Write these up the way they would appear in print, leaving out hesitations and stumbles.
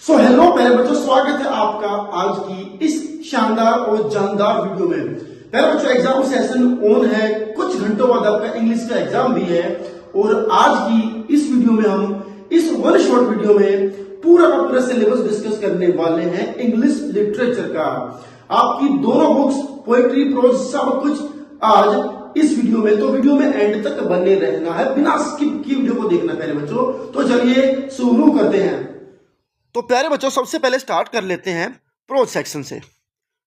Hello पहले बच्चों, स्वागत है आपका आज की इस शानदार और जानदार वीडियो में। पहले बच्चों, एग्जाम सेशन ऑन है, कुछ घंटों बाद आपका इंग्लिश का एग्जाम भी है। और आज की इस वीडियो में हम इस वन शॉर्ट वीडियो में पूरा का पूरा सिलेबस डिस्कस करने वाले हैं इंग्लिश लिटरेचर का। आपकी दोनों बुक्स, पोएट्री, प्रोज, सब कुछ आज इस वीडियो में। तो वीडियो में एंड तक बने रहना है, बिना स्किप की वीडियो को देखना पहले बच्चों। तो चलिए शुरू करते हैं। तो प्यारे बच्चों, सबसे पहले स्टार्ट कर लेते हैं प्रोज सेक्शन से।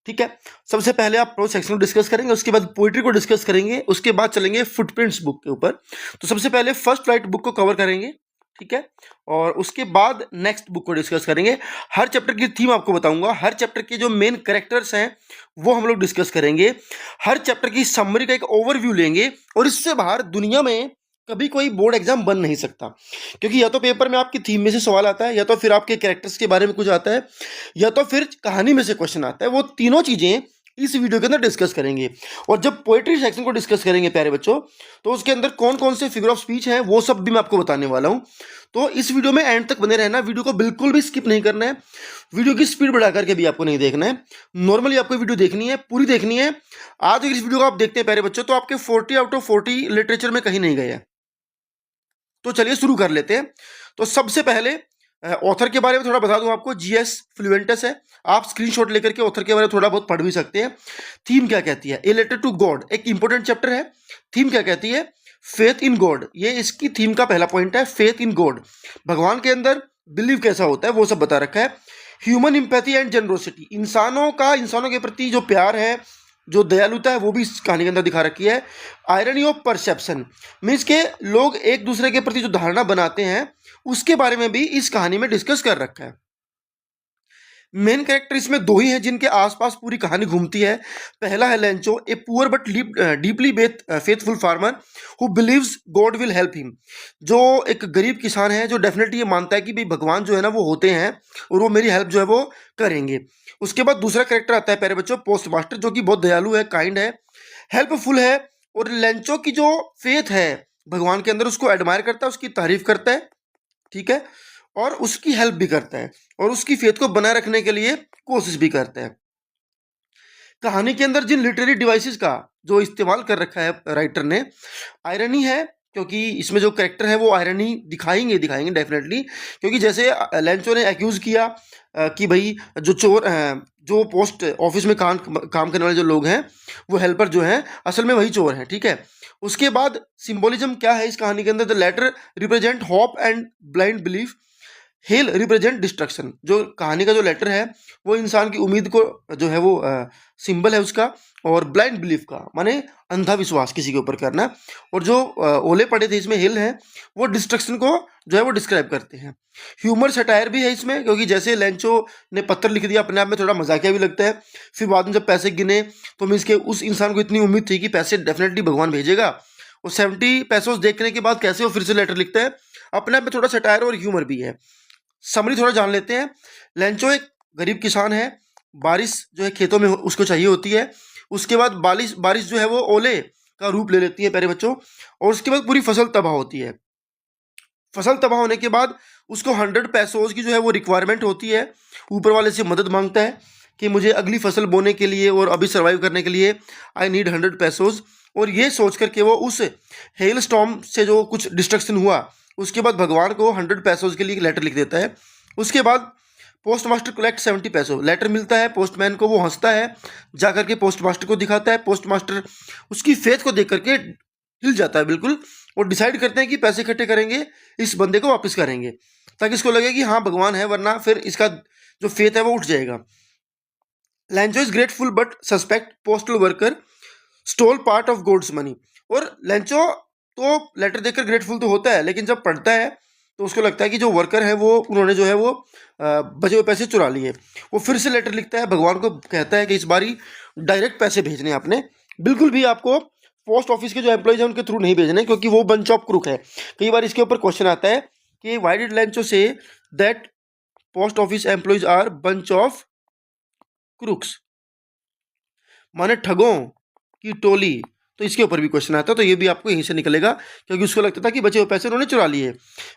ठीक है, सबसे पहले आप प्रोज सेक्शन को डिस्कस करेंगे, उसके बाद पोइट्री को डिस्कस करेंगे, उसके बाद चलेंगे फुटप्रिंट्स बुक के ऊपर। तो सबसे पहले फर्स्ट राइट बुक को कवर करेंगे, ठीक है, और उसके बाद नेक्स्ट बुक को डिस्कस करेंगे। हर चैप्टर की थीम आपको बताऊंगा, हर चैप्टर के जो मेन कैरेक्टर्स हैं वो हम लोग डिस्कस करेंगे, हर चैप्टर की समरी का एक ओवरव्यू लेंगे। और इससे बाहर दुनिया में कभी कोई बोर्ड एग्जाम बन नहीं सकता, क्योंकि या तो पेपर में आपकी थीम में से सवाल आता है, या तो फिर आपके कैरेक्टर्स के बारे में कुछ आता है, या तो फिर कहानी में से क्वेश्चन आता है। वो तीनों चीजें इस वीडियो के अंदर डिस्कस करेंगे। और जब पोएट्री सेक्शन को डिस्कस करेंगे प्यारे बच्चों, तो उसके अंदर कौन कौन से फिगर ऑफ स्पीच हैं वो सब भी मैं आपको बताने वाला हूं। तो इस वीडियो में एंड तक बने रहना, वीडियो को बिल्कुल भी स्किप नहीं करना है, वीडियो की स्पीड बढ़ा करके भी आपको नहीं देखना है। नॉर्मली आपको वीडियो देखनी है, पूरी देखनी है। आज अगर इस वीडियो को आप देखते हैं प्यारे बच्चों, तो आपके 40 आउट ऑफ 40 लिटरेचर में कहीं नहीं गए हैं। तो चलिए शुरू कर लेते हैं। तो सबसे पहले ऑथर के बारे में थोड़ा बता दूं आपको। जीएस फ्लुएंटस है, आप स्क्रीनशॉट लेकर के ऑथर के बारे में थोड़ा बहुत पढ़ भी सकते हैं। थीम क्या कहती है? ए लेटर टू गॉड, एक इंपॉर्टेंट चैप्टर है। थीम क्या कहती है? फेथ इन गॉड, ये इसकी थीम का पहला पॉइंट है। फेथ इन गॉड, भगवान के अंदर बिलीव कैसा होता है वो सब बता रखा है। ह्यूमन इम्पैथी एंड जनरोसिटी, इंसानों के प्रति जो प्यार है, जो दयालुता है, वो भी इस कहानी के अंदर दिखा रखी है। आयरनी ऑफ परसेप्शन, मीन्स के लोग एक दूसरे के प्रति जो धारणा बनाते हैं उसके बारे में भी इस कहानी में डिस्कस कर रखा है। मेन कैरेक्टर इसमें दो ही हैं जिनके आसपास पूरी कहानी घूमती है। पहला है Lencho, a poor but deeply faithful farmer who believes God will help him, जो एक गरीब किसान है जो डेफिनेटली ये मानता है कि भाई भगवान जो है ना वो होते हैं और वो मेरी हेल्प जो है वो करेंगे। उसके बाद दूसरा कैरेक्टर आता है प्यारे बच्चों, पोस्ट मास्टर, जो कि बहुत दयालु है, काइंड है, हेल्पफुल है। और लेंचो की जो फेथ है भगवान के अंदर, उसको एडमायर करता है, उसकी तारीफ करता है, ठीक है, और उसकी हेल्प भी करता है, और उसकी फेथ को बनाए रखने के लिए कोशिश भी करता है। कहानी के अंदर जिन लिटरेरी डिवाइसेस का जो इस्तेमाल कर रखा है राइटर ने, आयरनी है, क्योंकि इसमें जो कैरेक्टर है वो आयरनी दिखाएंगे डेफिनेटली। क्योंकि जैसे लेंचो ने एक्यूज किया कि भाई जो चोर जो पोस्ट ऑफिस में काम करने वाले जो लोग हैं, वो हेल्पर जो हैं असल में वही चोर हैं, ठीक है। उसके बाद सिंबोलिज्म क्या है इस कहानी के अंदर? The letter represent hope and blind belief, hell represent destruction. जो कहानी का जो लेटर है वो इंसान की उम्मीद को जो है वो सिंबल है उसका, और ब्लाइंड बिलीफ का माने अंधा विश्वास किसी के ऊपर करना। और जो ओले पड़े थे इसमें हिल है, वो डिस्ट्रक्शन को जो है वो डिस्क्राइब करते हैं। ह्यूमर सटायर भी है इसमें, क्योंकि जैसे लेंचो ने पत्थर लिख दिया, अपने आप में थोड़ा मजाकिया भी लगता है। फिर बाद में जब पैसे गिने तो मीन्स के उस इंसान को इतनी उम्मीद थी कि पैसे डेफिनेटली भगवान भेजेगा, और 70 पैसों देखने के बाद कैसे वो फिर से लेटर लिखता है। अपने आप में थोड़ा सटायर और ह्यूमर भी है। समरी थोड़ा जान लेते हैं। लेंचो एक गरीब किसान है, बारिश जो है खेतों में उसको चाहिए होती है। उसके बाद बारिश जो है वो ओले का रूप ले लेती है प्यारे बच्चों, और उसके बाद पूरी फसल तबाह होती है। फसल तबाह होने के बाद उसको 100 पैसों की जो है वो रिक्वायरमेंट होती है। ऊपर वाले से मदद मांगता है कि मुझे अगली फसल बोने के लिए और अभी सर्वाइव करने के लिए आई नीड 100 पैसोज। और ये सोच करके वो उस हेल स्टॉर्म से जो कुछ डिस्ट्रक्शन हुआ, उसके बाद भगवान को 100 पैसोज के लिए एक लेटर लिख देता है। उसके बाद पोस्ट मास्टर कलेक्ट 70 पैसों, लेटर मिलता है पोस्टमैन को, वो हंसता है, जा करके पोस्ट मास्टर को दिखाता है। पोस्ट मास्टर उसकी फेथ को देख करके हिल जाता है बिल्कुल, और डिसाइड करते हैं कि पैसे इकट्ठे करेंगे, इस बंदे को वापस करेंगे, ताकि इसको लगे कि हाँ भगवान है, वरना फिर इसका जो फेथ है वो उठ जाएगा। Lencho is grateful but suspect postal worker stole part of God's money. और लेंचो तो लेटर देखकर ग्रेटफुल तो होता है, लेकिन जब पढ़ता है तो उसको लगता है कि जो वर्कर है वो उन्होंने जो है वो बचे हुए पैसे चुरा लिए। वो फिर से लेटर लिखता है, भगवान को कहता है कि इस बारी डायरेक्ट पैसे भेजने आपने, बिल्कुल भी आपको पोस्ट ऑफिस के जो एम्प्लॉइज हैं उनके थ्रू नहीं भेजने, क्योंकि वो बंच ऑफ क्रूक है। कई बार इसके ऊपर क्वेश्चन आता है कि why did Lencho say that post office employees are bunch of crooks, माने ठगों की टोली। तो इसके ऊपर भी क्वेश्चन आता है, तो ये भी आपको यहीं से निकलेगा, क्योंकि उसको लगता था कि बचे हुए पैसे उन्होंने चुरा लिए।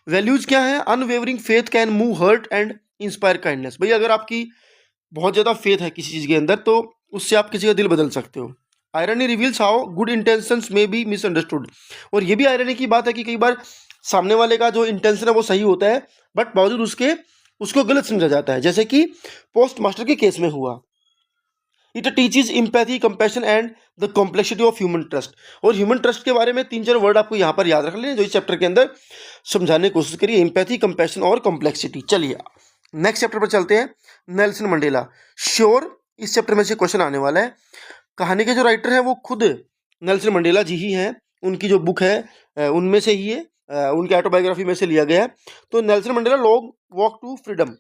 वैल्यूज क्या है? Unwavering faith can move heart and inspire kindness. भाई अगर आपकी बहुत ज़्यादा फेथ है किसी चीज़ के अंदर तो उससे आप किसी का दिल बदल सकते हो। Irony reveals how good intentions में बी मिसअंडरस्टूड। और ये भी आयरनी की बात है कि कई बार सामने वाले का जो इंटेंशन है वो सही होता है बट बावजूद उसके उसको गलत समझा जाता है, जैसे कि पोस्ट मास्टर के केस में हुआ। It teaches empathy, compassion and the complexity of human trust. और ह्यूमन ट्रस्ट के बारे में 3-4 वर्ड आपको यहाँ पर याद रख लें जो इस चैप्टर के अंदर समझाने की कोशिश करिए, इम्पैथी, कंपैशन और कॉम्प्लेक्सिटी। चलिए नेक्स्ट चैप्टर पर चलते हैं, नेल्सन मंडेला। श्योर इस चैप्टर में से क्वेश्चन आने वाला है। कहानी के जो राइटर हैं वो खुद नेल्सन मंडेला जी ही हैं, उनकी जो बुक है उनमें से ही है, उनकी ऑटोबायोग्राफी में से लिया गया है। तो Nelson Mandela long walk to freedom,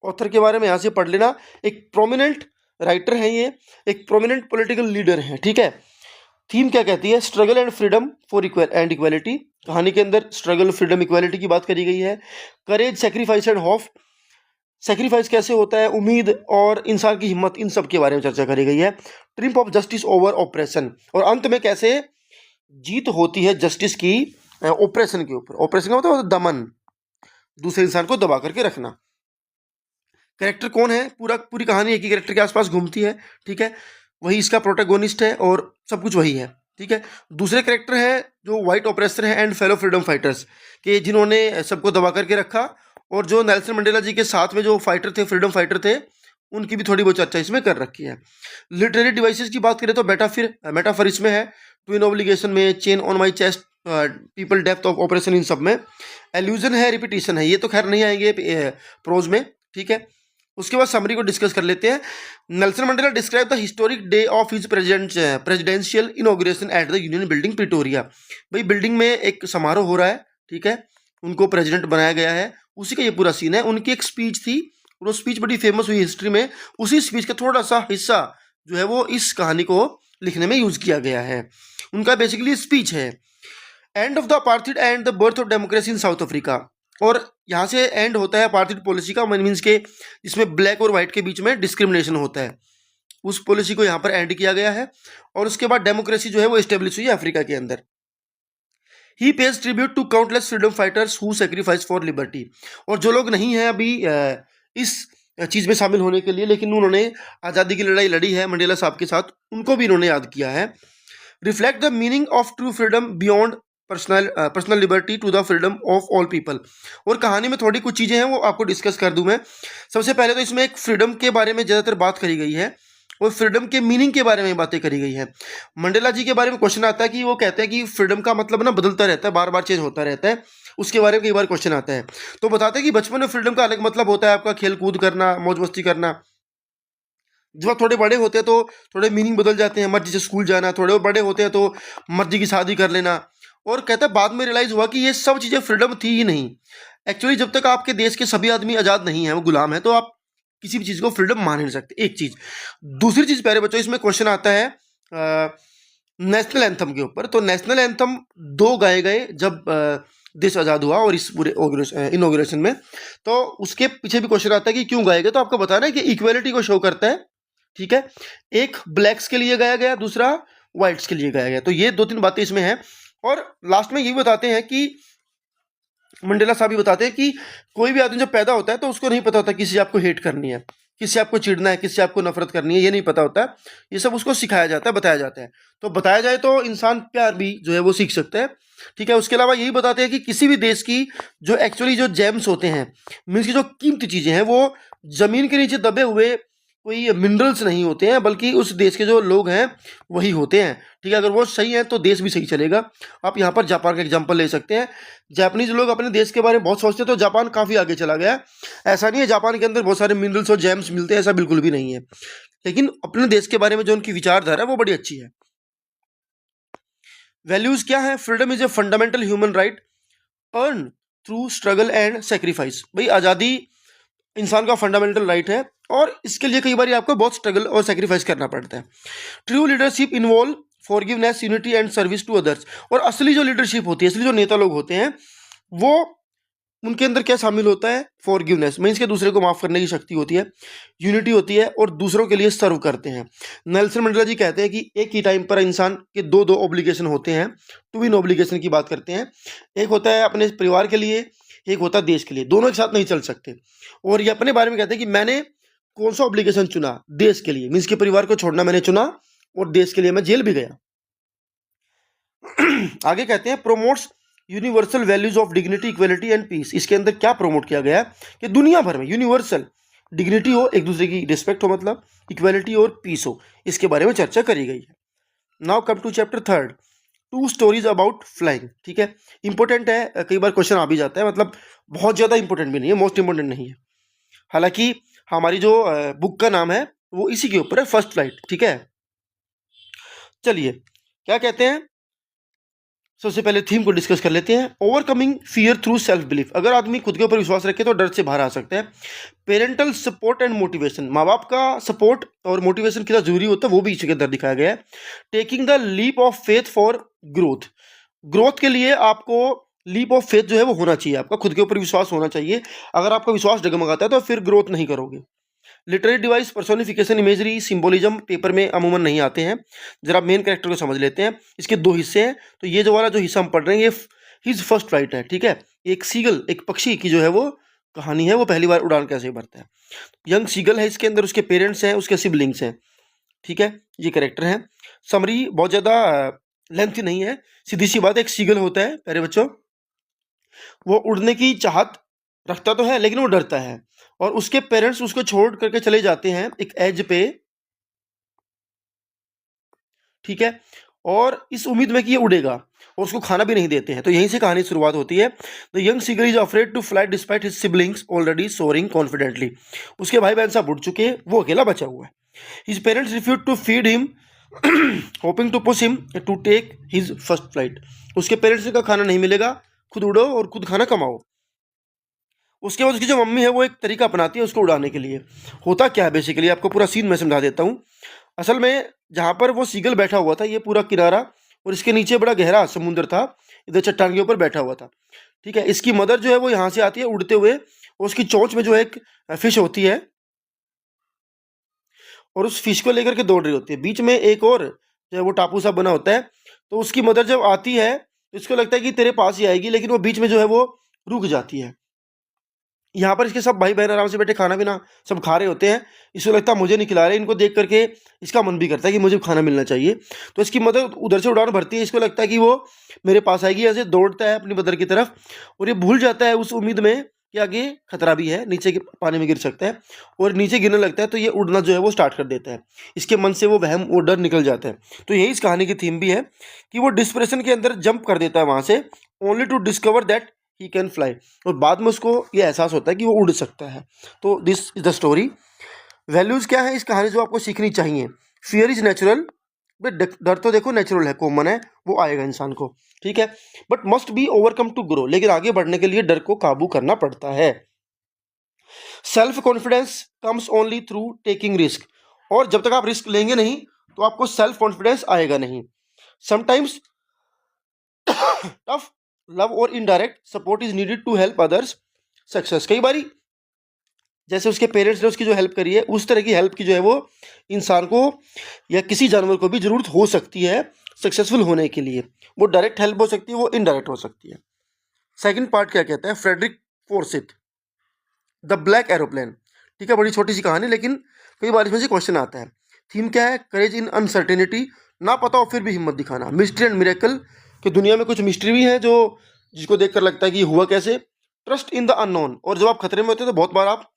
author के बारे में यहाँ से पढ़ लेना। एक प्रोमिनेंट राइटर हैं ये, एक प्रोमिनेंट पॉलिटिकल लीडर हैं, ठीक है। थीम क्या कहती है? Struggle and freedom for equality. कहानी के अंदर स्ट्रगल, फ्रीडम, इक्वालिटी की बात करी गई है। करेज, सेक्रीफाइस एंड होप, सेक्रीफाइस कैसे होता है, उम्मीद और इंसान की हिम्मत, इन सब के बारे में चर्चा करी गई है। Triumph of justice over operation, और अंत में कैसे जीत होती है जस्टिस की ऑपरेशन के ऊपर। ऑपरेशन का मतलब दमन, दूसरे इंसान को दबा करके रखना। कैरेक्टर कौन है? पूरी कहानी एक ही कैरेक्टर के आसपास घूमती है, ठीक है। वही इसका प्रोटैगोनिस्ट है और सब कुछ वही है, ठीक है। दूसरे कैरेक्टर है जो वाइट ऑपरेसर है एंड फेलो फ्रीडम फाइटर्स के, जिन्होंने सबको दबा करके रखा। और जो नेल्सन मंडेला जी के साथ में जो फाइटर थे, फ्रीडम फाइटर थे, उनकी भी थोड़ी बहुत चर्चा इसमें कर रखी है। लिटरेरी डिवाइसेस की बात करें तो मेटाफर इसमें है, ट्विन ऑब्लिगेशन में, chain on my chest, people, depth of operation, इन सब में। एल्यूजन है, रिपीटिशन है, ये तो खैर नहीं आएंगे प्रोज में, ठीक है। उसके बाद समरी को डिस्कस कर लेते हैं। Nelson Mandela describe the historic day of his presidential inauguration at the union building Pretoria. भाई बिल्डिंग में एक समारोह हो रहा है, ठीक है, उनको प्रेसिडेंट बनाया गया है, उसी का ये पूरा सीन है। उनकी एक स्पीच थी, वो स्पीच बड़ी फेमस हुई हिस्ट्री में। उसी स्पीच का थोड़ा सा हिस्सा जो है वो इस कहानी को लिखने में यूज किया गया है। उनका बेसिकली स्पीच है end of the apartheid and the birth of democracy in south Africa. और यहाँ से एंड होता है अपार्थाइड पॉलिसी का, मीन्स के जिसमें ब्लैक और वाइट के बीच में डिस्क्रिमिनेशन होता है, उस पॉलिसी को यहाँ पर एंड किया गया है। और उसके बाद डेमोक्रेसी जो है वो एस्टेब्लिश हुई है अफ्रीका के अंदर। He pays tribute to countless freedom fighters who sacrifice for liberty. और जो लोग नहीं हैं अभी इस चीज़ में शामिल होने के लिए, लेकिन उन्होंने आज़ादी की लड़ाई लड़ी है मंडेला साहब के साथ, उनको भी इन्होंने याद किया है। Reflect the meaning of true freedom beyond personal liberty to the freedom of all people. और कहानी में थोड़ी कुछ चीज़ें हैं वो आपको डिस्कस कर दूं मैं। सबसे पहले तो इसमें एक फ्रीडम के बारे में ज़्यादातर बात करी गई है और फ्रीडम के मीनिंग के बारे में बातें करी गई है। मंडेला जी के बारे में क्वेश्चन आता है कि वो कहते हैं कि फ्रीडम का मतलब ना बदलता रहता है, बार बार चेंज होता रहता है, उसके बारे में कई बार क्वेश्चन आता है। तो बताते हैं कि बचपन में फ्रीडम का अलग मतलब होता है आपका, खेल कूद करना, मौज मस्ती करना। जब आप थोड़े बड़े होते हैं तो थोड़े मीनिंग बदल जाते हैं, मर्जी से स्कूल जाना, थोड़े बड़े होते हैं तो मर्जी की शादी कर लेना। और कहता है बाद में रियलाइज हुआ कि ये सब चीज़ें फ्रीडम थी ही नहीं। एक्चुअली जब तक आपके देश के सभी आदमी आज़ाद नहीं है, वो गुलाम है, तो आप किसी भी चीज़ को फ्रीडम मान नहीं सकते, एक चीज़। दूसरी चीज़ प्यारे बच्चों, इसमें क्वेश्चन आता है नेशनल एंथम के ऊपर। तो नेशनल एंथम 2 गाए गए जब देश आज़ाद हुआ और इस पूरे इनॉग्रेशन में, तो उसके पीछे भी क्वेश्चन आता है कि क्यों गाए गए। तो आपको बताना है कि इक्वेलिटी को शो करता है, ठीक है। एक ब्लैक्स के लिए गाया गया, दूसरा व्हाइट्स के लिए गाया गया। तो ये 2-3 बातें इसमें हैं। और लास्ट में ये भी बताते हैं कि मंडेला साहब भी बताते हैं कि कोई भी आदमी जब पैदा होता है तो उसको नहीं पता होता किसी आपको हेट करनी है, किसी आपको चिढ़ना है, किसी आपको नफरत करनी है, ये नहीं पता होता। ये सब उसको सिखाया जाता है, बताया जाता है। तो बताया जाए तो इंसान प्यार भी जो है वो सीख सकता है, ठीक है। उसके अलावा यही बताते हैं कि किसी भी देश की जो एक्चुअली जो जेम्स होते हैं, मीन्स की जो कीमती चीज़ें हैं, वो ज़मीन के नीचे दबे हुए कोई मिनरल्स नहीं होते हैं, बल्कि उस देश के जो लोग हैं वही होते हैं, ठीक है। अगर वो सही है तो देश भी सही चलेगा। आप यहाँ पर जापान का एग्जांपल ले सकते हैं। जापानीज लोग अपने देश के बारे में बहुत सोचते हैं, तो जापान काफ़ी आगे चला गया। ऐसा नहीं है जापान के अंदर बहुत सारे मिनरल्स और जेम्स मिलते हैं, ऐसा बिल्कुल भी नहीं है। लेकिन अपने देश के बारे में जो उनकी विचारधारा है वो बड़ी अच्छी है। वैल्यूज़ क्या है? Freedom is a fundamental human right earn through struggle and sacrifice. भाई आज़ादी इंसान का फंडामेंटल राइट है और इसके लिए कई बार आपको बहुत स्ट्रगल और सेक्रीफाइस करना पड़ता है। True leadership involve forgiveness, unity and service to others. और असली जो लीडरशिप होती है, असली जो नेता लोग होते हैं, वो उनके अंदर क्या शामिल होता है? फॉरगिवनेस, मीन्स के दूसरे को माफ़ करने की शक्ति होती है, यूनिटी होती है और दूसरों के लिए सर्व करते हैं। नेल्सन मंडेला जी कहते हैं कि एक ही टाइम पर इंसान के 2 ऑब्लिगेशन होते हैं, 2 ऑब्लिगेशन की बात करते हैं। एक होता है अपने परिवार के लिए, एक होता है देश के लिए, दोनों एक साथ नहीं चल सकते। और ये अपने बारे में कहते हैं कि मैंने कौन सा ऑब्लिगेशन चुना, देश के लिए, मीन्स के परिवार को छोड़ना मैंने चुना और देश के लिए मैं जेल भी गया। आगे कहते हैं promotes universal values of dignity, equality and peace. इसके अंदर क्या प्रमोट किया गया है कि दुनिया भर में यूनिवर्सल डिग्निटी हो, एक दूसरे की रिस्पेक्ट हो, मतलब इक्वलिटी और पीस हो, इसके बारे में चर्चा करी गई है। Now come to chapter 3, 2 stories about flying. ठीक है, इंपॉर्टेंट है, कई बार क्वेश्चन आ भी जाता है, मतलब बहुत ज़्यादा इंपॉर्टेंट भी नहीं है, मोस्ट इंपॉर्टेंट नहीं है। हालांकि हमारी जो बुक का नाम है वो इसी के ऊपर है, फर्स्ट फ्लाइट। ठीक है, चलिए क्या कहते हैं, सबसे पहले थीम को डिस्कस कर लेते हैं। Overcoming fear through self belief. अगर आदमी खुद के ऊपर विश्वास रखे तो डर से बाहर आ सकता है। पेरेंटल सपोर्ट एंड मोटिवेशन, माँ बाप का सपोर्ट और मोटिवेशन कितना जरूरी होता है वो भी इसके अंदर दिखाया गया है। Taking the leap of faith for growth, growth के लिए आपको लीप ऑफ फेथ जो है वो होना चाहिए, आपका खुद के ऊपर विश्वास होना चाहिए। अगर आपका विश्वास डगमगाता है तो फिर ग्रोथ नहीं करोगे। Literary device, personification, imagery, symbolism paper में अमूमन नहीं आते हैं। जरा मेन कैरेक्टर को समझ लेते हैं। इसके 2 हिस्से हैं, तो ये जो वाला जो हिस्सा हम पढ़ रहे हैं ये हिज फर्स्ट फ्लाइट है। ठीक है, एक सीगल, एक पक्षी की जो है वो कहानी है, वो पहली बार उड़ान कैसे भरता है। यंग सीगल है इसके अंदर, उसके पेरेंट्स हैं, उसके सिबलिंग्स हैं। ठीक है, ये कैरेक्टर हैं। समरी बहुत ज़्यादा लेंथ नहीं है, सीधी सी बात, एक सीगल होता है प्यारे बच्चों, वो उड़ने की चाहत रखता तो है लेकिन वो डरता है, और उसके पेरेंट्स उसको छोड़ करके चले जाते हैं एक एज पे। ठीक है, और इस उम्मीद में कि ये उड़ेगा, और उसको खाना भी नहीं देते हैं। तो यहीं से कहानी शुरुआत होती है। The young seagull is afraid to fly despite his siblings already soaring confidently. उसके भाई बहन सब उड़ चुके हैं, वो अकेला बचा हुआ है। His parents refuse to feed him hoping to push him to take his first flight. उसके पेरेंट्स का खाना नहीं मिलेगा, खुद उड़ो और खुद खाना कमाओ। उसके बाद उसकी जो मम्मी है वो एक तरीका अपनाती है उसको उड़ाने के लिए। होता क्या है बेसिकली, आपको पूरा सीन मैं समझा देता हूँ। असल में जहाँ पर वो सीगल बैठा हुआ था, ये पूरा किनारा, और इसके नीचे बड़ा गहरा समुद्र था, इधर चट्टान के ऊपर बैठा हुआ था। ठीक है, इसकी मदर जो है वो यहाँ से आती है उड़ते हुए, और उसकी चोंच में जो है एक फिश होती है, और उस फिश को लेकर के दौड़ रही होती है। बीच में एक और जो है वो टापू सा बना होता है, तो उसकी मदर जब आती है तो इसको लगता है कि तेरे पास ही आएगी, लेकिन वो बीच में जो है वो रुक जाती है। यहाँ पर इसके सब भाई बहन आराम से बैठे खाना पीना सब खा रहे होते हैं। इसको लगता है मुझे नहीं खिला रहे, इनको देख करके इसका मन भी करता है कि मुझे खाना मिलना चाहिए। तो इसकी मदर उधर से उड़ान भरती है, इसको लगता है कि वो मेरे पास आएगी, ऐसे दौड़ता है अपनी मदर की तरफ, और ये भूल जाता है उस उम्मीद में कि आगे खतरा भी है, नीचे पानी में गिर सकता है, और नीचे गिरने लगता है। तो ये उड़ना जो है वो स्टार्ट कर देता है, इसके मन से वो वहम, वो डर निकल जाता है। तो यही इस कहानी की थीम भी है कि वो डिस्प्रेशन के अंदर जंप कर देता है वहाँ से, only to discover that he can fly, और बाद में उसको ये एहसास होता है कि वो उड़ सकता है। तो this is the story. Values क्या है इस कहानी जो आपको सीखनी चाहिए। फियर इज नेचुरल, बट डर तो देखो नेचुरल है, कॉमन है, वो आएगा इंसान को। ठीक है, but must be overcome to grow, लेकिन आगे बढ़ने के लिए डर को काबू करना पड़ता है। Self confidence comes only through taking risk, और जब तक आप रिस्क लेंगे नहीं तो आपको सेल्फ कॉन्फिडेंस आएगा नहीं। समटाइम्स टफ लव और indirect support is needed to help others success. कई बारी जैसे उसके पेरेंट्स ने उसकी जो हेल्प करी है, उस तरह की हेल्प की जो है वो इंसान को या किसी जानवर को भी जरूरत हो सकती है सक्सेसफुल होने के लिए। वो डायरेक्ट हेल्प हो सकती है, वो इनडायरेक्ट हो सकती है। सेकंड पार्ट क्या कहता है, Frederick Forsyth, the black aeroplane. ठीक है, बड़ी छोटी सी कहानी, लेकिन कई बार इसमें से क्वेश्चन आता है। थीम क्या है, करेज इन अनसर्टेनिटी, ना पता हो फिर भी हिम्मत दिखाना। मिस्ट्री एंड मिरेकल, कि दुनिया में कुछ मिस्ट्री भी है जो जिसको देखकर लगता है कि ये हुआ कैसे। ट्रस्ट इन द अननोन, और जब आप खतरे में होते हैं तो बहुत बार आप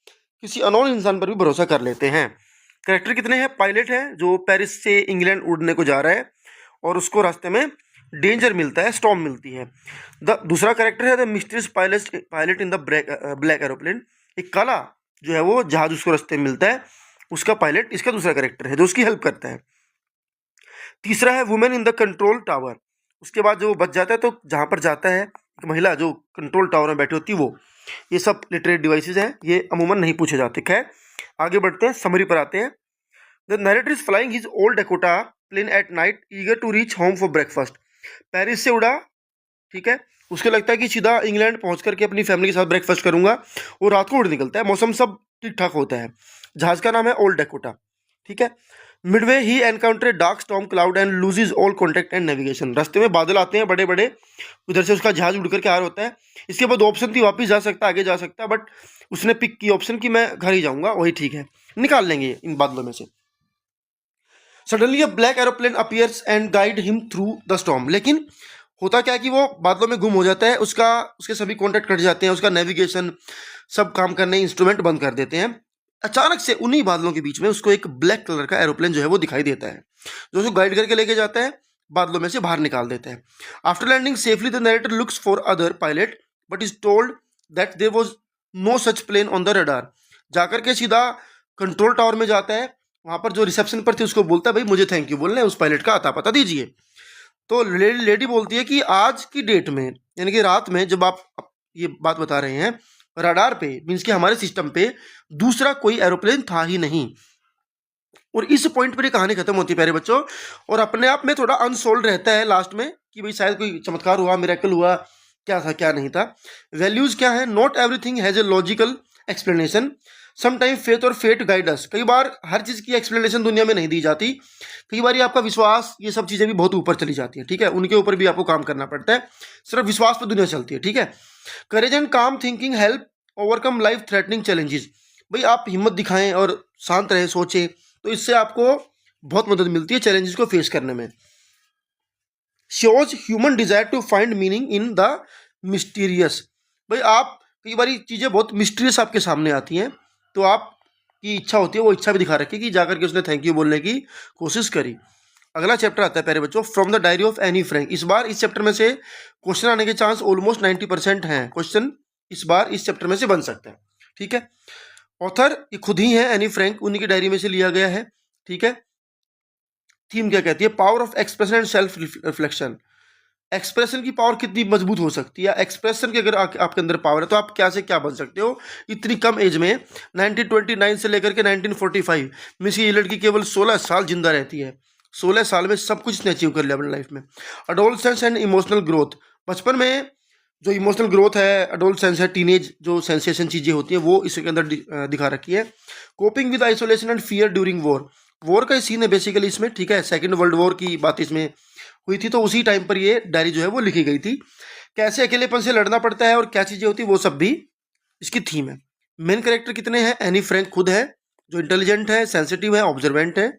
किसी अननोन इंसान पर भी भरोसा कर लेते हैं। कैरेक्टर कितने हैं, पायलट है जो पेरिस से इंग्लैंड उड़ने को जा रहा है, और उसको रास्ते में डेंजर मिलता है, स्टॉर्म मिलती है। दूसरा कैरेक्टर है the mysterious pilot in the black aeroplane, एक काला जो है वो जहाज उसको रास्ते में मिलता है, उसका पायलट इसका दूसरा कैरेक्टर है जो उसकी हेल्प करता है। तीसरा है women in the control tower, उसके बाद जो वो बच जाता है तो जहाँ पर जाता है एक महिला जो कंट्रोल टावर में बैठी होती है वो। ये सब लिटरेरी डिवाइसेस हैं, ये अमूमन नहीं पूछे जाते। खैर आगे बढ़ते हैं, समरी पर आते हैं। The narrator is flying his old Dakota plane at night eager to reach home for breakfast. Paris से उड़ा, ठीक है, उसको लगता है कि सीधा इंग्लैंड पहुंच करके अपनी फैमिली के साथ ब्रेकफास्ट करूंगा, और रात को उड़ निकलता है, मौसम सब ठीक ठाक होता है। जहाज का नाम है ओल्ड डकोटा। ठीक है, Midway he encounter dark storm cloud and loses all contact and navigation. रास्ते में बादल आते हैं बड़े बड़े, उधर से उसका जहाज उड़ करके आ रहा होता है। इसके बाद ऑप्शन थी वापस जा सकता है, आगे जा सकता है, बट उसने पिक की ऑप्शन कि मैं घर ही जाऊंगा, वही ठीक है, निकाल लेंगे इन बादलों में से। Suddenly a black aeroplane appears and guide him through the storm. लेकिन होता क्या है कि वो बादलों में गुम हो जाता है, उसके सभी कॉन्टेक्ट कट जाते हैं, उसका नेविगेशन सब काम करने इंस्ट्रूमेंट बंद कर देते हैं। अचानक से उन्हीं बादलों के बीच में उसको एक ब्लैक कलर का एरोप्लेन जो है वो दिखाई देता है, जो उसको गाइड करके लेके जाता है, बादलों में से बाहर निकाल देता है। After landing safely the narrator looks for other pilot but is told that there was no such plane on the radar. जाकर के सीधा कंट्रोल टावर में जाता है, वहां पर जो रिसेप्शन पर थी उसको बोलता है भाई मुझे थैंक यू बोलना है, उस पायलट का अता पता दीजिए। तो लेडी बोलती है कि आज की डेट में, यानी कि रात में जब आप ये बात बता रहे हैं, रडार पे मीन्स कि हमारे सिस्टम पे दूसरा कोई एरोप्लेन था ही नहीं। और इस पॉइंट पर ये कहानी खत्म होती है प्यारे बच्चों, और अपने आप में थोड़ा अनसोल्ड रहता है लास्ट में कि भाई शायद कोई चमत्कार हुआ, मिरेकल हुआ, क्या था क्या नहीं था। वैल्यूज क्या है? Not everything has a logical explanation, sometime faith और फेट गाइड अस। कई बार हर चीज की एक्सप्लेनेशन दुनिया में नहीं दी जाती, कई बार आपका विश्वास, ये सब चीजें भी बहुत ऊपर चली जाती है, ठीक है, उनके ऊपर भी आपको काम करना पड़ता है, सिर्फ विश्वास पर दुनिया चलती है, ठीक है। करेज एंड काम thinking help overcome life threatening challenges. भाई आप हिम्मत दिखाएं और शांत रहे, सोचें, तो इससे आपको बहुत मदद मिलती है चैलेंजेस को फेस करने में। Shows human desire to find meaning in the mysterious. भाई आप कई बार चीजें बहुत मिस्टीरियस आपके सामने आती हैं, तो आपकी इच्छा होती है, वो इच्छा भी दिखा रखी कि जाकर के उसने थैंक यू बोलने की कोशिश करी। अगला चैप्टर आता है प्यारे बच्चों, from the diary of Anne Frank. इस बार इस चैप्टर में से क्वेश्चन आने के चांस ऑलमोस्ट 90% हैं। क्वेश्चन इस बार इस चैप्टर में से बन सकता है, ठीक है। ऑथर ये खुद ही है, एनी फ्रैंक, उन्हीं की डायरी में से लिया गया है, ठीक है। थीम क्या कहती है? Power of expression and self reflection. Expression की पावर कितनी मजबूत हो सकती है, एक्सप्रेशन की अगर आपके अंदर पावर है तो आप क्या से क्या बन सकते हो इतनी कम एज में। 1929 से लेकर के 1945 में से ये लड़की केवल 16 साल जिंदा रहती है। 16 साल में सब कुछ इसने अचीव कर लिया अपनी लाइफ में। Adolescence and emotional growth. बचपन में जो इमोशनल ग्रोथ है, अडोलसेंस है, टीनेज जो सेंसेशन चीज़ें होती हैं वो इसके अंदर दिखा रखी है। Coping with isolation and fear during war. War का सीन है बेसिकली इसमें, ठीक है, सेकेंड वर्ल्ड वॉर की बात इसमें हुई थी, तो उसी टाइम पर ये डायरी जो है वो लिखी गई थी। कैसे अकेलेपन से लड़ना पड़ता है और क्या चीज़ें होती है वो सब भी इसकी थीम है। मेन कैरेक्टर कितने हैं? एनी फ्रैंक खुद है जो इंटेलिजेंट है, सेंसिटिव है, ऑब्जर्वेंट है।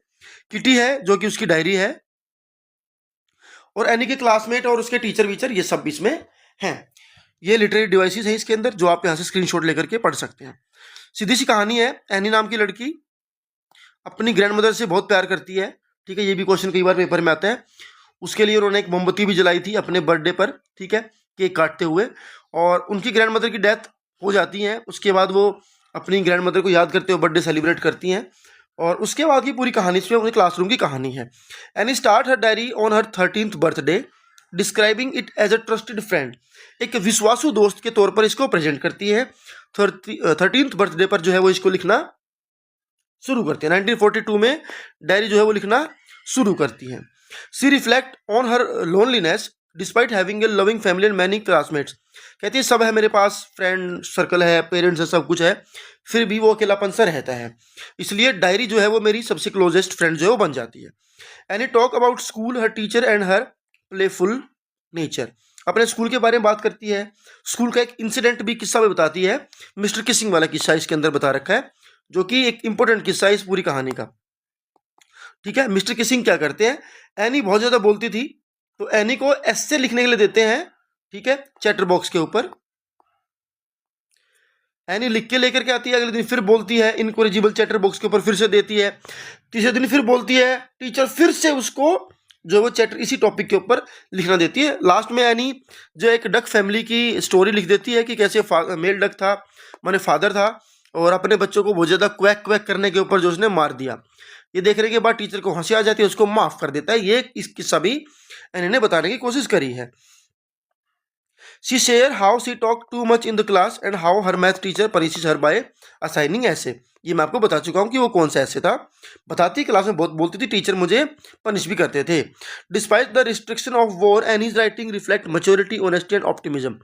किटी है जो कि उसकी डायरी है, और एनी के क्लासमेट और उसके टीचर वीचर ये सब इसमें हैं। ये लिटरेरी डिवाइसेस हैं इसके अंदर जो आप यहाँ से स्क्रीनशॉट लेकर के पढ़ सकते हैं। सीधी सी कहानी है, एनी नाम की लड़की अपनी ग्रैंड मदर से बहुत प्यार करती है, ठीक है, ये भी क्वेश्चन कई बार पेपर में आता है। उसके लिए उन्होंने एक मोमबत्ती भी जलाई थी अपने बर्थडे पर, ठीक है, केक काटते हुए, और उनकी ग्रैंड मदर की डेथ हो जाती है। उसके बाद वो अपनी ग्रैंड मदर को याद करते हुए बर्थडे सेलिब्रेट करती हैं, और उसके बाद की पूरी कहानी इसमें उनके क्लासरूम की कहानी है। Anne start her diary on her 13th birthday describing it as a trusted friend. एक विश्वासु दोस्त के तौर पर इसको प्रेजेंट करती है। 13th बर्थडे पर जो है वो इसको लिखना शुरू करती है। 1942 में डायरी जो है वो लिखना शुरू करती है। She reflect on her loneliness despite having a loving family and many classmates. कहती है सब है मेरे पास, फ्रेंड सर्कल है, पेरेंट्स है, सब कुछ है, फिर भी वो अकेलापन सा रहता है, इसलिए डायरी जो है वो मेरी सबसे क्लोजेस्ट फ्रेंड जो है वो बन जाती है। And it talk about school, her teacher and her playful nature. अपने स्कूल के बारे में बात करती है, स्कूल का एक इंसिडेंट भी किस्सा भी बताती है। मिस्टर किसिंग वाला किस्सा इसके अंदर बता रखा है, जो कि एक इंपॉर्टेंट किस्सा है इस पूरी कहानी का, ठीक है। मिस्टर किसिंग क्या करते हैं, एनी बहुत ज्यादा बोलती थी तो एनी को एस्से लिखने के लिए देते हैं, ठीक है, चैटर बॉक्स के ऊपर। एनी लिख के लेकर के आती है, अगले दिन फिर बोलती है इनकोरिजिबल चैटर बॉक्स के ऊपर फिर से देती है, तीसरे दिन फिर बोलती है, टीचर फिर से उसको जो वो चैटर इसी टॉपिक के ऊपर लिखना देती है। लास्ट में एनी जो एक डक फैमिली की स्टोरी लिख देती है कि कैसे मेल डक था, माने फादर था, और अपने बच्चों को बहुत ज़्यादा क्वैक क्वैक करने के ऊपर जो उसने मार दिया। ये देखने के बाद टीचर को हंसी आ जाती है, उसको माफ़ कर देता है। ये इस किस्सा भी एनी ने बताने की कोशिश करी है। She share how she talk too much in the class and how her math teacher punishes her by assigning ऐसे। ये मैं आपको बता चुका हूँ कि वो कौन सा ऐसे था। बताती क्लास में बहुत बोलती थी, टीचर मुझे पनिश भी करते थे। Despite the restriction of war and his writing reflect maturity, honesty and optimism.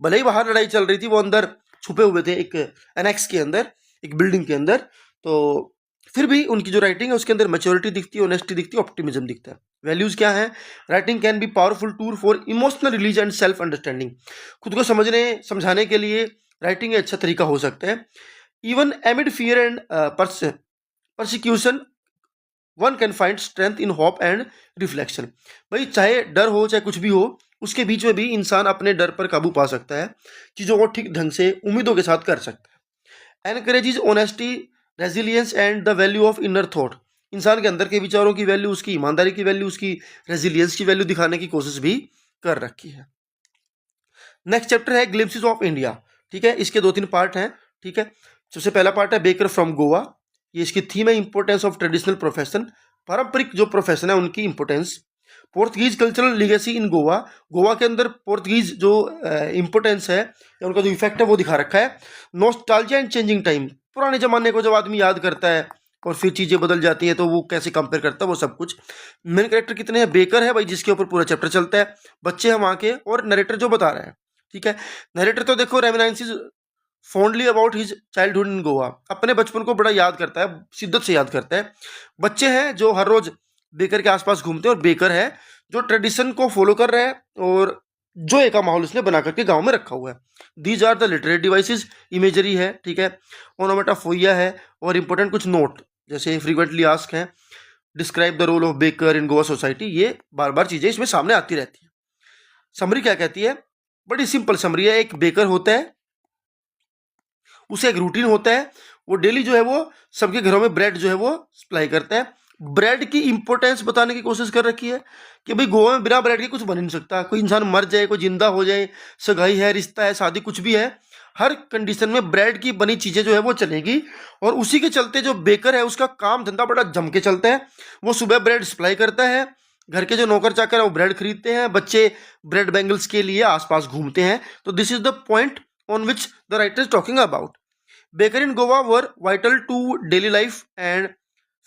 भले ही बाहर लड़ाई चल रही थी, वो अंदर छुपे हुए थे एक एनेक्स के अंदर, एक बिल्डिंग के अंदर, तो फिर भी उनकी जो राइटिंग है उसके अंदर मैच्योरिटी दिखती है, ऑनेस्टी दिखती है, ऑप्टिमिज्म दिखता है। वैल्यूज क्या है? Writing can be powerful tool for emotional release and self understanding. खुद को समझने समझाने के लिए राइटिंग एक अच्छा तरीका हो सकता है। Even एमिड fear and persecution one can find strength in hope and reflection. भाई चाहे डर हो चाहे कुछ भी हो, उसके बीच में भी इंसान अपने डर पर काबू पा सकता है, चीज़ों को ठीक ढंग से उम्मीदों के साथ कर सकता है। Encourages honesty, resilience and the value of inner thought. इंसान के अंदर के विचारों की वैल्यू, उसकी ईमानदारी की वैल्यू, उसकी रेजिलियंस की वैल्यू दिखाने की कोशिश भी कर रखी है। नेक्स्ट चैप्टर है ग्लिम्पसेस ऑफ इंडिया। ठीक है, इसके 2-3 पार्ट हैं। ठीक है, सबसे पहला पार्ट है बेकर फ्रॉम गोवा। ये इसकी थीम है इंपोर्टेंस ऑफ ट्रेडिशनल प्रोफेशन, पारंपरिक जो प्रोफेशन है उनकी इंपोर्टेंस। पोर्तुगीज कल्चरल लीगेसी इन गोवा। गोवा के अंदर पोर्तुगीज जो इंपोर्टेंस है या उनका जो इफेक्ट है वो दिखा रखा है। Nostalgia and changing time. पुराने जमाने को जब आदमी याद करता है और फिर चीज़ें बदल जाती हैं तो वो कैसे कंपेयर करता है वो सब कुछ। मेन कैरेक्टर कितने हैं? बेकर है भाई, जिसके ऊपर पूरा चैप्टर चलता है। बच्चे हैं वहाँ के, और नरेटर जो बता रहा है। ठीक है, नरेटर तो देखो reminisces fondly about his childhood in Goa. अपने बचपन को बड़ा याद करता है, शिद्दत से याद करता है। बच्चे हैं जो हर रोज बेकर के आसपास घूमते हैं, और बेकर है जो ट्रेडिशन को फॉलो कर रहे हैं और जो का माहौल उसने बना करके गांव में रखा हुआ है। These are the literary devices. Imagery है, ठीक है, ओनोमेटोफोइया है, और इंपॉर्टेंट कुछ नोट जैसे फ्रीक्वेंटली आस्क है, describe the role of baker in Goa society. ये बार बार चीज़ें इसमें सामने आती रहती है। समरी क्या कहती है? बड़ी सिंपल समरी है। एक बेकर होता है, उसे एक रूटीन होता है, वो डेली जो है वो सबके घरों में ब्रेड जो है वो सप्लाई करता है। ब्रेड की इंपॉर्टेंस बताने की कोशिश कर रखी है कि भाई गोवा में बिना ब्रेड के कुछ बन नहीं सकता। कोई इंसान मर जाए, कोई जिंदा हो जाए, सगाई है, रिश्ता है, शादी कुछ भी है, हर कंडीशन में ब्रेड की बनी चीज़ें जो है वो चलेगी। और उसी के चलते जो बेकर है उसका काम धंधा बड़ा जम के चलता है। वो सुबह ब्रेड सप्लाई करता है, घर के जो नौकर चाकर है वो ब्रेड खरीदते हैं, बच्चे ब्रेड बैंगल्स के लिए आसपास घूमते हैं। तो this is the point on which the writer is talking about. Baker in Goa were vital to daily life and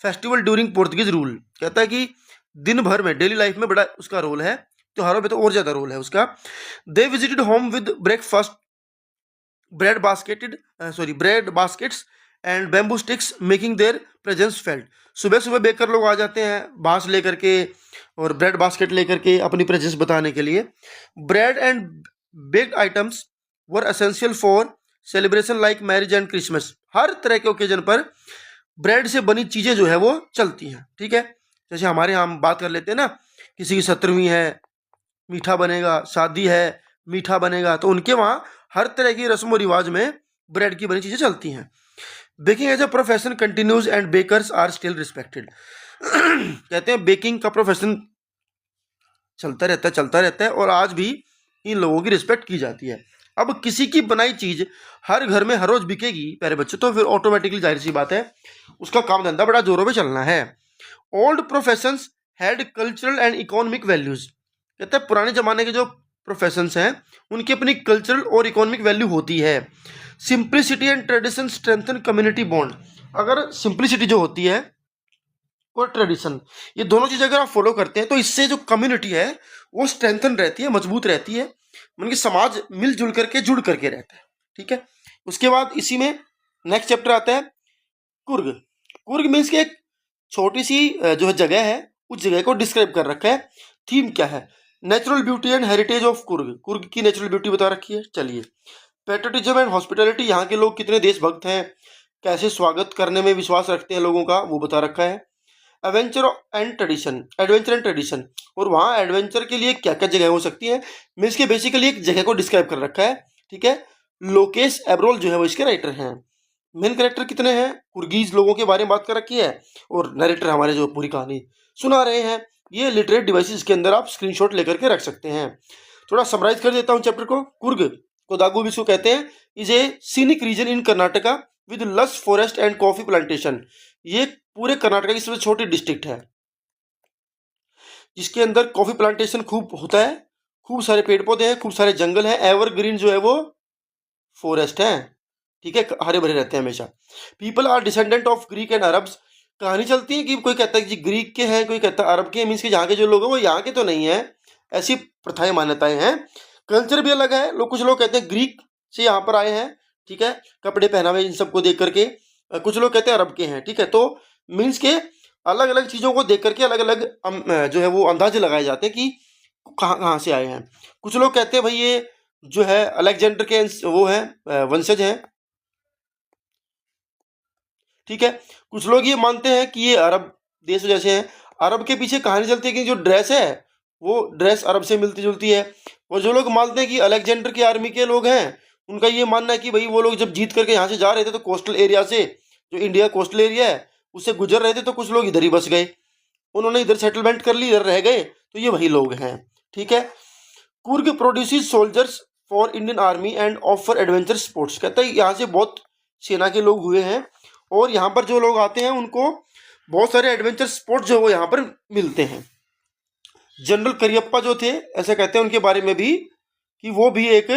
festival during Portuguese rule. कहता है कि दिन भर में डेली लाइफ में बड़ा उसका रोल है, त्योहारों में तो और ज्यादा रोल है उसका। They visited home with breakfast, bread baskets and bamboo sticks making their presence felt. सुबह सुबह बेकर लोग आ जाते हैं बांस लेकर के और ब्रेड बास्केट लेकर के अपनी प्रेजेंस बताने के लिए। Bread and baked items were essential for celebration like marriage and Christmas. हर तरह के ओकेजन पर ब्रेड से बनी चीज़ें जो है वो चलती हैं। ठीक है, जैसे हमारे यहाँ हम बात कर लेते हैं ना, किसी की 17वीं है मीठा बनेगा, शादी है मीठा बनेगा, तो उनके वहाँ हर तरह की रस्म व रिवाज में ब्रेड की बनी चीज़ें चलती हैं। Baking as a profession continues and bakers are still respected. कहते हैं बेकिंग का प्रोफेशन चलता रहता है और आज भी इन लोगों की रिस्पेक्ट की जाती है। अब किसी की बनाई चीज हर घर में हर रोज बिकेगी प्यारे बच्चे, तो फिर ऑटोमेटिकली जाहिर सी बात है उसका काम धंधा बड़ा जोरों पे चलना है। Old professions had cultural and economic values. कहते हैं पुराने जमाने के जो प्रोफेशंस हैं उनकी अपनी कल्चरल और इकोनॉमिक वैल्यू होती है। Simplicity and tradition strengthen community bond. अगर सिंप्लिसिटी जो होती है और ट्रेडिशन, ये दोनों चीज़ अगर आप फॉलो करते हैं तो इससे जो कम्युनिटी है वो स्ट्रेंथन रहती है, मजबूत रहती है, मन की समाज मिलजुल करके जुड़ करके रहता है। ठीक है, उसके बाद इसी में नेक्स्ट चैप्टर आता है कुर्ग। कुर्ग मीन्स कि एक छोटी सी जो है जगह है, उस जगह को डिस्क्राइब कर रखा है। थीम क्या है? Natural beauty and heritage of Coorg. Coorg की नेचुरल ब्यूटी बता रखी है। चलिए, पेट्रोटिज्म एंड हॉस्पिटैलिटी, यहाँ के लोग कितने देशभक्त हैं, कैसे स्वागत करने में विश्वास रखते हैं लोगों का, वो बता रखा है। एडवेंचर एंड ट्रेडिशन, और वहाँ एडवेंचर के लिए क्या क्या जगह हो सकती है, मीन्स के बेसिकली एक जगह को डिस्क्राइब कर रखा है। ठीक है, लोकेश एब्रोल जो है वो इसके राइटर हैं। मेन कैरेक्टर कितने हैं? कुर्गीज लोगों के बारे में बात कर रखी है, और नरेटर हमारे जो पूरी कहानी सुना रहे हैं। ये लिटरेरी डिवाइसेस के अंदर आप स्क्रीनशॉट लेकर के रख सकते हैं। थोड़ा समराइज कर देता हूँ चैप्टर को। कुर्ग, कोदागु भी इसको कहते हैं, is a scenic region in Karnataka with lush forest and coffee plantation. ये पूरे कर्नाटक की सबसे छोटी डिस्ट्रिक्ट है जिसके अंदर कॉफी प्लांटेशन खूब होता है, खूब सारे पेड़ पौधे हैं, खूब सारे जंगल हैं, एवरग्रीन जो है वो फॉरेस्ट है। ठीक है, हरे भरे रहते हैं हमेशा। People are descendant of Greek and Arabs. कहानी चलती है कि कोई कहता है कि ग्रीक के हैं, कोई कहता है अरब के, मीन्स कि यहाँ के जो लोग हैं वो यहाँ के तो नहीं है, ऐसी प्रथाएं मान्यताएं हैं। कल्चर भी अलग है। कुछ लोग कहते हैं ग्रीक से यहाँ पर आए हैं, ठीक है, कपड़े पहनावे इन सबको देख करके। कुछ लोग कहते हैं अरब के हैं। ठीक है, तो मीन्स के अलग अलग चीज़ों को देख करके अलग अलग जो है वो अंदाजे लगाए जाते हैं कि कहाँ कहाँ से आए हैं। कुछ लोग कहते हैं भाई ये जो है अलेक्जेंडर के वो हैं वंशज हैं, ठीक है। कुछ लोग ये मानते हैं कि ये अरब देश जैसे हैं। अरब के पीछे कहानी चलती है कि जो ड्रेस है वो ड्रेस अरब से मिलती जुलती है। और जो लोग मानते हैं कि अलेक्जेंडर की आर्मी के लोग हैं, उनका ये मानना है कि भाई वो लोग जब जीत करके यहाँ से जा रहे थे तो कोस्टल एरिया से, जो इंडिया कोस्टल एरिया है उससे गुजर रहे थे, तो कुछ लोग इधर ही बस गए, उन्होंने इधर सेटलमेंट कर ली, इधर रह गए, तो ये वही लोग हैं, ठीक है। Coorg produces soldiers for Indian army and offer adventure sports, कहता है यहाँ से बहुत सेना के लोग हुए हैं और यहाँ पर जो लोग आते हैं उनको बहुत सारे एडवेंचर स्पोर्ट्स जो वो यहाँ पर मिलते हैं। जनरल करियप्पा जो थे, ऐसा कहते हैं उनके बारे में भी कि वो भी एक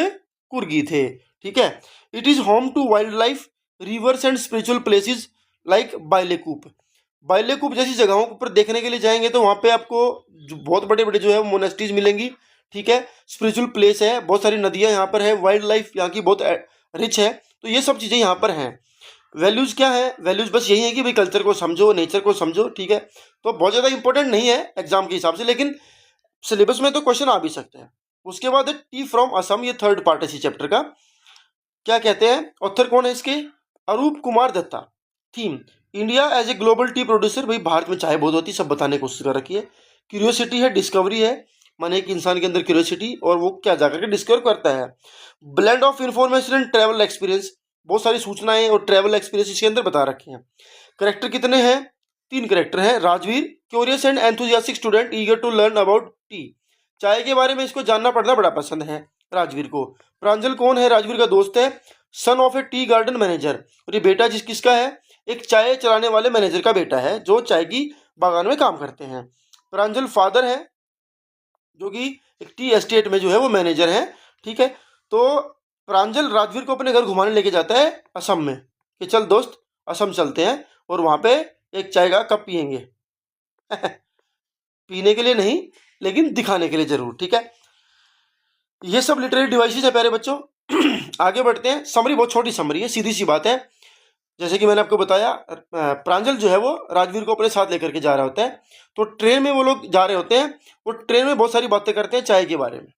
कुर्गी थे, ठीक है। It is home to wildlife, rivers and spiritual places like Bylakuppe. Bylakuppe जैसी जगहों पर देखने के लिए जाएंगे तो वहाँ पे आपको बहुत बड़े बड़े जो है मोनेस्ट्रीज मिलेंगी, ठीक है। स्पिरिचुअल प्लेस है, बहुत सारी नदियाँ यहाँ पर है, वाइल्ड लाइफ यहाँ की बहुत रिच है, तो ये सब चीज़ें यहाँ पर हैं। वैल्यूज़ क्या है? वैल्यूज़ बस यही है कि भाई कल्चर को समझो, नेचर को समझो, ठीक है। तो बहुत ज़्यादा इंपॉर्टेंट नहीं है एग्जाम के हिसाब से, लेकिन सिलेबस में तो क्वेश्चन आ भी सकते हैं। उसके बाद है टी फ्रॉम असम, ये थर्ड पार्ट है इसी चैप्टर का। क्या कहते हैं, ऑथर कौन है इसके? Arup Kumar Dutta. Theme, India as a global tea producer, भाई भारत में चाय बहुत होती है, सब बताने की कोशिश कर रखी है। क्यूरियोसिटी है, डिस्कवरी है, माने एक इंसान के अंदर क्यूरियोसिटी और वो क्या जाकर के डिस्कवर करता है। Blend of information and travel experience, बहुत सारी सूचनाएं और ट्रैवल एक्सपीरियंस इसके अंदर बता रखे हैं। करेक्टर कितने हैं? 3 करेक्टर हैं। Rajvir, curious and enthusiastic student eager to learn about tea, चाय के बारे में इसको जानना पढ़ना बड़ा पसंद है राजवीर को। प्रांजल कौन है? राजवीर का दोस्त है। Son of A tea garden manager, और ये बेटा किसका है? एक चाय चलाने वाले मैनेजर का बेटा है जो चाय की बागान में काम करते हैं। प्रांजल फादर है जो कि एक टी एस्टेट में जो है वो मैनेजर है, ठीक है। तो प्रांजल राजवीर को अपने घर घुमाने लेके जाता है असम में, कि चल दोस्त असम चलते हैं और वहाँ पे एक चाय का कप पियेंगे पीने के लिए नहीं, लेकिन दिखाने के लिए जरूर, ठीक है। ये सब लिटरेरी डिवाइसेस है प्यारे बच्चों। आगे बढ़ते हैं। समरी बहुत छोटी समरी है, सीधी सी बात है। जैसे कि मैंने आपको बताया, प्रांजल जो है वो राजवीर को अपने साथ लेकर के जा रहा होता है। तो ट्रेन में वो लोग जा रहे होते हैं, वो ट्रेन में बहुत सारी बातें करते हैं चाय के बारे में,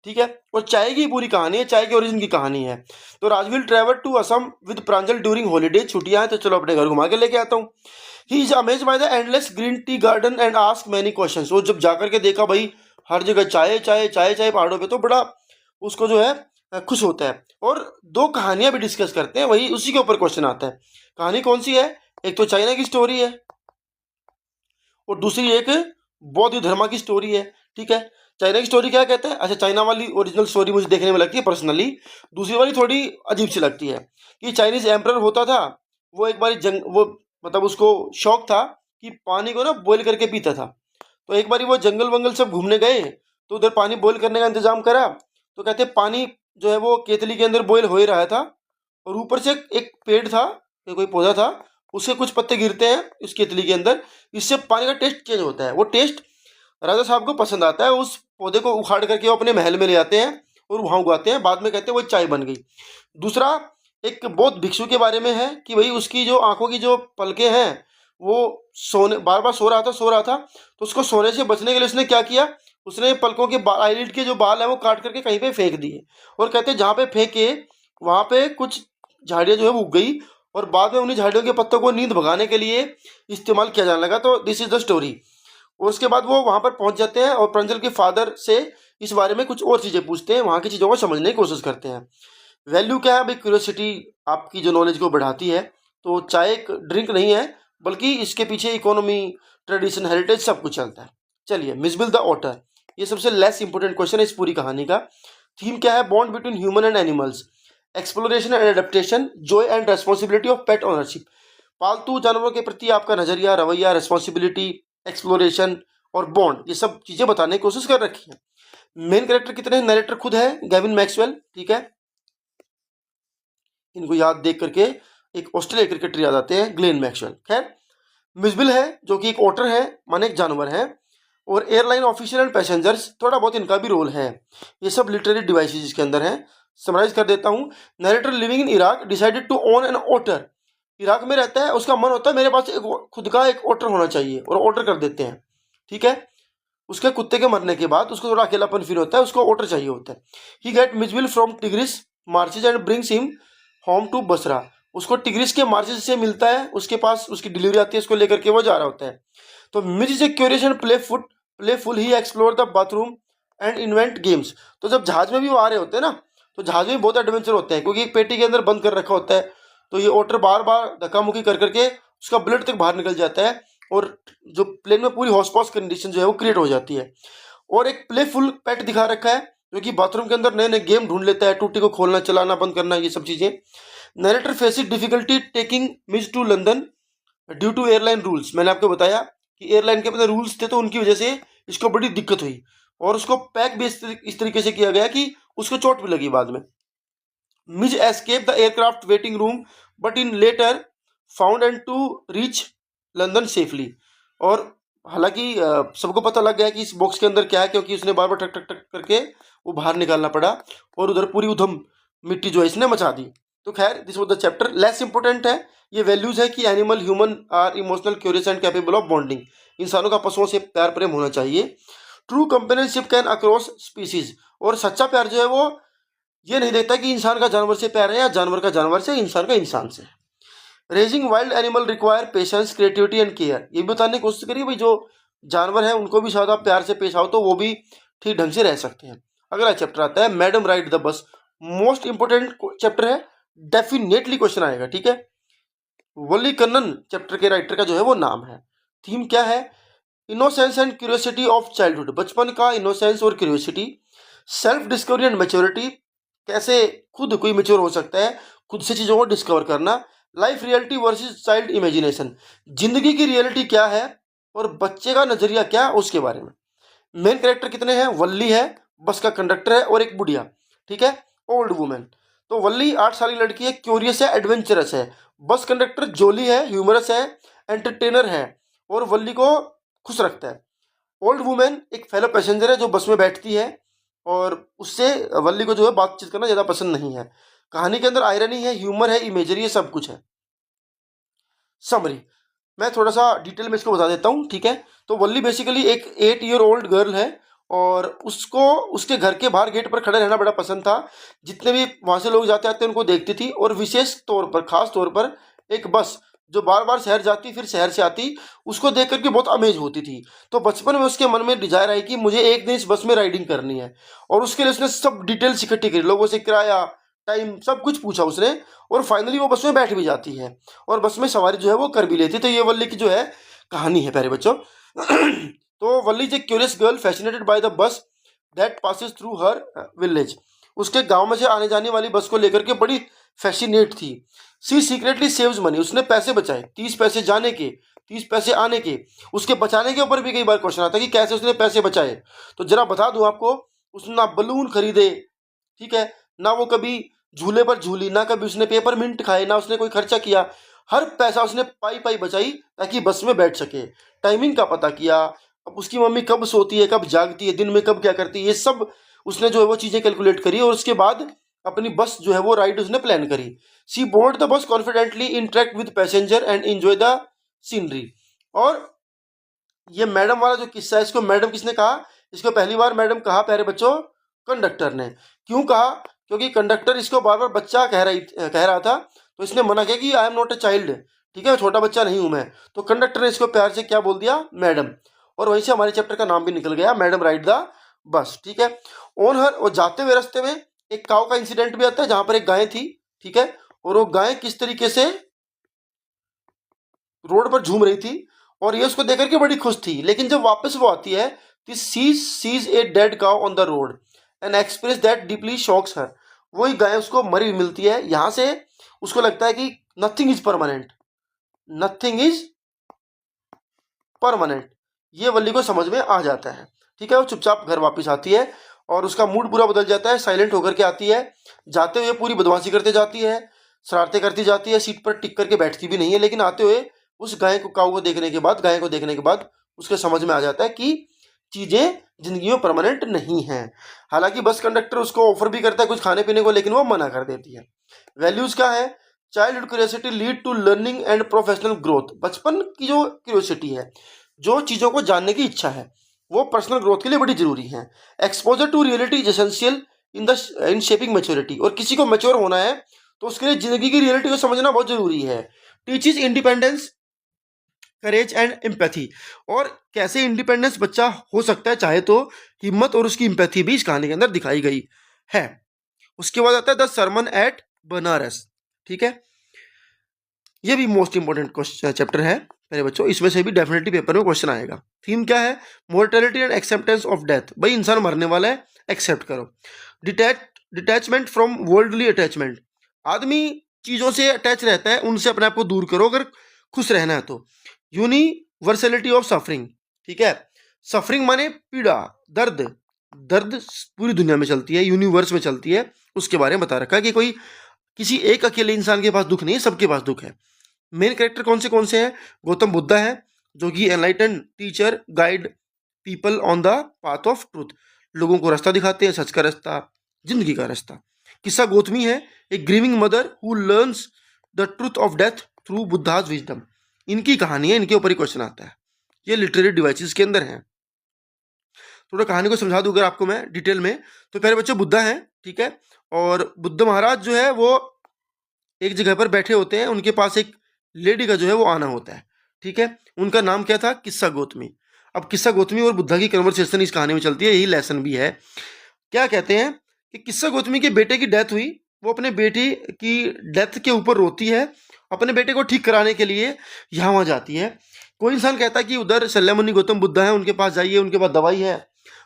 ठीक है। और चाय की पूरी कहानी है, चाय के ओरिजिन की कहानी है। तो Rajvir travel to Assam with Pranjal during holiday, छुट्टियां हैं तो चलो अपने घर घुमा के लेके आता हूँ। He is amaze by the endless green tea garden and ask many questions, वो जब जाकर के देखा भाई हर जगह चाय चाय चाय चाय पहाड़ों पे, तो बड़ा उसको जो है खुश होता है। और 2 कहानियां भी डिस्कस करते हैं, वही उसी के ऊपर क्वेश्चन आता है। कहानी कौन सी है? एक तो चाइना की स्टोरी है और दूसरी एक बौद्ध धर्म की स्टोरी है, ठीक है। चाइना की स्टोरी क्या कहते हैं? अच्छा, चाइना वाली ओरिजिनल स्टोरी मुझे देखने में लगती है पर्सनली, दूसरी वाली थोड़ी अजीब सी लगती है। कि चाइनीज एम्परर होता था, वो एक बार वो मतलब उसको शौक था कि पानी को ना बॉईल करके पीता था। तो एक बारी वो जंगल वंगल सब घूमने गए, तो उधर पानी बॉईल करने का इंतजाम करा, तो कहते हैं पानी जो है वो केतली के अंदर बॉईल हो ही रहा था, और ऊपर से एक पेड़ था, कोई पौधा था, उसके कुछ पत्ते गिरते हैं इस केतली के अंदर, इससे पानी का टेस्ट चेंज होता है। वो टेस्ट राजा साहब को पसंद आता है, उस पौधे को उखाड़ करके वो अपने महल में ले आते हैं और वहाँ उगाते हैं, बाद में कहते हैं वो चाय बन गई। दूसरा एक बौद्ध भिक्षु के बारे में है कि भाई उसकी जो आंखों की जो पलकें हैं वो सोने बार बार सो रहा था, तो उसको सोने से बचने के लिए उसने क्या किया, उसने पलकों के आईलिड के जो बाल हैं वो काट करके कहीं पे फेंक दिए, और कहते हैं जहाँ पे फेंके वहाँ पे कुछ झाड़ियाँ जो है वो उग गई, और बाद में उन्हीं झाड़ियों के पत्तों को नींद भगाने के लिए इस्तेमाल किया जाने लगा। तो दिस इज द स्टोरी। और उसके बाद वो वहाँ पर पहुँच जाते हैं और प्रांजल के फादर से इस बारे में कुछ और चीज़ें पूछते हैं, वहाँ की चीज़ों को समझने की कोशिश करते हैं। वैल्यू क्या है भाई? क्यूरियोसिटी आपकी जो नॉलेज को बढ़ाती है। तो चाय एक ड्रिंक नहीं है, बल्कि इसके पीछे इकोनॉमी, ट्रेडिशन, हेरिटेज सब कुछ चलता है। चलिए, मिसबिल द ऑटर, ये सबसे लेस इंपॉर्टेंट क्वेश्चन है इस पूरी कहानी का। थीम क्या है? Bond between human and animals, exploration and adaptation, Joy and responsibility of pet ownership. पालतू जानवरों के प्रति आपका नजरिया, रवैया, रेस्पॉन्सिबिलिटी, एक्सप्लोरेशन और बॉन्ड, ये सब चीजें बताने की कोशिश कर रखी है। मेन कैरेक्टर कितने हैं? नरेटर खुद है गेविन मैक्सवेल, ठीक है। इनको याद देख करके एक ऑस्ट्रेलिया क्रिकेटर याद आते हैं, ग्लेन मैक्सवेल। खैर, मिसबिल है जो कि एक ओटर है, माने एक जानवर है, और एयरलाइन ऑफिसर एंड पैसेंजर्स, थोड़ा बहुत इनका भी रोल है। ये सब लिटरेरी डिवाइसेज इसके अंदर हैं। समराइज कर देता हूँ। Narrator living in Iraq decided to own an otter Iraq में रहता है, उसका मन होता है मेरे पास एक खुद का एक ओटर होना चाहिए, और ऑर्डर कर देते हैं, ठीक है। उसके कुत्ते के मरने के बाद उसको थोड़ा अकेलापन फील होता है, उसको ओटर चाहिए होता है। He gets Mijbil from Tigris marshes and brings him home to Basra. उसको टिग्रिस के मार्चेज से मिलता है, उसके पास उसकी डिलीवरी आती है, उसको लेकर के वो जा रहा होता है। तो Mij is a curious and playful he explore the bathroom and invent games. तो जब जहाज में भी वो आ रहे होते हैं ना, तो जहाज में भी बहुत एडवेंचर होते हैं, क्योंकि एक पेटी के अंदर बंद कर रखा होता है, तो ये ओटर बार बार धक्का मुक्की कर करके उसका ब्लड तक बाहर निकल जाता है, और जो प्लेन में पूरी हॉस्पॉस कंडीशन जो है वो क्रिएट हो जाती है। और एक प्लेफुल पेट दिखा रखा है, जो कि बाथरूम के अंदर नए नए गेम ढूंढ लेता है, टूटी को खोलना, चलाना, बंद करना, ये सब चीज़ें। Narrator faces difficulty taking Mij to London due to airline rules. मैंने आपको बताया कि एयरलाइन के अपने रूल्स थे, तो उनकी वजह से इसको बड़ी दिक्कत हुई, और उसको पैक भी इस तरीके से किया गया कि उसको चोट भी लगी बाद में। Mij escape the aircraft waiting room but in later found and to reach London safely. और हालांकि सबको पता लग गया कि इस बॉक्स के अंदर क्या है, क्योंकि उसने बार बार टक टक टक करके वो बाहर निकालना पड़ा, और उधर पूरी उधम मिट्टी जो है इसने मचा दी। तो खैर, this was the chapter. Less important है, ये वैल्यूज है कि animal human are emotional curious and capable of bonding. इंसानों का पशुओं से प्यार प्रेम होना चाहिए। True companionship can across species. और सच्चा प्यार जो है वो ये नहीं देखता कि इंसान का जानवर से प्यार है या जानवर का जानवर से, इंसान का इंसान से। Raising wild animal require patience, creativity and care. ये भी बताने की कोशिश करिए भाई, जो जानवर है उनको भी ज़्यादा प्यार से पेश आओ तो वो भी ठीक ढंग से रह सकते हैं। अगला चैप्टर आता है madam ride the bus. Most important chapter है, डेफिनेटली क्वेश्चन आएगा, ठीक है। वल्ली कन्नन चैप्टर के राइटर का जो है वो नाम है। थीम क्या है? Innocence and curiosity of childhood. बचपन का इनोसेंस और curiosity. Self discovery and maturity. कैसे खुद कोई मेच्योर हो सकता है, खुद से चीज़ों को डिस्कवर करना। Life reality versus child imagination. जिंदगी की रियलिटी क्या है और बच्चे का नजरिया क्या है उसके बारे में। मेन कैरेक्टर कितने हैं? वल्ली है, बस का कंडक्टर है, और एक बुढ़िया, ठीक है, ओल्ड वुमेन। तो वल्ली 8 साल की लड़की है, क्यूरियस है, एडवेंचरस है। बस कंडक्टर जोली है, ह्यूमरस है, एंटरटेनर है, और वल्ली को खुश रखता है। ओल्ड वुमेन एक फेलो पैसेंजर है जो बस में बैठती है, और उससे वल्ली को जो है बातचीत करना ज़्यादा पसंद नहीं है। कहानी के अंदर आयरनी है, ह्यूमर है, इमेजरी है, सब कुछ है। समरी, मैं थोड़ा सा डिटेल में इसको बता देता हूँ, ठीक है। तो वल्ली बेसिकली एक 8 ईयर ओल्ड गर्ल है, और उसको उसके घर के बाहर गेट पर खड़े रहना बड़ा पसंद था। जितने भी वहाँ से लोग जाते आते उनको देखती थी, और विशेष तौर पर, खास तौर पर एक बस जो बार बार शहर जाती फिर शहर से आती, उसको देख करके बहुत अमेज होती थी। तो बचपन में उसके मन में डिजायर आई कि मुझे एक दिन इस बस में राइडिंग करनी है, और उसके लिए उसने सब डिटेल्स इकट्ठी करी, लोगों से किराया, टाइम, सब कुछ पूछा उसने, और फाइनली वो बस में बैठ भी जाती है, और बस में सवारी जो है वो कर भी लेती। तो ये वल्ली की जो है कहानी है प्यारे बच्चों। तो Valli is a curious girl fascinated by the bus that passes through her village. उसके गांव में से आने जाने वाली बस को लेकर के बड़ी फैसिनेट थी। सी सीक्रेटली सेव्स मनी। उसने पैसे बचाए, 30 पैसे जाने के, 30 पैसे आने के। उसके बचाने के ऊपर भी कई बार क्वेश्चन आता है कि कैसे उसने पैसे बचाए। तो जरा बता दूं आपको, उसने ना बलून खरीदे, ठीक है, ना वो कभी झूले पर झूली, ना कभी उसने पेपर मिंट खाए, ना उसने कोई खर्चा किया। हर पैसा उसने पाई पाई बचाई ताकि बस में बैठ सके। टाइमिंग का पता किया, अब उसकी मम्मी कब सोती है, कब जागती है, दिन में कब क्या करती है, ये सब उसने जो है वो चीज़ें कैलकुलेट करी, और उसके बाद अपनी बस जो है वो राइड उसने प्लान करी। She boards the bus confidently, interact with passenger and enjoy the scenery. और ये मैडम वाला जो किस्सा है, इसको मैडम किसने कहा? इसको पहली बार मैडम कहा प्यारे बच्चों, कंडक्टर ने। क्यों कहा? क्योंकि कंडक्टर इसको बार बार बच्चा कह रहा था, तो इसने मना किया कि I am not a child, ठीक है, छोटा बच्चा नहीं हूं मैं। तो कंडक्टर ने इसको प्यार से क्या बोल दिया? मैडम। और वहीं से हमारे चैप्टर का नाम भी निकल गया, मैडम राइड द बस, ठीक है। ऑन हर, और जाते हुए रास्ते में एक काऊ का इंसिडेंट भी आता है, जहां पर एक गाय थी, ठीक है, और वो गाय किस तरीके से रोड पर झूम रही थी, और ये उसको देख करके बड़ी खुश थी। लेकिन जब वापस वो आती है, sees a dead cow on the road and express that deeply shocks her. वही गाय उसको मरी हुई मिलती है। यहाँ से उसको लगता है कि nothing is permanent, nothing is permanent, ये वल्ली को समझ में आ जाता है, ठीक है। वो चुपचाप घर वापस आती है, और उसका मूड पूरा बदल जाता है, साइलेंट होकर के आती है। जाते हुए पूरी बदमाशी करते जाती है, शरारतें करती जाती है, सीट पर टिक करके बैठती भी नहीं है। लेकिन आते हुए उस गाय को, काऊ को देखने के बाद, गाय को देखने के बाद उसके समझ में आ जाता है कि चीज़ें जिंदगी में परमानेंट नहीं हैं। हालांकि बस कंडक्टर उसको ऑफर भी करता है कुछ खाने पीने को, लेकिन वो मना कर देती है। वैल्यूज़ क्या है? Childhood curiosity lead to learning and professional growth. बचपन की जो क्यूरियोसिटी है, जो चीज़ों को जानने की इच्छा है, वो पर्सनल ग्रोथ के लिए बड़ी जरूरी है। Exposure to reality is essential in shaping maturity. और किसी को मैच्योर होना है तो उसके लिए जिंदगी की रियलिटी को समझना बहुत जरूरी है। Teaches independence, courage and empathy. और कैसे इंडिपेंडेंस बच्चा हो सकता है चाहे तो, हिम्मत और उसकी एम्पैथी भी इस कहानी के अंदर दिखाई गई है। उसके बाद आता है द सरमन एट बनारस। ठीक है, ये भी मोस्ट इंपोर्टेंट क्वेश्चन चैप्टर है मेरे बच्चों, इसमें से भी डेफिनेटली पेपर में क्वेश्चन आएगा। थीम क्या है? Mortality and acceptance of death. भाई इंसान मरने वाला है, एक्सेप्ट करो। Detachment from worldly attachment. आदमी चीजों से अटैच रहता है, उनसे अपने आप को दूर करो अगर खुश रहना है तो। Universality of suffering. ठीक है, सफरिंग माने पीड़ा, दर्द। दर्द पूरी दुनिया में चलती है, यूनिवर्स में चलती है, उसके बारे में बता रखा है कि कोई किसी एक अकेले इंसान के पास दुख नहीं है, सबके पास दुख है। मेन कैरेक्टर कौन से हैं? गौतम बुद्धा है, जो कि enlighten teacher, guide people on the path of truth. लोगों को रास्ता दिखाते हैं, सच का रास्ता, जिंदगी का रास्ता। किस्सा गौतमी है, एक grieving mother who learns the truth of death through Buddha's wisdom. इनकी कहानी है, इनके ऊपर ही क्वेश्चन आता है। ये लिटरेरी डिवाइसेस के अंदर है। थोड़ा कहानी को समझा दूं अगर आपको मैं डिटेल में, तो पहले बच्चों बुद्धा है, ठीक है, और बुद्ध महाराज जो है वो एक जगह पर बैठे होते हैं, उनके पास एक लेडी का जो है वो आना होता है। ठीक है, उनका नाम क्या था? किस्सा गौतमी। अब किस्सा गौतमी और बुद्धा की कन्वर्सेशन इस कहानी में चलती है, यही लेसन भी है। क्या कहते हैं कि किस्सा गौतमी के बेटे की डेथ हुई, वो अपने बेटी की डेथ के ऊपर रोती है, अपने बेटे को ठीक कराने के लिए यहाँ वहाँ जाती है। कोई इंसान कहता है कि उधर शल्यमुनि गौतम बुद्धा है, उनके पास जाइए, उनके पास दवाई है।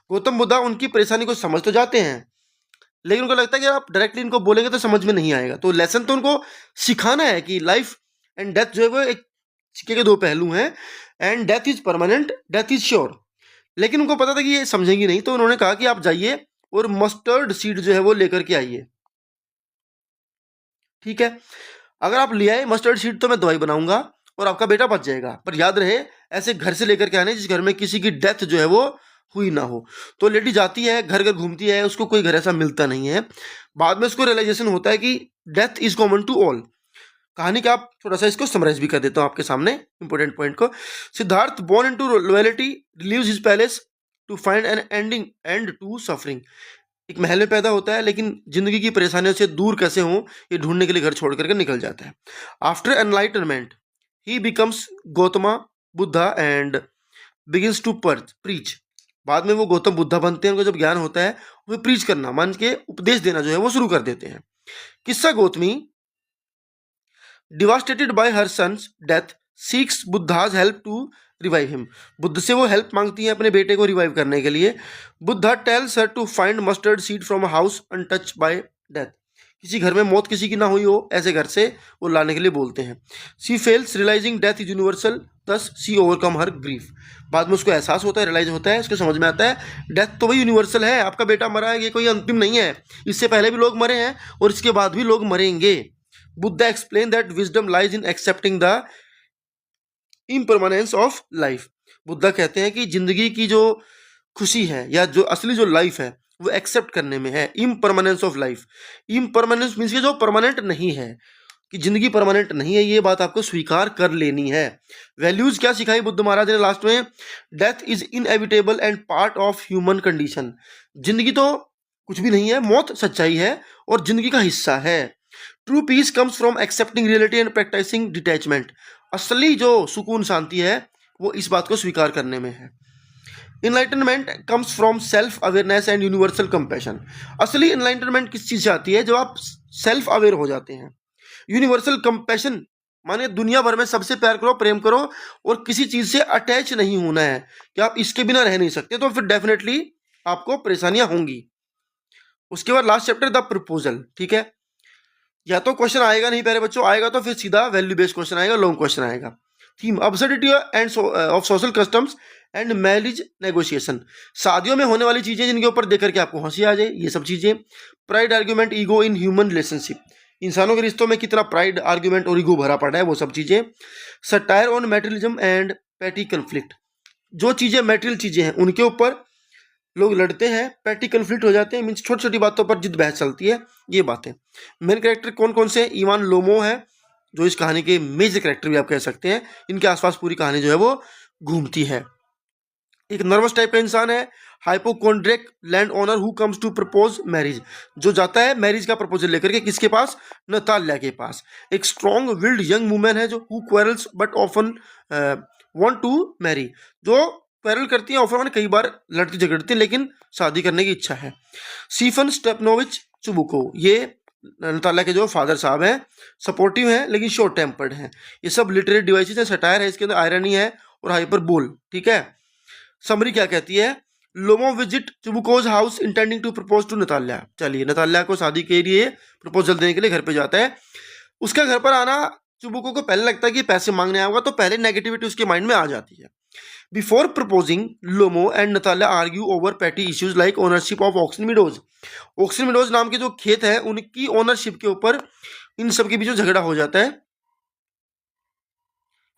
गौतम बुद्धा उनकी परेशानी को समझ तो जाते हैं, लेकिन उनको लगता है कि आप डायरेक्टली इनको बोलेंगे तो समझ में नहीं आएगा। तो लेसन तो उनको सिखाना है कि लाइफ एंड डेथ जो है वो एक सिक्के के दो पहलू हैं, and death is permanent, death is sure. लेकिन उनको पता था कि ये समझेंगी नहीं, तो उन्होंने कहा कि आप जाइए और मस्टर्ड सीड जो है वो लेकर के आइए। ठीक है, अगर आप ले आए मस्टर्ड सीड तो मैं दवाई बनाऊंगा और आपका बेटा बच जाएगा। पर याद रहे ऐसे घर से लेकर के आने जिस घर में किसी की डेथ जो है वो हुई ना हो। तो लेडी जाती है, घर घर घूमती है, उसको कोई घर ऐसा मिलता नहीं है। बाद में उसको रियलाइजेशन होता है कि death is common to all. कहानी का आप थोड़ा सा इसको समराइज भी कर देता हूं आपके सामने इंपॉर्टेंट पॉइंट को। Siddhartha born into loyalty leaves his palace to find an ending and to suffering. एक महल में पैदा होता है, लेकिन जिंदगी की परेशानियों से दूर कैसे हों ये ढूंढने के लिए घर छोड़ करके निकल जाता है। After enlightenment he becomes Gautama Buddha and begins to preach. बाद में वो गौतम बुद्धा बनते हैं, उनको जब ज्ञान होता है वो प्रीच करना, मान के उपदेश देना जो है वो शुरू कर देते हैं। Kisa Gotami devastated by her son's death seeks Buddha's help to revive him. Buddha से वो हेल्प मांगती है अपने बेटे को रिवाइव करने के लिए। Buddha tells her to find mustard seed from a house untouched by death. किसी घर में मौत किसी की ना हुई हो ऐसे घर से वो लाने के लिए बोलते हैं। She feels realising death is universal thus she overcome her grief. बाद में उसको एहसास होता है, रियलाइज होता है, उसको समझ में आता है डेथ तो वही यूनिवर्सल है, आपका बेटा मरा है, ये कोई अंतिम नहीं है, इससे पहले भी लोग मरे हैं और इसके बाद भी लोग मरेंगे। Buddha explain that wisdom lies in accepting the impermanence of life. Buddha कहते हैं कि जिंदगी की जो खुशी है या जो असली जो लाइफ है वो एक्सेप्ट करने में है। Impermanence of life, impermanence means कि जो परमानेंट नहीं है, कि जिंदगी परमानेंट नहीं है, ये बात आपको स्वीकार कर लेनी है। वैल्यूज क्या सिखाई बुद्ध महाराज ने लास्ट में? Death is inevitable and part of human condition. जिंदगी तो कुछ भी नहीं है, मौत सच्चाई है और जिंदगी का हिस्सा है। True peace comes from accepting reality and practising detachment. असली जो सुकून शांति है वो इस बात को स्वीकार करने में है। Enlightenment comes from self awareness and universal compassion. असली इनलाइटनमेंट किस चीज से आती है? जब आप सेल्फ अवेयर हो जाते हैं। यूनिवर्सल कंपैशन माने दुनिया भर में सबसे प्यार करो, प्रेम करो और किसी चीज से अटैच नहीं होना है कि आप इसके बिना रह नहीं सकते, तो फिर डेफिनेटली आपको परेशानियां होंगी। उसके बाद लास्ट चैप्टर द प्रपोजल। ठीक है, या तो क्वेश्चन आएगा नहीं प्यारे बच्चों, आएगा तो फिर सीधा वैल्यू बेस्ड क्वेश्चन आएगा, लॉन्ग क्वेश्चन आएगा। Theme absurdity end of social customs and marriage negotiation. शादियों में होने वाली चीजें जिनके ऊपर देख करके आपको हंसी आ जाए, ये सब चीजें। Pride argument ego in human relationship. इंसानों के रिश्तों में कितना प्राइड आर्ग्यूमेंट और ईगो भरा पड़ा है, वो सब चीजें। Satire on materialism and petty conflict. जो चीजें मैटेरियल चीजें हैं उनके ऊपर लोग लड़ते हैं, पेटी कन्फ्लिक्ट हो जाते हैं, मीन्स छोटी छोटी बातों पर जिद बहस चलती है, ये बातें। मेन कैरेक्टर कौन कौन से? इवान लोमो है, जो इस कहानी के मेजर कैरेक्टर भी आप कह सकते हैं, इनके आसपास पूरी कहानी जो है वो घूमती है। एक नर्वस टाइप का इंसान है, hypochondriac land owner who comes to propose marriage, जो जाता है मैरिज का प्रपोजल लेकर के किसके पास, नताल्या के पास। एक स्ट्रॉन्ग विल्ड यंग वुमेन है जो who quarrels but often want to marry, जो क्वेरल करती है, ऑफन कई बार लड़ती झगड़ती है लेकिन शादी करने की इच्छा है। स्टीफन स्टेपनोविच चुबुको, ये नताल्या के जो फादर साहब हैं, सपोर्टिव हैं लेकिन शॉर्ट टेम्पर्ड हैं। ये सब लिटरेरी डिवाइसेस है, सटायर है, इसके अंदर आयरनी है और हाइपरबोल, ठीक है। समरी क्या कहती है, Lomov visit Chubukov's house intending to propose to Natalya. चलिए, नताल्या को शादी के लिए प्रपोजल देने के लिए घर पे जाता है। उसका घर पर आना चुबुको को पहले लगता है कि पैसे मांगने आएगा, तो पहले नेगेटिविटी उसके माइंड में आ जाती है। Before proposing Lomov and Natalya argue over petty issues like ownership of Oxen Meadows. Oxen Meadows नाम के जो खेत है उनकी ओनरशिप के ऊपर इन सब के बीच झगड़ा हो जाता है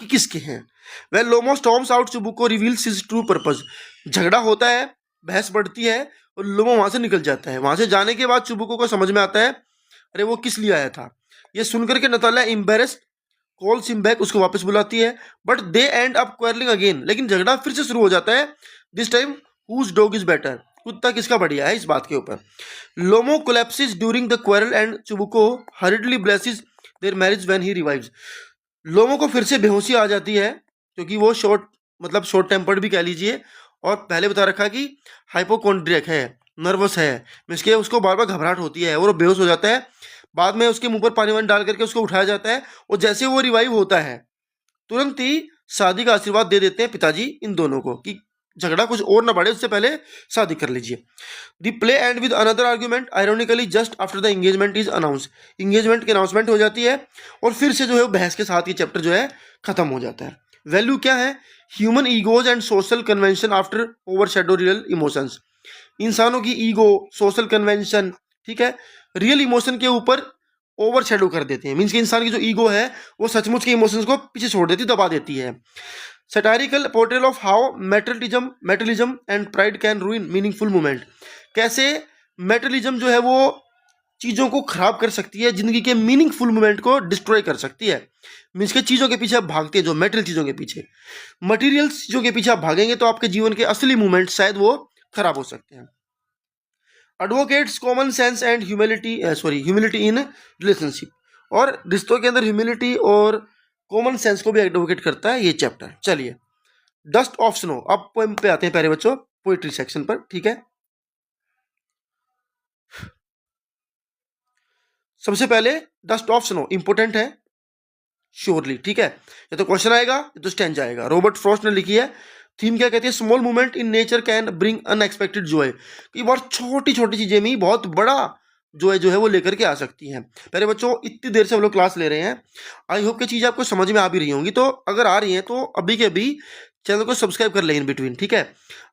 कि किसके हैं। वह Lomov storms out, Chubukov reveals his true purpose. झगड़ा होता है, बहस बढ़ती है और लोमो वहां से निकल जाता है। वहां से जाने के बाद चुबुको को समझ में आता है अरे वो किस लिए आया था। ये सुनकर के Natalya embarrassed calls him back, उसको वापस बुलाती है, but they end up quarrelling again. लेकिन झगड़ा फिर से शुरू हो जाता है। This time whose dog is better, कुत्ता किसका बढ़िया है, इस बात के ऊपर। Lomov collapses during the quarrel and Chubukov hurriedly blesses their marriage when he revives. लोमो को फिर से बेहोशी आ जाती है क्योंकि वो शॉर्ट टेम्पर्ड भी कह लीजिए, और पहले बता रखा कि हाइपोकॉन्ड्रियक है, नर्वस है, इसके उसको बार बार घबराहट होती है और वो बेहोश हो जाता है। बाद में उसके मुंह पर पानी वानी डाल करके उसको उठाया जाता है और जैसे वो रिवाइव होता है तुरंत ही शादी का आशीर्वाद दे देते हैं पिताजी इन दोनों को कि झगड़ा कुछ और ना बढ़े, उससे पहले शादी कर लीजिए। The play and with another argument ironically just after the engagement is announce. Engagement की अनाउंसमेंट हो जाती है और फिर से जो है बहस के साथ ये चैप्टर जो है खत्म हो जाता है। वैल्यू क्या है, human egos and social convention after overshadow real emotions. इंसानों की ईगो, सोशल कन्वेंशन, ठीक है, रियल इमोशन के ऊपर ओवरशैडो कर देते हैं। मीन्स कि इंसान की जो ईगो है वो सचमुच के इमोशंस को पीछे छोड़ देती, दबा देती है। Satirical portrayal of how materialism and pride can ruin meaningful movement. कैसे मेटलिज्म जो है वो चीज़ों को खराब कर सकती है, जिंदगी के मीनिंगफुल मूवमेंट को डिस्ट्रॉय कर सकती है। मीन्स के चीज़ों के पीछे आप भागते हैं, जो मेटेरियल चीज़ों के पीछे, मटीरियल चीज़ों के पीछे आप भागेंगे तो आपके जीवन के असली मूवमेंट शायद वो खराब हो सकते हैं। Advocates common sense and humility in relationship, और रिश्तों के अंदर ह्यूमिलिटी और कॉमन सेंस को भी एडवोकेट करता है ये चैप्टर। चलिए, डस्ट ऑफ स्नो, अब पोएम पे आते हैं प्यारे बच्चों, पोइट्री सेक्शन पर, ठीक है। सबसे पहले डस्ट ऑफ स्नो इंपोर्टेंट है श्योरली, ठीक है। ये तो क्वेश्चन आएगा, ये तो स्टैंड जाएगा। रॉबर्ट फ्रॉस्ट ने लिखी है। थीम क्या कहती है, small movement in nature can bring unexpected Joy. कि बहुत छोटी छोटी चीजें में बहुत बड़ा जॉय जो है वो लेकर के आ सकती हैं। पहले बच्चों, इतनी देर से हम लोग क्लास ले रहे हैं, आई होप कि चीज़ें आपको समझ में आ भी रही होंगी। तो अगर आ रही हैं तो अभी के अभी चैनल को सब्सक्राइब कर लें इन बिटवीन, ठीक है।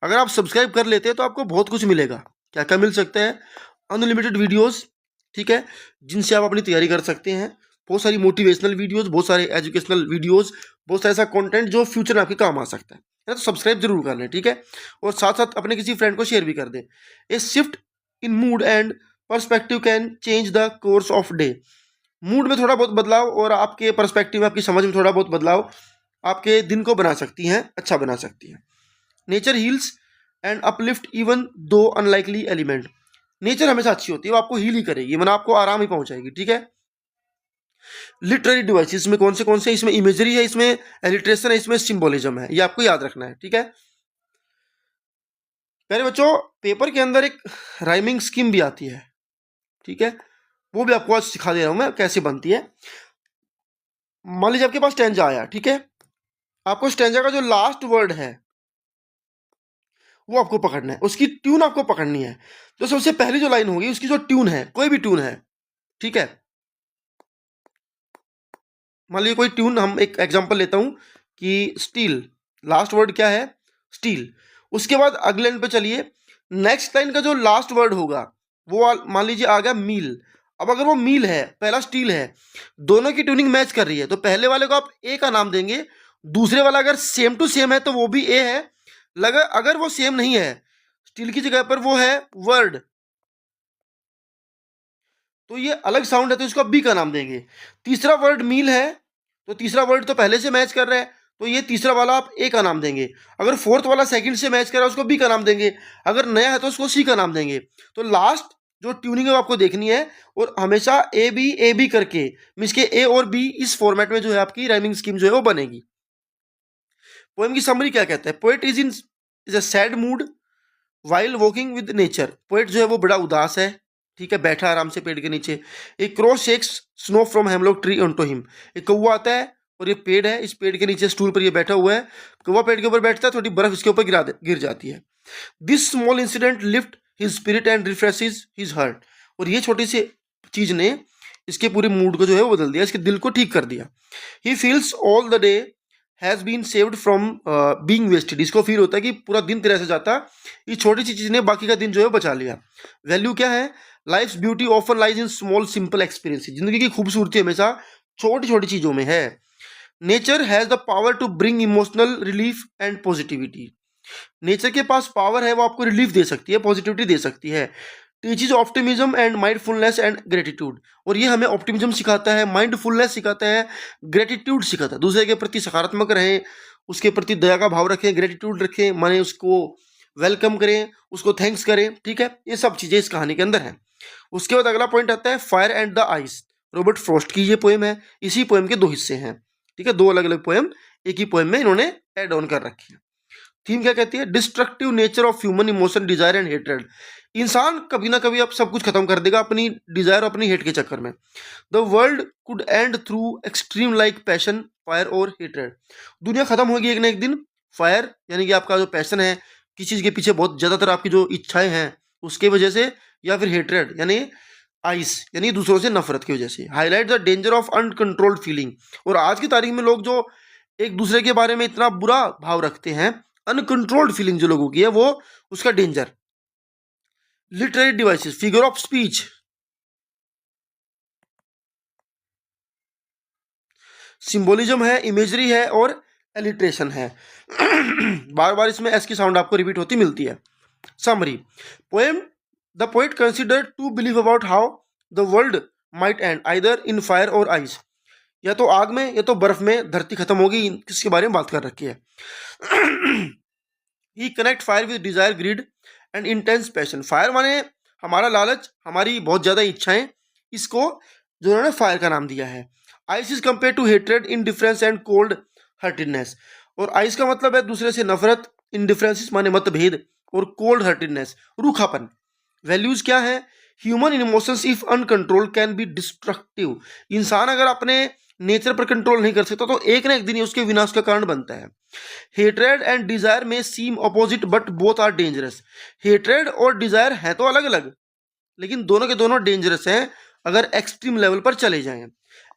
अगर आप सब्सक्राइब कर लेते हैं तो आपको बहुत कुछ मिलेगा। क्या क्या मिल सकता है, अनलिमिटेड वीडियोज़, ठीक है, जिनसे आप अपनी तैयारी कर सकते हैं। बहुत सारी मोटिवेशनल वीडियोज़, बहुत सारे एजुकेशनल वीडियोज़, बहुत सारा ऐसा कंटेंट जो फ्यूचर में आपके काम आ सकता है ना। तो सब्सक्राइब जरूर कर लें, ठीक है। और साथ साथ अपने किसी फ्रेंड को शेयर भी कर दें। A shift in mood and perspective can change the course of day. Mood में थोड़ा बहुत बदलाव और आपके पर्सपेक्टिव में, आपकी समझ में थोड़ा बहुत बदलाव आपके दिन को बना सकती हैं, अच्छा बना सकती हैं। Nature heels and uplift even though unlikely element. Nature हमेशा अच्छी होती है, वो आपको हील ही करेगी, मतलब आपको आराम ही पहुंचाएगी, ठीक है। लिटरेरी डिवाइसेस में कौन से, इसमें इमेजरी है, इसमें एलिट्रेशन है, इसमें सिंबोलिज्म है, ये आपको याद रखना है, ठीक है। पहले बच्चों, पेपर के अंदर एक राइमिंग स्कीम भी आती है, ठीक है, वो भी आपको आज सिखा दे रहा हूं मैं कैसे बनती है। मान लीजिए आपके पास स्टैंजा आया, ठीक है, आपको स्टैंजा का जो लास्ट वर्ड है वो आपको पकड़ना है, उसकी ट्यून आपको पकड़नी है। तो सबसे पहली जो लाइन होगी उसकी जो ट्यून है, कोई भी ट्यून है, ठीक है, मान लीजिए कोई ट्यून, हम एक एग्जांपल लेता हूं कि स्टील, लास्ट वर्ड क्या है, स्टील। उसके बाद अगले लाइन पे चलिए, नेक्स्ट लाइन का जो लास्ट वर्ड होगा वो मान लीजिए आ गया मील। अब अगर वो मील है, पहला स्टील है, दोनों की ट्यूनिंग मैच कर रही है, तो पहले वाले को आप ए का नाम देंगे, दूसरे वाला अगर सेम टू सेम है तो वो भी ए है। अगर वो सेम नहीं है, स्टील की जगह पर वो है वर्ड, तो ये अलग साउंड है तो इसको बी का नाम देंगे। तीसरा वर्ड मील है तो तीसरा वर्ड तो पहले से मैच कर रहा है तो ये तीसरा वाला आप ए का नाम देंगे। अगर फोर्थ वाला सेकंड से मैच कर रहा है उसको बी का नाम देंगे। अगर नया है तो उसको सी का नाम देंगे। तो लास्ट जो ट्यूनिंग है वो आपको देखनी है और हमेशा ए बी करके मीन्स के ए और बी इस फॉर्मेट में जो है आपकी राइमिंग स्कीम जो है वो बनेगी। पोएम की समरी क्या कहता है? Poet is a sad mood while walking with nature. Poet जो है वो बड़ा उदास है, ठीक है, बैठा आराम से पेड़ के नीचे। एक crow shakes snow from hemlock tree on to him. एक कौवा आता है और ये पेड़ है, इस पेड़ के नीचे स्टूल पर ये बैठा हुआ है। कौवा पेड़ के ऊपर बैठता है, थोड़ी बर्फ इसके ऊपर गिर जाती है। This small incident lift his spirit and refreshes his heart. और ये छोटी सी चीज ने इसके पूरे मूड को जो है वो बदल दिया, इसके दिल को ठीक कर दिया। He feels all the day has been saved from being wasted. इसको फील होता है कि पूरा दिन तेरे से जाता, ये छोटी सी चीज ने बाकी का दिन जो है बचा लिया। वैल्यू क्या है? Life's beauty often lies in small simple experiences. जिंदगी की खूबसूरती हमेशा छोटी छोटी चीजों में है। Nature has the power to bring emotional relief and positivity. Nature के पास पावर है, वो आपको रिलीफ दे सकती है, पॉजिटिविटी दे सकती है। Teaches optimism and mindfulness and gratitude. और ये हमें ऑप्टिमिज्म सिखाता है, माइंडफुलनेस सिखाता है, ग्रेटिट्यूड सिखाता है। दूसरे के प्रति सकारात्मक रहें, उसके प्रति दया का भाव रखें, ग्रेटिट्यूड रखें, माने उसको वेलकम करें, उसको थैंक्स करें, ठीक है। ये सब चीज़ें इस कहानी के अंदर हैं। उसके बाद अगला पॉइंट आता है fire and the ice. Robert Frost की ये पोएम है। इसी पोएम के दो हिस्से हैं, ठीक है, दो अलग अलग पोएम एक ही पोएम में इन्होंने एड ऑन कर रखी है। थीम क्या कहती है? Destructive nature of human emotion desire and hatred. इंसान कभी ना कभी अब सब कुछ खत्म कर देगा अपनी डिजायर और अपनी हेट के चक्कर में। The world could and through extreme like passion fire और हेट्रेड। दुनिया खत्म होगी एक ना एक दिन। फायर यानी कि आपका जो पैशन है, किसी चीज के पीछे बहुत ज्यादातर आपकी जो इच्छाएं हैं उसके वजह से, या फिर हेट्रेड यानी आइस यानी दूसरों से नफरत की वजह से। Highlight the danger of uncontrolled feeling. और आज की तारीख में लोग जो एक दूसरे के बारे में इतना बुरा भाव रखते हैं, अनकंट्रोल्ड फीलिंग जो लोगों की है, वो उसका danger. Literary devices, figure of speech, symbolism है, इमेजरी है और एलिट्रेशन है। बार बार इसमें एस की साउंड आपको रिपीट होती मिलती है। Summary poem the poet consider to believe about how the world might end either in fire और आइस। या तो आग में या तो बर्फ में धरती खत्म होगी, किसके बारे में बात कर रखी है। He connect fire with desire greed and intense passion. Fire माने हमारा लालच, हमारी बहुत ज्यादा इच्छाएं, इसको जो उन्होंने फायर का नाम दिया है। Ice is compare to hatred, indifference and cold heartedness. और आइस का मतलब है दूसरे से नफरत, इनडिफरेंस माने मतभेद, और कोल्ड हार्टेडनेस रूखापन। वैल्यूज क्या है? Human emotions if uncontrol can be destructive. इंसान अगर अपने नेचर पर कंट्रोल नहीं कर सकता तो एक ना एक दिन उसके विनाश का कारण बनता है। हेट्रेड एंड डिजायर में seem opposite but both are dangerous. Hatred और डिजायर है तो अलग अलग, लेकिन दोनों के दोनों डेंजरस हैं अगर एक्सट्रीम लेवल पर चले जाएं।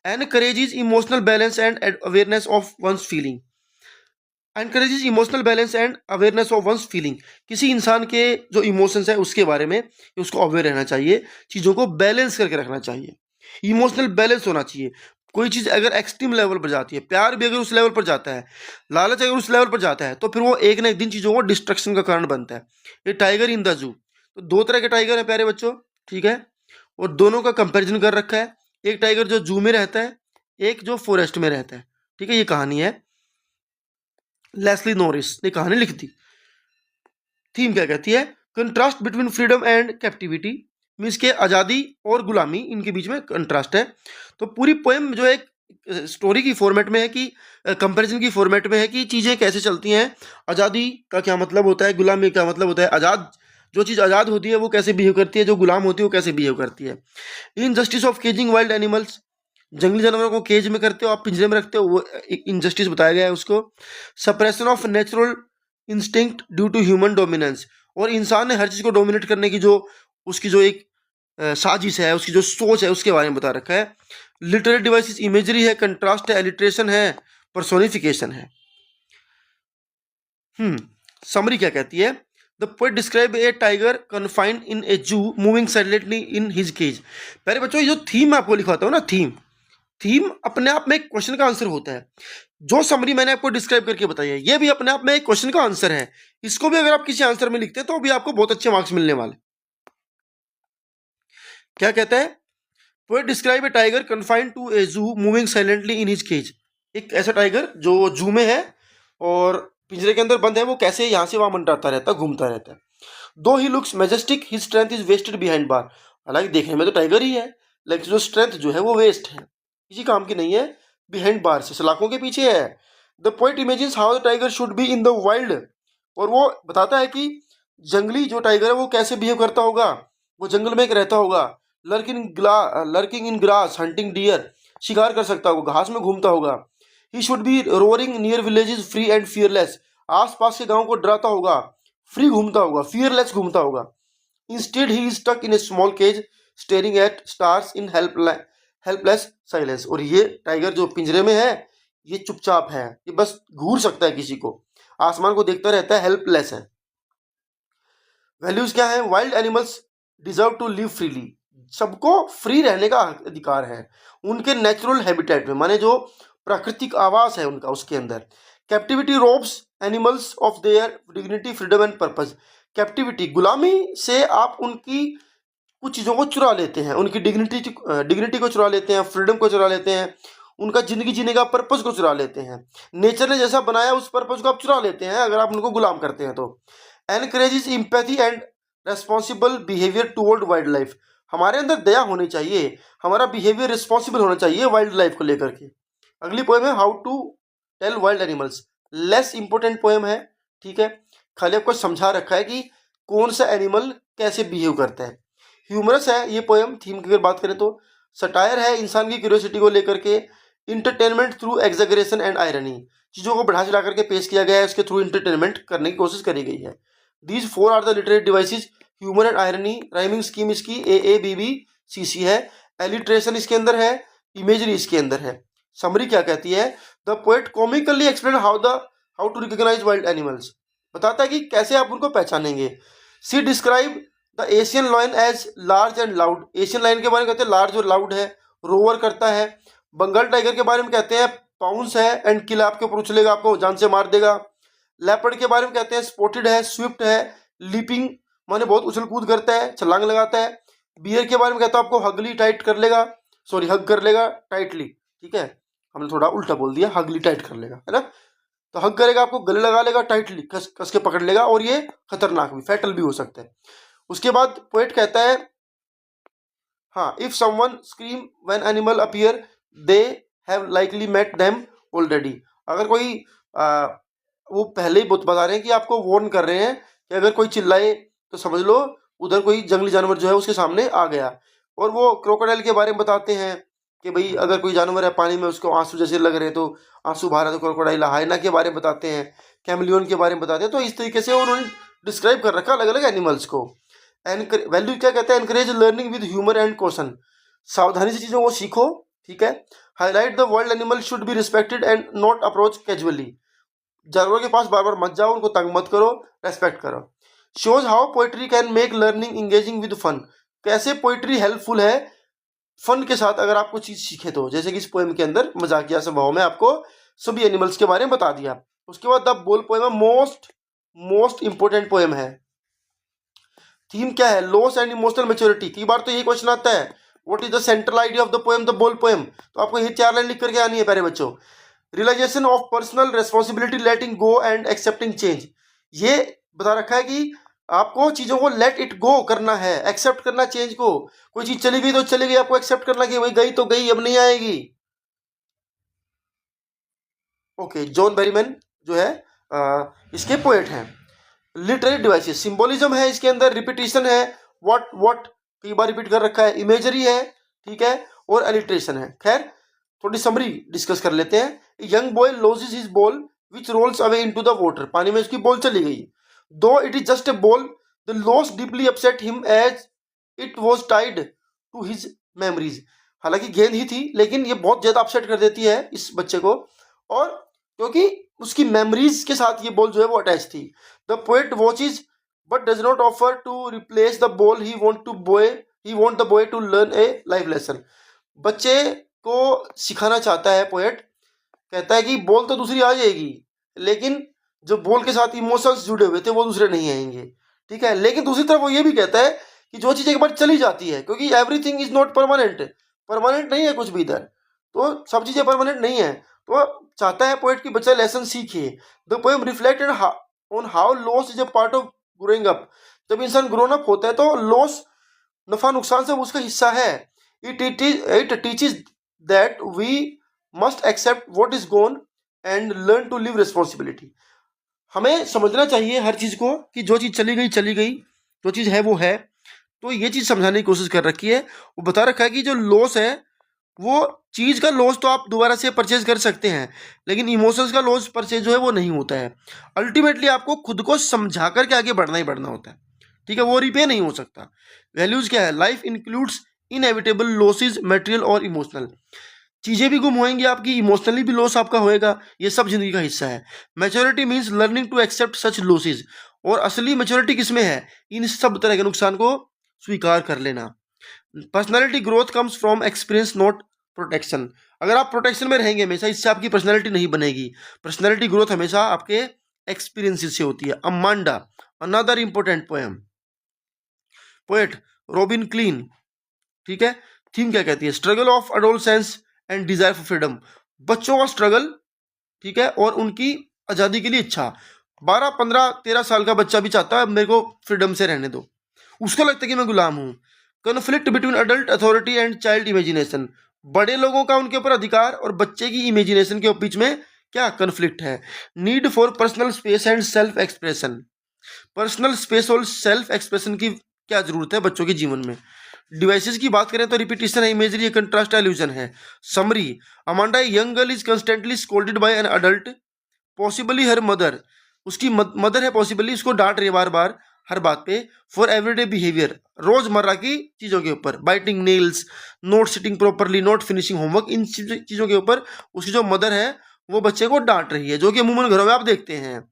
Encourages emotional balance and awareness of one's feeling. Encourages emotional balance and awareness of one's feeling. किसी इंसान के जो इमोशंस है उसके बारे में उसको अवेयर रहना चाहिए, चीज़ों को बैलेंस करके रखना चाहिए, इमोशनल बैलेंस होना चाहिए। कोई चीज़ अगर एक्सट्रीम लेवल पर जाती है, प्यार भी अगर उस लेवल पर जाता है, लालच अगर उस लेवल पर जाता है, तो फिर वो एक ना एक दिन चीज़ों को डिस्ट्रक्शन का कारण बनता है। ये टाइगर इन द जू। तो दो तरह के टाइगर है प्यारे बच्चों, ठीक है, और दोनों का कंपैरिजन कर रखा है। एक टाइगर जो जू में रहता है, एक जो फॉरेस्ट में रहता है, ठीक है। ये कहानी है, लेस्ली नॉरिस ने कहानी लिख दी। थीम क्या कहती है? Contrast between freedom and captivity. Means के आज़ादी और गुलामी, इनके बीच में कंट्रास्ट है। तो पूरी पोएम जो है स्टोरी की फॉर्मेट में है कि कंपैरिजन की फॉर्मेट में है कि चीज़ें कैसे चलती हैं। आज़ादी का क्या मतलब होता है, गुलामी का मतलब होता है। आज़ाद जो चीज़ आज़ाद होती है वो कैसे बिहेव करती है, जो गुलाम होती है वो कैसे बिहेव करती है। Injustice of caging wild animals. जंगली जानवरों को केज में करते हो, आप पिंजरे में रखते हो, वो एक इनजस्टिस बताया गया है उसको। Suppression of natural instinct due to human dominance. और इंसान ने हर चीज़ को डोमिनेट करने की जो उसकी जो एक साजिश है, उसकी जो सोच है, उसके बारे में बता रखा है। लिटरेरी डिवाइसेस, इमेजरी है, कंट्रास्ट है, एलिट्रेशन है, पर्सोनिफिकेशन है। समरी क्या कहती है? The poet describe a tiger confined in a zoo moving silently in his cage. पहले बच्चों, ये जो थीम आपको लिखवाता हूँ ना, थीम अपने आप में एक क्वेश्चन का आंसर होता है। जो समरी मैंने आपको डिस्क्राइब करके बताई है, ये भी अपने आप में एक क्वेश्चन का आंसर है। इसको भी अगर आप किसी आंसर में लिखते हैं तो भी आपको बहुत अच्छे मार्क्स मिलने वाले। क्या कहता है? Poet describe a tiger confined to a zoo moving silently in his cage. एक ऐसा टाइगर जो जू में है और पिंजरे के अंदर बंद है, वो कैसे यहाँ से वहाँ मंडराता रहता है, घूमता रहता है। Though he looks majestic his strength is wasted behind bar. हालांकि देखने में तो टाइगर ही है, लेकिन जो स्ट्रेंथ जो है वो वेस्ट है, किसी काम की नहीं है, बिहाइंड बार से, सलाखों के पीछे है। The poet imagines how the tiger should be in the wild. और वो बताता है कि जंगली जो टाइगर है वो कैसे बिहेव करता होगा, वो जंगल में एक रहता होगा। Lurking in grass hunting deer, शिकार कर सकता होगा, घास में घूमता होगा। He should be roaring near villages free and fearless, आस पास के गाँव को डराता होगा, फ्री घूमता होगा, फियरलेस घूमता होगा। Instead he is stuck in a small cage staring at stars in helpless silence. और ये टाइगर जो पिंजरे में है ये चुपचाप है, ये बस घूर सकता है किसी को, आसमान को देखता रहता है, हेल्पलेस है। वैल्यूज क्या है? Wild animals deserve to live freely, सबको फ्री रहने का अधिकार है उनके नेचुरल हैबिटेट में, माने जो प्राकृतिक आवास है उनका, उसके अंदर। Captivity ropes animals of their dignity freedom and purpose. Captivity, गुलामी से आप उनकी कुछ चीज़ों को चुरा लेते हैं, उनकी डिग्निटी को चुरा लेते हैं, फ्रीडम को चुरा लेते हैं, उनका जिंदगी जीने का पर्पस को चुरा लेते हैं। नेचर ने जैसा बनाया उस पर्पस को आप चुरा लेते हैं अगर आप उनको गुलाम करते हैं तो। Encourages empathy and responsible behaviour toward wild life. हमारे अंदर दया होनी चाहिए, हमारा बिहेवियर रिस्पॉन्सिबल होना चाहिए वाइल्ड लाइफ को लेकर के। अगली पोएम है how to tell wild animals. Less important poem है, ठीक है, खाली आपको समझा रखा है कि कौन सा एनिमल कैसे बिहेव करता है। ह्यूमरस है ये पोएम, थीम की अगर बात करें तो। सटायर है इंसान की क्यूरियोसिटी को लेकर के। इंटरटेनमेंट थ्रू एग्जेगरेशन एंड आयरनी, चीज़ों को बढ़ा चढ़ा करके पेश किया गया है, उसके थ्रू इंटरटेनमेंट करने की कोशिश करी गई है। These four are the literary devices, humour and irony. Rhyming scheme इसकी AABBCC है। एलिट्रेशन इसके अंदर है, इमेजरी इसके अंदर है। समरी क्या कहती है? The poet comically explain how to recognise wild animals, बताता है कि कैसे आप उनको पहचानेंगे। She describe the Asian lion as large and loud. Asian lion के बारे में कहते हैं लार्ज और लाउड है, रोवर करता है। बंगाल टाइगर के बारे में कहते हैं पाउंस है एंड किल आपके ऊपर उछलेगा, आपको जान से मार देगा। लेपर्ड के बारे में कहते हैं स्पॉटेड है, स्विफ्ट है, लीपिंग माने बहुत उछल कूद करता है, छलांग लगाता है। बियर के बारे में कहता है आपको हगली टाइट कर लेगा, सॉरी हग कर लेगा टाइटली, ठीक है, हमने थोड़ा उल्टा बोल दिया, हगली टाइट कर लेगा, है ना। तो हग करेगा, आपको गले लगा लेगा, टाइटली कस के पकड़ लेगा, और ये खतरनाक भी, फैटल भी हो सकता है। उसके बाद पोएट कहता है हाँ, if someone scream when animal appear they have likely met them already. अगर कोई वो पहले ही बता रहे हैं कि आपको वार्न कर रहे हैं कि अगर कोई चिल्लाए तो समझ लो उधर कोई जंगली जानवर जो है उसके सामने आ गया। और वो क्रोकोडाइल के बारे में बताते हैं कि भाई अगर कोई जानवर है पानी में, उसको आंसू जैसे लग रहे तो आंसू बाहर है तो क्रोकोडाइल। हाइना के बारे में बताते हैं, कैमलियन के बारे में बताते हैं। तो इस तरीके से उन्होंने डिस्क्राइब कर रखा अलग अलग एनिमल्स को। वैल्यू क्या कहते हैं? Encourage learning with humour and caution, सावधानी से चीज़ों को सीखो, ठीक है। Highlight the world animal should be respected and not approach casually, जानवरों के पास बार बार मत जाओ, उनको तंग मत करो, रेस्पेक्ट करो। Shows how poetry can make learning engaging with fun, कैसे पोइट्री हेल्पफुल है फन के साथ अगर आपको चीज़ सीखे तो। जैसे कि इस पोएम के अंदर मजाकिया स्वभाव में आपको सभी एनिमल्स के बारे में बता दिया। उसके बाद द बोल पोएम मोस्ट इंपोर्टेंट पोएम है। थीम क्या है? Loss and emotional maturity. कई बार तो यही क्वेश्चन आता है, what is the central idea of the poem, the बोल पोएम। तो आपको ये 4 लाइन लिख करके आनी है प्यारे बच्चों। Realisation of personal responsibility, letting go and accepting change. ये बता रखा है कि आपको चीज़ों को लेट इट गो करना है, एक्सेप्ट करना चेंज को। कोई चीज़ चली गई तो चली गई, आपको एक्सेप्ट करना कि भाई गई तो गई, अब नहीं आएगी। ओके, जॉन बेरीमैन जो है इसके पोएट हैं। लिटरेरी डिवाइसेस, सिंबोलिज्म है इसके अंदर, रिपीटिशन है, व्हाट कई बार रिपीट कर रखा है, इमेजरी है, ठीक है, और एलिट्रेशन है। खैर थोड़ी समरी डिस्कस कर लेते हैं। Young boy loses his ball which rolls away into the water, पानी में उसकी बॉल चली गई। Though it is just a ball the loss deeply upset him as it was tied to his memories. हालांकि गेंद ही थी लेकिन ये बहुत ज़्यादा अपसेट कर देती है इस बच्चे को, और क्योंकि उसकी मेमोरीज के साथ ये बॉल जो है वो अटैच थी। The poet watches but does not offer to replace the ball, he want the boy to learn a life lesson. बच्चे को सिखाना चाहता है पोएट, कहता है कि बॉल तो दूसरी आ जाएगी लेकिन जो बॉल के साथ इमोशंस जुड़े हुए थे वो दूसरे नहीं आएंगे, ठीक है। लेकिन दूसरी तरफ वो ये भी कहता है कि जो चीज़ एक बार चली जाती है, क्योंकि everything is not permanent, permanent नहीं है कुछ भी इधर, तो सब चीज़ें परमानेंट नहीं है। तो चाहता है पोएट कि बच्चा लेसन सीखे। The poem reflect on how loss is a part of growing up. जब इंसान ग्रोन अप होता है तो लॉस, नफा नुकसान सब उसका हिस्सा है। It teaches that we must accept what is gone and learn to live responsibility. हमें समझना चाहिए हर चीज़ को कि जो चीज़ चली गई, जो चीज़ है वो है। तो ये चीज़ समझाने की कोशिश कर रखी है। वो बता रखा है कि जो लॉस है, वो चीज़ का लॉस तो आप दोबारा से परचेज कर सकते हैं, लेकिन इमोशंस का लॉस परचेज जो है वो नहीं होता है। अल्टीमेटली आपको खुद को समझा करके आगे बढ़ना ही बढ़ना होता है, ठीक है, वो रिपे नहीं हो सकता। वैल्यूज़ क्या है? Life includes inevitable losses, material और इमोशनल। चीज़ें भी गुम होएंगी आपकी, इमोशनली भी लॉस आपका होएगा, ये सब जिंदगी का हिस्सा है। Maturity means learning to accept such losses. और असली मैच्योरिटी किसमें है? इन सब तरह के नुकसान को स्वीकार कर लेना। Personality growth comes from experience not protection. अगर आप प्रोटेक्शन में रहेंगे हमेशा, इससे आपकी पर्सनैलिटी नहीं बनेगी। पर्सनैलिटी ग्रोथ हमेशा आपके एक्सपीरियंसेस से होती है। Amanda, another important poem. Poet robin clean, ठीक है। थीम क्या कहती है? Struggle of adolescence and desire for freedom. बच्चों का स्ट्रगल, ठीक है, और उनकी आज़ादी के लिए इच्छा। 12, 15, 13 साल का बच्चा भी चाहता है मेरे को फ्रीडम से रहने दो, उसको लगता है कि मैं गुलाम हूँ। Conflict between adult authority and child imagination. बड़े लोगों का उनके ऊपर अधिकार और बच्चे की इमेजिनेशन के बीच में क्या कन्फ्लिक्ट है? Need for personal space and self expression. Personal space और सेल्फ एक्सप्रेशन की क्या जरूरत है बच्चों के जीवन में? डिवाइसेस की बात करें तो रिपीटिशन है, इमेजरी है, कंट्रास्ट एल्यूजन है। Summary, Amanda young girl is constantly scolded by an adult, possibly her mother. उसकी मदर है, पॉसिबली उसको डांट रही है बार बार हर बात पे। फॉर एवरीडे बिहेवियर, रोजमर्रा की चीज़ों के ऊपर, biting nails, not sitting properly, not finishing homework, इन चीज़ों के ऊपर उसकी जो मदर है वो बच्चे को डांट रही है, जो कि अमूमन घरों में आप देखते हैं।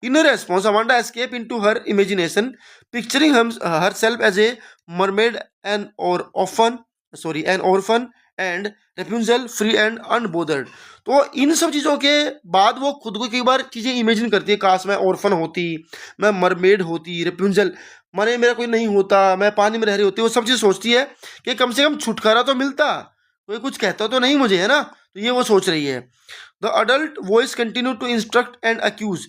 In response Amanda escape into her imagination, picturing herself as a mermaid, an orphan and Rapunzel, free and unbothered। तो इन सब चीज़ों के बाद वो खुद को कई बार चीज़ें इमेजिन करती है, काश मैं ऑर्फन होती, मैं मरमेड होती, रेपुंजल माने मेरा कोई नहीं होता, मैं पानी में रह रही होती। वो सब चीज़ सोचती है कि कम से कम छुटकारा तो मिलता, कोई कुछ कहता तो नहीं मुझे, है ना। तो ये वो सोच रही है। The adult voice continue to instruct and accuse,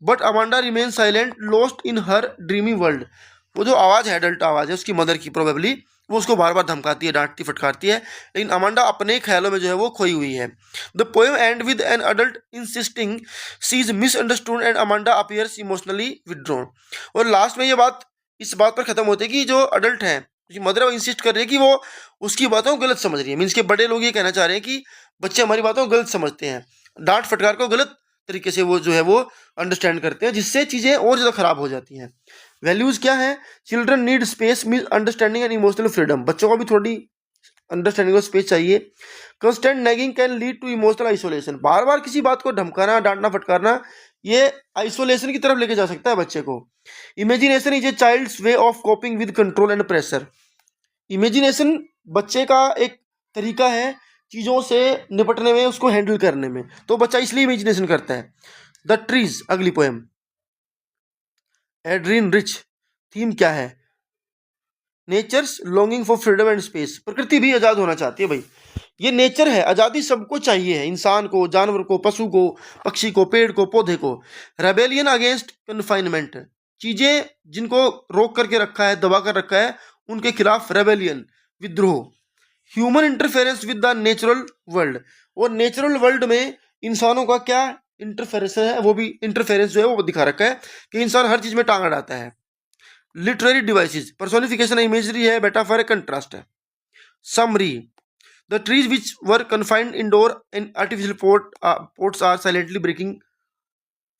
but Amanda remain silent, lost in her dreamy world. वो जो आवाज़ है, एडल्ट आवाज़ है उसकी मदर की, प्रोबेबली वो उसको बार बार धमकाती है, डांटती फटकारती है, लेकिन अमांडा अपने ख्यालों में जो है वो खोई हुई है। The poem end with an adult insisting she is misunderstood and Amanda appears emotionally withdrawn. और लास्ट में ये बात इस बात पर खत्म होती है कि जो अडल्ट है, उसकी मदर है, वो इंसिस्ट कर रही है कि वो उसकी बातों को गलत समझ रही है। मीन्स के बड़े लोग ये कहना चाह रहे हैं कि बच्चे हमारी बातों को गलत समझते हैं, डांट फटकार को गलत तरीके से वो जो है वो अंडरस्टैंड करते हैं, जिससे चीज़ें और ज़्यादा खराब हो जाती हैं। वैल्यूज़ क्या है? Children need space, mean understanding and emotional freedom. बच्चों को भी थोड़ी अंडरस्टैंडिंग और स्पेस चाहिए। Constant nagging can lead to emotional isolation. बार बार किसी बात को धमकाना, डांटना, फटकारना, ये आइसोलेशन की तरफ लेके जा सकता है बच्चे को। Imagination is a child's way of coping with control and pressure. Imagination बच्चे का एक तरीका है चीज़ों से निपटने में, उसको हैंडल करने में, तो बच्चा इसलिए इमेजिनेशन करता है। द ट्रीज, अगली पोएम, एड्रीन रिच। थीम क्या है? Nature's longing for freedom and space. प्रकृति भी आज़ाद होना चाहती है भाई, ये नेचर है, आज़ादी सबको चाहिए है, इंसान को, जानवर को, पशु को, पक्षी को, पेड़ को, पौधे को। रेबेलियन अगेंस्ट कन्फाइनमेंट, चीज़ें जिनको रोक करके रखा है, दबा कर रखा है, उनके खिलाफ रेबेलियन, विद्रोह। Human interference with the natural world, और नेचुरल वर्ल्ड में इंसानों का क्या इंटरफेरेंस है, वो भी इंटरफेरेंस जो है वो दिखा रखा है कि इंसान हर चीज़ में टांग अड़ाता है। लिटरेरी डिवाइसेस, पर्सोनिफिकेशन, इमेजरी है, मेटाफर है, कंट्रास्ट है। Summary, the trees which were confined indoor in artificial pots are silently breaking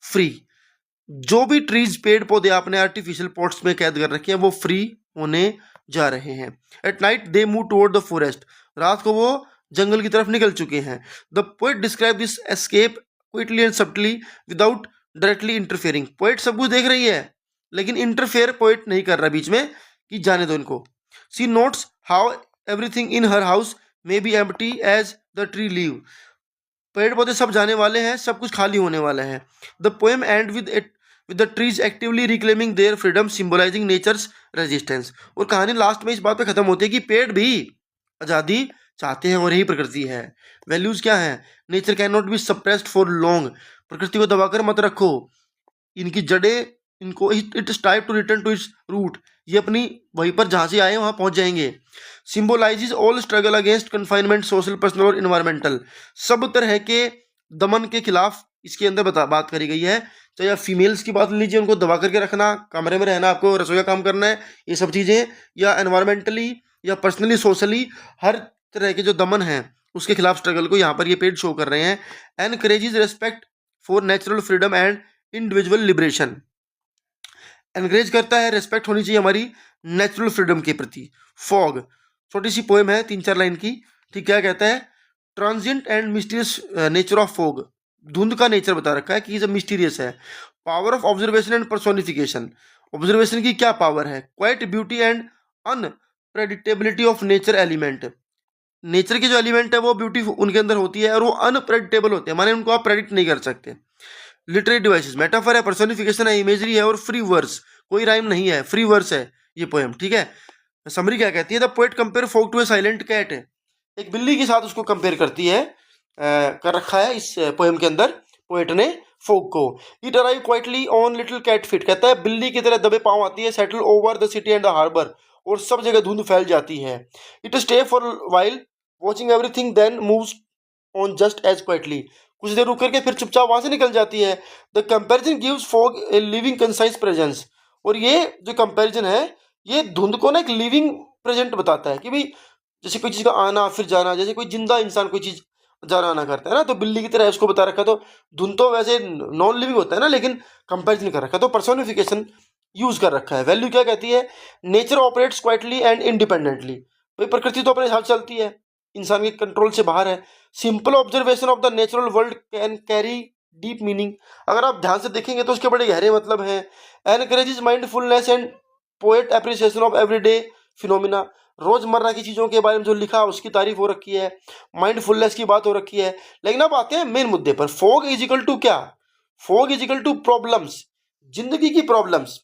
free. जो भी ट्रीज, पेड़ पौधे आपने आर्टिफिशियल पोर्ट्स में कैद कर रखे हैं, वो फ्री होने जा रहे हैं। At night they move toward the forest, रात को वो जंगल की तरफ निकल चुके हैं। The poet describe this escape quickly and subtly without directly interfering. Poet सब कुछ देख रही है, लेकिन इंटरफेयर पोएट नहीं कर रहा बीच में कि जाने दो इनको। She notes how everything in her house may be empty as the tree leave. पेड़ पौधे सब जाने वाले हैं, सब कुछ खाली होने वाला है। The poem and with the trees actively reclaiming their freedom, symbolizing nature's resistance। और कहानी लास्ट में इस बात पे खत्म होती है कि पेड़ भी आज़ादी चाहते हैं और यही प्रकृति है। वैल्यूज क्या है? Nature can not be suppressed for long, प्रकृति को दबाकर मत रखो, इनकी जड़ें, इनको it strive to return to its root, ये अपनी वहीं पर जहाँ से आए वहाँ पहुँच जाएंगे। Symbolises all struggle against confinement, social, personal और इन्वायरमेंटल, सब तरह के दमन के खिलाफ इसके अंदर बात करी गई है। चाहे आप फीमेल्स की बात लीजिए, उनको दबा करके रखना, कमरे में रहना, आपको रसोई का काम करना है, ये सब चीज़ें, या एनवायरमेंटली या पर्सनली सोशली हर तरह के जो दमन है उसके खिलाफ स्ट्रगल को यहाँ पर ये पेज शो कर रहे हैं। Encourages respect for natural freedom and individual liberation, encourage करता है, रिस्पेक्ट होनी चाहिए हमारी नेचुरल फ्रीडम के प्रति। फॉग, छोटी सी पोएम है 3-4 लाइन की, ठीक, क्या कहता है? Transient and mysterious nature of fog, धुंध का नेचर बता रखा है कि जब मिस्टीरियस है। Power of observation and personification, observation की क्या पावर है? Quite beauty and unpredictability of nature element, nature के जो एलिमेंट है वो ब्यूटी उनके अंदर होती है और वो अनप्रेडिक्टेबल होते हैं, माने उनको आप प्रेडिक्ट नहीं कर सकते। लिटरेरी डिवाइसेस, मेटाफर है, पर्सोनिफिकेशन है, इमेजरी है और फ्री वर्स, कोई राइम नहीं है, फ्री वर्स है ये पोएम, ठीक है। समरी क्या कहती है? The poet compare fog to a silent cat, एक बिल्ली के साथ उसको कंपेयर करती है, कर रखा है इस पोएम के अंदर पोएट ने फॉग को। It arrive quietly on little cat feet, कहता है बिल्ली की तरह दबे पांव आती है, settle over the city and the harbour, और सब जगह धुंध फैल जाती है। It stay for while watching everything then moves on just as quietly, कुछ देर रुक करके फिर चुपचाप वहां से निकल जाती है। The comparison gives fog a living concise presence, और ये जो कंपेरिजन है ये धुंध को ना एक लिविंग प्रेजेंट बताता है कि भाई जैसे कोई चीज़ का आना फिर जाना, जैसे कोई जिंदा इंसान कोई चीज़ जाना आना करता है ना, तो बिल्ली की तरह उसको बता रखा। तो धुंध तो वैसे नॉन लिविंग होता है ना, लेकिन कंपेरिजन कर रखा है, तो पर्सोनिफिकेशन यूज कर रखा है। वैल्यू क्या कहती है? Nature operates quietly and independently, भाई प्रकृति तो अपने हिसाब से चलती है, इंसान के कंट्रोल से बाहर है। Simple observation of the natural world can carry deep meaning, अगर आप ध्यान से देखेंगे तो उसके बड़े गहरे मतलब हैं। Encourages mindfulness and poet appreciation of everyday phenomena, रोजमर्रा की चीज़ों के बारे में जो लिखा उसकी तारीफ हो रखी है, माइंडफुलनेस की बात हो रखी है। लेकिन अब आते हैं मेन मुद्दे पर। फॉग इज इक्वल टू क्या? Fog is equal to problems, जिंदगी की प्रॉब्लम्स।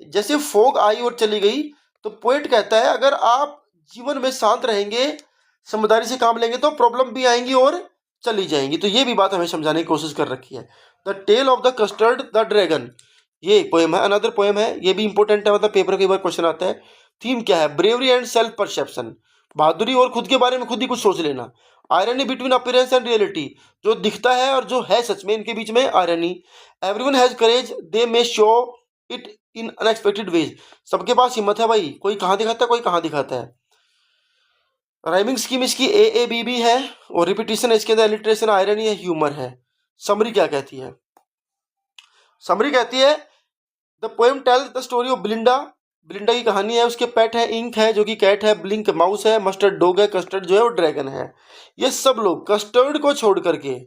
जैसे फॉग आई और चली गई, तो पोएट कहता है अगर आप जीवन में शांत रहेंगे, समझदारी से काम लेंगे, तो प्रॉब्लम भी आएंगी और चली जाएंगी। तो ये भी बात हमें समझाने की कोशिश कर रखी है। The tale of the custard the dragon, ये पोएम है, अनदर पोएम है, ये भी इंपॉर्टेंट है, मतलब पेपर के बार क्वेश्चन आता है। थीम क्या है? ब्रेवरी एंड सेल्फ परसेप्शन, बहादुरी और खुद के बारे में खुद ही कुछ सोच लेना। Irony between appearance and reality, जो दिखता है और जो है सच में, इनके बीच में irony. Everyone has courage they may show it in unexpected ways, सबके पास हिम्मत है भाई, कोई कहाँ दिखाता है कोई कहाँ दिखाता है। राइमिंग स्कीम इसकी ए बी बी है, और रिपीटिशन है इसके अंदर, एलिट्रेशन, आयरनी है, ह्यूमर है। समरी क्या कहती है? समरी कहती है the poem tells the story of Belinda, Belinda की कहानी है, उसके पेट है इंक है जो कि कैट है, ब्लिंक माउस है, मस्टर्ड डॉग है, कस्टर्ड जो है वो ड्रैगन है। ये सब लोग कस्टर्ड को छोड़ करके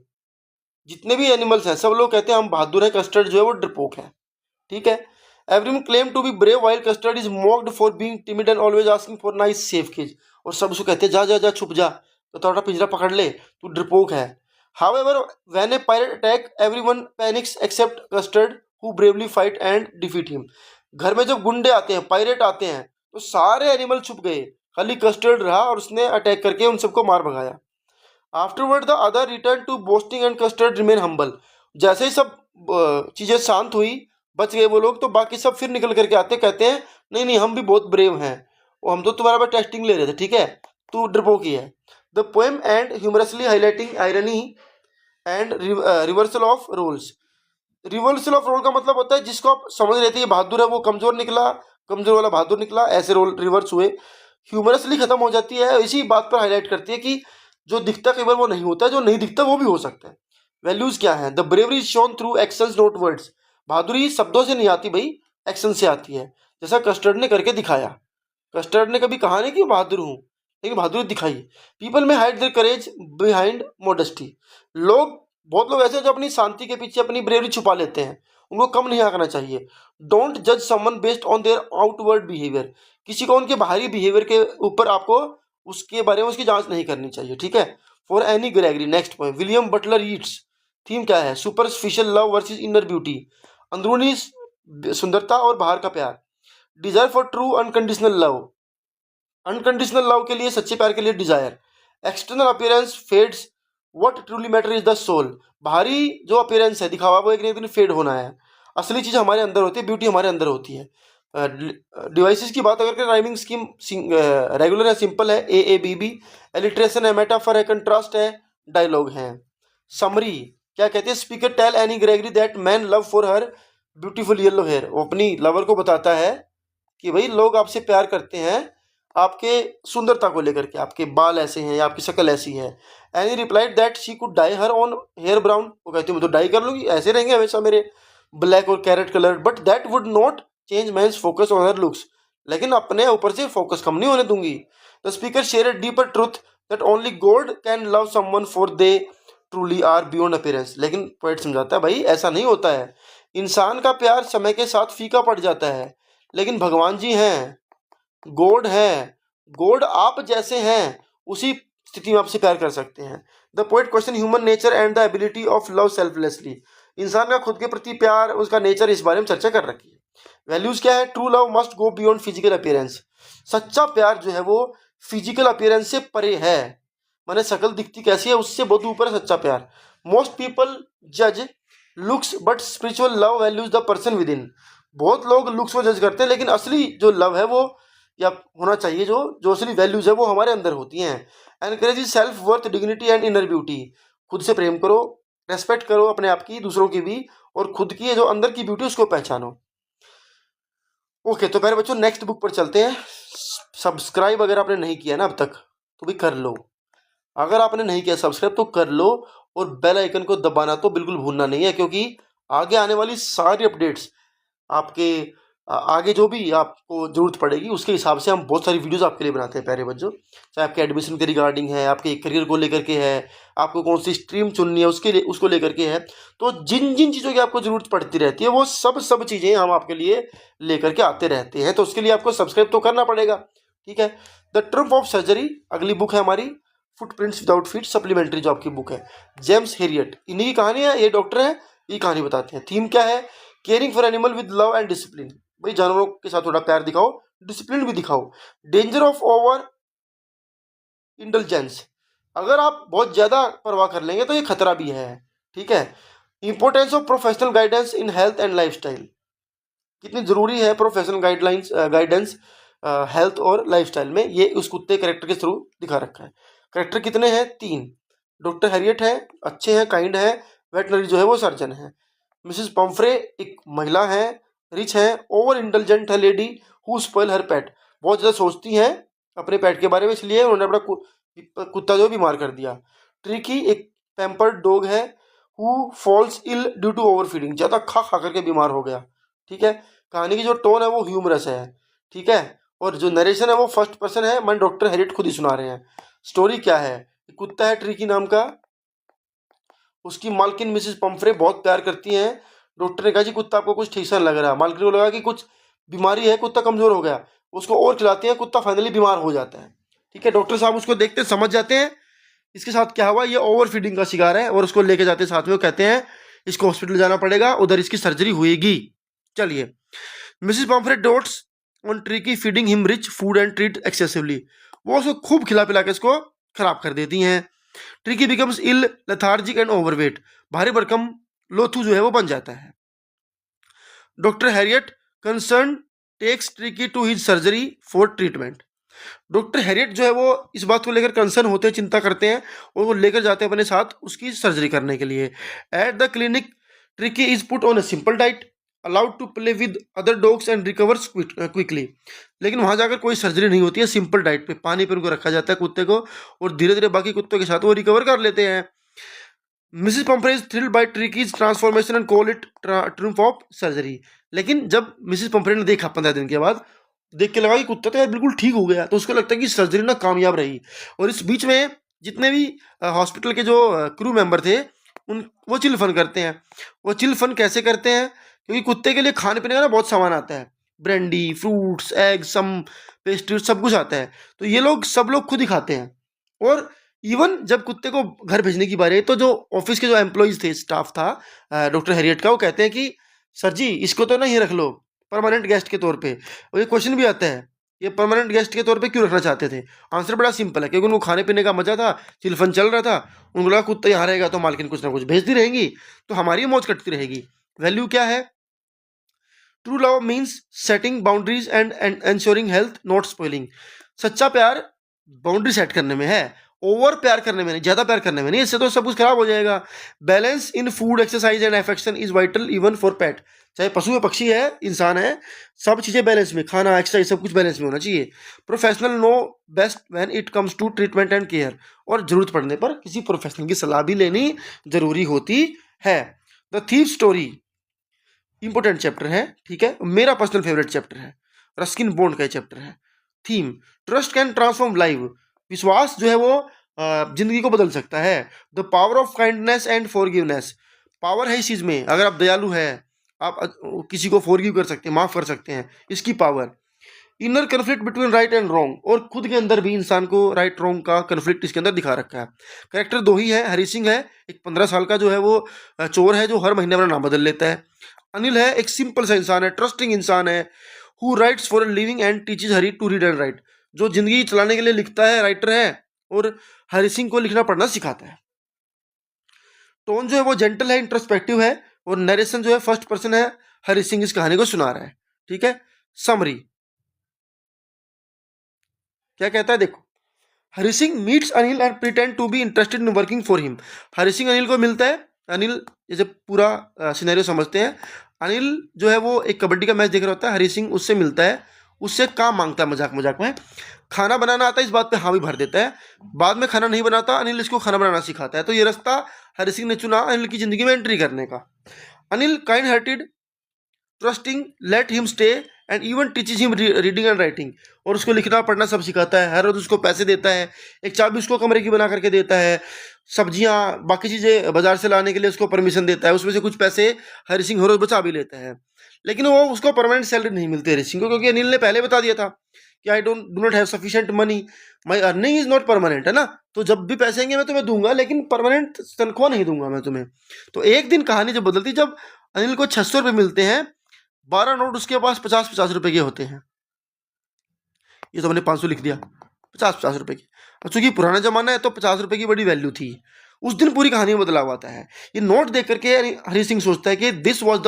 जितने भी एनिमल्स हैं सब लोग कहते हैं हम बहादुर है, कस्टर्ड जो है वो डरपोक है, ठीक है। Everyone claim to be brave while custard is mocked for being timid and always asking for nice safe cage, और सब उसको कहते हैं जा जा जा छुप जा, तो थोड़ा पिंजरा पकड़ ले, तू डरपोक है। However when a pirate attack everyone panics except Custard who bravely fight and defeat him, घर में जब गुंडे आते हैं, पायरेट आते हैं, तो सारे एनिमल छुप गए, खाली कस्टर्ड रहा और उसने अटैक करके उन सबको मार भगाया। Afterward the other return to boasting and custard remain humble, जैसे ही सब चीज़ें शांत हुई, बच गए वो लोग, तो बाकी सब फिर निकल करके आते, कहते हैं नहीं नहीं हम भी बहुत ब्रेव हैं, और हम तो तुम्हारा पर टेस्टिंग ले रहे थे, ठीक है, तू डरपोक ही है। The poem end humorously highlighting irony and reversal of roles. Reversal of role का मतलब होता है जिसको आप समझ रहे थे ये बहादुर है, वो कमजोर निकला, कमजोर वाला बहादुर निकला, ऐसे रोल रिवर्स हुए, ह्यूमरसली खत्म हो जाती है। इसी बात पर हाईलाइट करती है कि जो दिखता कई बार वो नहीं होता है, जो नहीं दिखता वो भी हो सकता है। वैल्यूज क्या है? The bravery is shown through actions not words, बहादुरी शब्दों से नहीं आती भाई, एक्शन से आती है, जैसा कस्टर्ड ने करके दिखाया। कस्टर्ड ने कभी कहा नहीं कि बहादुर हूँ, लेकिन बहादुरी दिखाई। पीपल में hide there courage behind modesty, लोग, बहुत लोग ऐसे हैं जो अपनी शांति के पीछे अपनी ब्रेवरी छुपा लेते हैं, उनको कम नहीं आंकना चाहिए। डोंट जज someone based on their outward behaviour, किसी को उनके बाहरी बिहेवियर के ऊपर आपको उसके बारे में उसकी जांच नहीं करनी चाहिए, ठीक है। For Annie Gregory, next point, William Butler Yeats. Theme क्या है? Superficial love versus inner beauty, अंदरूनी सुंदरता और बाहर का प्यार। Desire for true unconditional love, unconditional love के लिए, सच्चे प्यार के लिए desire. External appearance fades, what truly matter is the soul. बाहरी जो अपीयरेंस है, दिखावा, वो एक ना एक दिन फेड होना है। असली चीज हमारे अंदर होती है, ब्यूटी हमारे अंदर होती है। डिवाइसेस की बात अगर करें, राइमिंग स्कीम रेगुलर है, सिंपल है, AABB। एलिट्रेशन है, मेटाफर है, कंट्रास्ट है, डायलॉग है। समरी क्या कहते हैं, speaker tell Annie Gregory that man love for her beautiful yellow hair. वो अपनी लवर को बताता है कि भाई लोग आपसे प्यार करते हैं आपके सुंदरता को लेकर के, आपके बाल ऐसे हैं या आपकी शक्ल ऐसी है। Annie replied that she could dye her on hair brown. वो कहती है मैं तो डाई कर लूंगी, ऐसे रहेंगे हमेशा मेरे ब्लैक और carrot colour, but that would not change man's focus on her looks. लेकिन अपने ऊपर से फोकस कम नहीं होने दूंगी। The speaker share a deeper truth that only God can love someone for they truly are beyond appearance. लेकिन poet समझाता है भाई ऐसा नहीं होता है। इंसान का प्यार समय के साथ फीका पड़ जाता है, लेकिन भगवान जी हैं, गॉड है, गॉड आप जैसे हैं, उसी स्थिति में आपसे प्यार कर सकते हैं। The poet question human nature and the ability of love selflessly. इंसान का खुद के प्रति प्यार, उसका नेचर, इस बारे में चर्चा कर रखी है। वैल्यूज क्या है, true love must go beyond physical appearance. सच्चा प्यार जो है वो फिजिकल अपीयरेंस से परे है, माने शक्ल दिखती कैसी है उससे बहुत ऊपर है सच्चा प्यार। मोस्ट पीपल जज looks but spiritual love values the person with in. बहुत लोग लुक्स को जज करते हैं, लेकिन असली जो लव है वो, या होना चाहिए जो जो असली वैल्यूज है वो हमारे अंदर होती हैं। Encourage self worth, dignity and inner beauty. खुद से प्रेम करो, रेस्पेक्ट करो अपने आप की, दूसरों की भी, और खुद की जो अंदर की ब्यूटी उसको पहचानो। ओके, तो प्यारे बच्चों नेक्स्ट बुक पर चलते हैं। सब्सक्राइब अगर आपने नहीं किया ना अब तक तो भी कर लो। अगर आपने नहीं किया सब्सक्राइब तो कर लो, और बेल आइकन को दबाना तो बिल्कुल भूलना नहीं है, क्योंकि आगे आने वाली सारी अपडेट्स आपके आगे जो भी आपको ज़रूरत पड़ेगी उसके हिसाब से हम बहुत सारी वीडियोस आपके लिए बनाते हैं प्यारे बच्चों। चाहे आपके एडमिशन के रिगार्डिंग है, आपके करियर को लेकर के है, आपको कौन सी स्ट्रीम चुननी है उसके लिए, उसको लेकर के है। तो जिन जिन चीज़ों की आपको ज़रूरत पड़ती रहती है वो सब चीज़ें हम आपके लिए लेकर के आते रहते हैं। तो उसके लिए आपको सब्सक्राइब तो करना पड़ेगा, ठीक है। द ट्रुथ ऑफ सर्जरी अगली बुक है हमारी, फुटप्रिंट्स विदाउट फीट सप्लीमेंट्री जो आपकी बुक है। जेम्स हेरियट, इन्हीं की कहानी है, ये डॉक्टर है, ये कहानी बताते हैं। थीम क्या है, caring for animal with love and discipline. भाई जानवरों के साथ थोड़ा प्यार दिखाओ, डिसिप्लिन भी दिखाओ। डेंजर ऑफ ओवर इंटेलिजेंस, अगर आप बहुत ज्यादा परवाह कर लेंगे तो ये खतरा भी है, ठीक है। Importance of professional guidance in health and lifestyle, कितनी जरूरी है प्रोफेशनल गाइडेंस हेल्थ और लाइफस्टाइल में, ये उस कुत्ते कैरेक्टर के थ्रू दिखा रखा है। कैरेक्टर कितने हैं, 3। डॉक्टर हैरियट है, अच्छे हैं, काइंड है। वेटनरी जो है वो सर्जन है। मिसेस पम्फ्रे एक महिला है, रिच है, ओवर इंटेलिजेंट है लेडी हु स्पॉइल हर पेट, बहुत ज़्यादा सोचती हैं अपने पेट के बारे में, इसलिए उन्होंने अपना कुत्ता जो बीमार कर दिया। ट्रिकी एक पैम्पर्ड डॉग है who falls ill due to over feeding, ज़्यादा खा खा करके बीमार हो गया, ठीक है। कहानी की जो टोन है वो ह्यूमरस है, ठीक है। और जो नरेशन है वो फर्स्ट पर्सन है, मन डॉक्टर हैरियट खुद ही सुना रहे हैं। स्टोरी क्या है, कुत्ता है ट्रिकी नाम का, उसकी मालकिन मिसेस पम्फ्रे बहुत प्यार करती हैं। डॉक्टर ने कहा जी कुत्ता आपको कुछ ठीक सा लग रहा है, मालकिन को लगा कि कुछ बीमारी है, कुत्ता कमजोर हो गया, उसको और खिलाते हैं, कुत्ता फाइनली बीमार हो जाता है, ठीक है। डॉक्टर साहब उसको देखते समझ जाते हैं इसके साथ क्या हुआ, ये ओवर फीडिंग का शिकार है, और उसको लेके जाते हैं साथ में, वो कहते हैं इसको हॉस्पिटल जाना पड़ेगा, उधर इसकी सर्जरी हुएगी। चलिए, Mrs Pomfrey dots on tricky feeding him rich food and treat excessively, वो उसको खूब खिला पिला के इसको खराब कर देती हैं। Tricki becomes ill, lethargic and overweight, भारी भरकम लोथू जो है वो बन जाता है। Doctor Herriot concern takes Tricki to his surgery for treatment, doctor Herriot जो है वो इस बात को लेकर कंसर्न होते हैं, चिंता करते हैं, और वो लेकर जाते हैं अपने साथ उसकी सर्जरी करने के लिए। At the clinic Tricki is put on a simple diet, allowed to play with other dogs and recovers quickly, लेकिन वहाँ जाकर कोई सर्जरी नहीं होती है, सिंपल डाइट पे पानी पे उनको रखा जाता है कुत्ते को, और धीरे धीरे बाकी कुत्तों के साथ वो रिकवर कर लेते हैं। Mrs Pumphrey is thrilled by Tricki's transformation and call it triumph of surgery, लेकिन जब मिसेस पम्फ्रे ने देखा 15 दिन के बाद, देख के लगा कि कुत्ता तो यार बिल्कुल ठीक हो गया, तो उसको लगता है कि सर्जरी ना कामयाब रही। और इस बीच में जितने भी हॉस्पिटल के जो क्रू मेंबर थे वो चिल फन करते हैं। वो चिल फन कैसे करते हैं, क्योंकि कुत्ते के लिए खाने पीने का ना बहुत सामान आता है, ब्रेंडी, फ्रूट्स, एग, सम पेस्ट्री, सब कुछ आता है, तो ये लोग सब लोग खुद ही खाते हैं। और इवन जब कुत्ते को घर भेजने की बारी आई, तो जो ऑफिस के जो एम्प्लॉयज़ थे, स्टाफ था डॉक्टर हैरियट का, वो कहते हैं कि सर जी इसको तो नहीं रख लो परमानेंट गेस्ट के तौर पे। और ये क्वेश्चन भी आता है ये परमानेंट गेस्ट के तौर पे क्यों रखना चाहते थे? आंसर बड़ा सिंपल है, क्योंकि उनको खाने पीने का मजा था, चिलफन चल रहा था, उनको लगा कुत्ता यहाँ रहेगा तो मालकिन कुछ ना कुछ भेजती रहेंगी, तो हमारी मौज कटती रहेगी। वैल्यू क्या है? True love means setting boundaries and ensuring health not spoiling. सच्चा प्यार बाउंड्री सेट करने में है, ओवर प्यार करने में नहीं, ज्यादा प्यार करने में नहीं, इससे तो सब कुछ खराब हो जाएगा। Balance in food, exercise and affection is vital even for pet. चाहे पशु है, पक्षी है, इंसान है, सब चीजें बैलेंस में, खाना एक्सरसाइज सब कुछ बैलेंस में होना चाहिए। Professional know best when it comes to treatment and care. और जरूरत पड़ने पर किसी प्रोफेशनल की सलाह भी लेनी जरूरी होती है। The thief story important chapter है, ठीक है, मेरा पर्सनल फेवरेट चैप्टर है, रस्किन बॉन्ड का ये चैप्टर है। Theme, trust can transform life. विश्वास जो है वो जिंदगी को बदल सकता है। The power of kindness and forgiveness. Power है इस चीज में, अगर आप दयालु है, आप किसी को फॉरगिव कर सकते हैं, माफ कर सकते हैं, इसकी power. Inner conflict between right and wrong, और खुद के अंदर भी इंसान को राइट रॉन्ग का कन्फ्लिक्ट इसके अंदर दिखा रखा है। करेक्टर दो ही है, हरी सिंह है एक 15 साल का जो है वो चोर है जो हर महीने अपना नाम बदल लेता है। अनिल है एक सिंपल सा इंसान है, ट्रस्टिंग इंसान है, who writes for a living and teaches Hari to read and write, जो जिंदगी चलाने के लिए लिखता है, राइटर है, और हरी सिंह को लिखना पढ़ना सिखाता है। टोन जो है वो जेंटल है, इंट्रोस्पेक्टिव है, और नरेशन जो है फर्स्ट पर्सन है, हरी सिंह इस कहानी को सुना रहा है, ठीक है। समरी क्या कहता है, देखो, Hari Singh meets Anil and pretend to be interested in working for him. Hari Singh Anil को मिलता है, अनिल जैसे पूरा सिनेरियो समझते हैं। अनिल जो है वो एक कबड्डी का मैच देख रहा होता है, हरी सिंह उससे मिलता है, उससे काम मांगता है मजाक मजाक में। खाना बनाना आता है, इस बात पे हाँ भी भर देता है। बाद में खाना नहीं बनाता, अनिल इसको खाना बनाना सिखाता है। तो ये रास्ता हरी सिंह ने चुना अनिल की जिंदगी में एंट्री करने का। Anil kind hearted, trusting, let him stay and even teaches him reading and writing, और उसको लिखना पढ़ना सब सिखाता है। हर रोज उसको पैसे देता है, एक चाबी उसको कमरे की बना करके देता है, सब्जियां बाकी चीजें बाजार से लाने के लिए उसको परमिशन देता है, उसमें से कुछ पैसे हरी सिंह हर रोज बचा भी लेता है। लेकिन वो उसको परमानेंट सैलरी नहीं मिलती हरी सिंह को, क्योंकि अनिल ने पहले बता दिया था कि I do not have sufficient money, my earning is not permanent, है ना, तो जब भी पैसे आएंगे मैं तुम्हें दूंगा, लेकिन परमानेंट तनख्वाह नहीं दूंगा मैं तुम्हें। तो एक दिन कहानी जब बदलती, जब अनिल को 600 रुपये मिलते हैं, 12 नोट उसके पास 50-50 रुपए के होते हैं। ये तो मैंने 500 लिख दिया, 50-50 रुपए की, और चूंकि पुराना जमाना है तो 50 रुपए की बड़ी वैल्यू थी। उस दिन पूरी कहानी में बदलाव आता है। ये नोट देख करके हरी सिंह सोचता है कि this was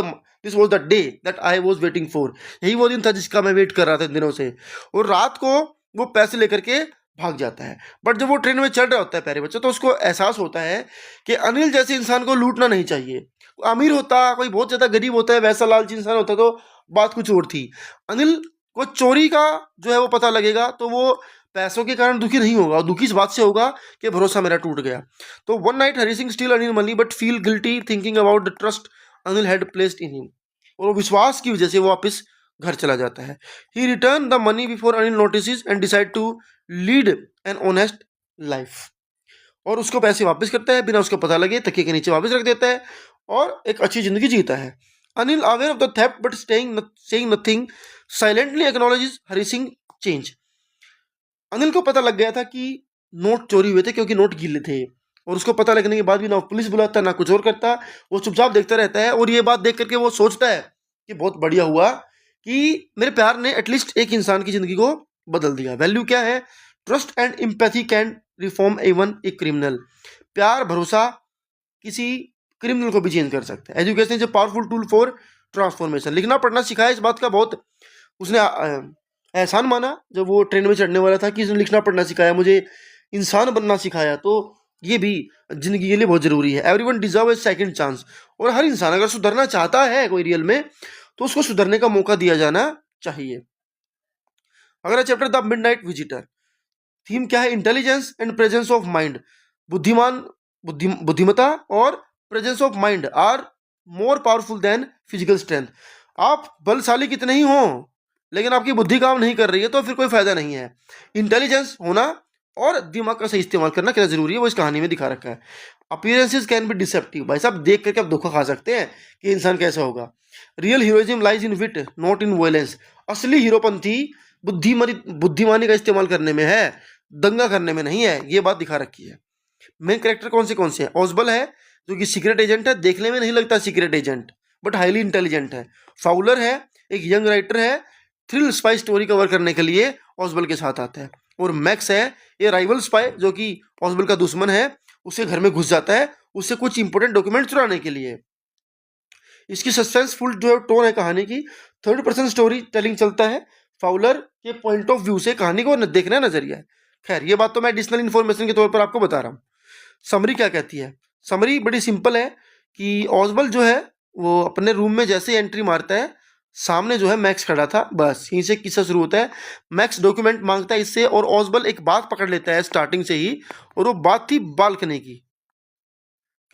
the day that I was waiting for. यही वो दिन था जिसका मैं वेट कर रहा था दिनों से। और रात को वो पैसे लेकर के भाग जाता है। बट जब वो ट्रेन में चढ़ रहा होता है प्यारे बच्चे, तो उसको एहसास होता है कि अनिल जैसे इंसान को लूटना नहीं चाहिए। अमीर होता, कोई बहुत ज्यादा गरीब होता है, वैसा लालची इंसान होता तो बात कुछ और थी। अनिल को चोरी का जो है वो पता लगेगा तो वो पैसों के कारण दुखी नहीं होगा, दुखी इस बात से होगा कि भरोसा मेरा टूट गया। तो one night Hari Singh steel Anil money but feel guilty thinking about the trust Anil had placed in him, और वो विश्वास की वजह से वो वापस घर चला जाता है। He return the money before Anil notice and decide to lead an honest life, और उसको पैसे वापस करता है बिना उसको पता लगे, तकिए के नीचे वापस रख देता है और एक अच्छी जिंदगी जीता है। Anil aware of the theft but saying nothing silently acknowledges Hari Singh change. Anil को पता लग गया था कि नोट चोरी हुए थे, क्योंकि नोट गीले थे, और उसको पता लगने के बाद भी ना पुलिस बुलाता ना कुछ और करता, वो चुपचाप देखता रहता है। और ये बात देख करके वो सोचता है कि बहुत बढ़िया हुआ कि मेरे प्यार ने एटलीस्ट एक इंसान की जिंदगी को बदल दिया। वैल्यू क्या है? Trust and empathy can reform even a criminal. प्यार, भरोसा किसी क्रिमिनल को भी चेंज कर सकता है। Education is a powerful tool for transformation. लिखना पढ़ना सिखाया, इस बात का बहुत उसने एहसान माना जब वो ट्रेन में चढ़ने वाला था कि इसने लिखना पढ़ना सिखाया, मुझे इंसान बनना सिखाया। तो ये भी जिंदगी के लिए बहुत जरूरी है। एवरीवन डिजर्व ए सेकंड चांस, और हर इंसान अगर सुधरना चाहता है कोई रियल में, तो उसको सुधरने का मौका दिया जाना चाहिए। अगला chapter the midnight visitor. Theme क्या है? Intelligence and presence of mind. बुद्धिमत्ता और presence of mind are more powerful than physical strength. आप बलशाली कितने ही हों, लेकिन आपकी बुद्धि काम नहीं कर रही है तो फिर कोई फायदा नहीं है। इंटेलिजेंस होना और दिमाग का सही इस्तेमाल करना कितना जरूरी है वो इस कहानी में दिखा रखा है। Appearances can be deceptive. भाई साहब देख करके आप धोखा खा सकते हैं कि इंसान कैसा होगा। Real heroism lies in wit not in violence. असली हीरोपंथी बुद्धिमानी का इस्तेमाल करने में है, दंगा करने में नहीं है। ये बात दिखा रखी है। मेन कैरेक्टर कौन से हैं? ऑजबल है जो कि सीक्रेट एजेंट है, देखने में नहीं लगता secret agent but highly intelligent है। फाउलर है, एक यंग राइटर है, थ्रिल स्पाई स्टोरी कवर करने के लिए ऑसबल के साथ आता है। और मैक्स है ये राइवल स्पाई जो कि ऑसबल का दुश्मन है, उसके घर में घुस जाता है उससे कुछ इंपॉर्टेंट डॉक्यूमेंट चुराने के लिए। इसकी सस्पेंसफुल जो टोन है कहानी की, थर्ड पर्सन स्टोरी टेलिंग चलता है, फाउलर के पॉइंट ऑफ व्यू से कहानी को देखने का नजरिया है। खैर ये बात तो मैं एडिशनल इन्फॉर्मेशन के तौर पर आपको बता रहा हूँ। समरी क्या कहती है? समरी बड़ी सिंपल है कि ऑसबल जो है वो अपने रूम में जैसे ही एंट्री मारता है, सामने जो है मैक्स खड़ा था, बस यहीं से किस्सा शुरू होता है। मैक्स डॉक्यूमेंट मांगता है इससे और ऑसबल एक बात पकड़ लेता है स्टार्टिंग से ही, और वो बात थी बालकनी की।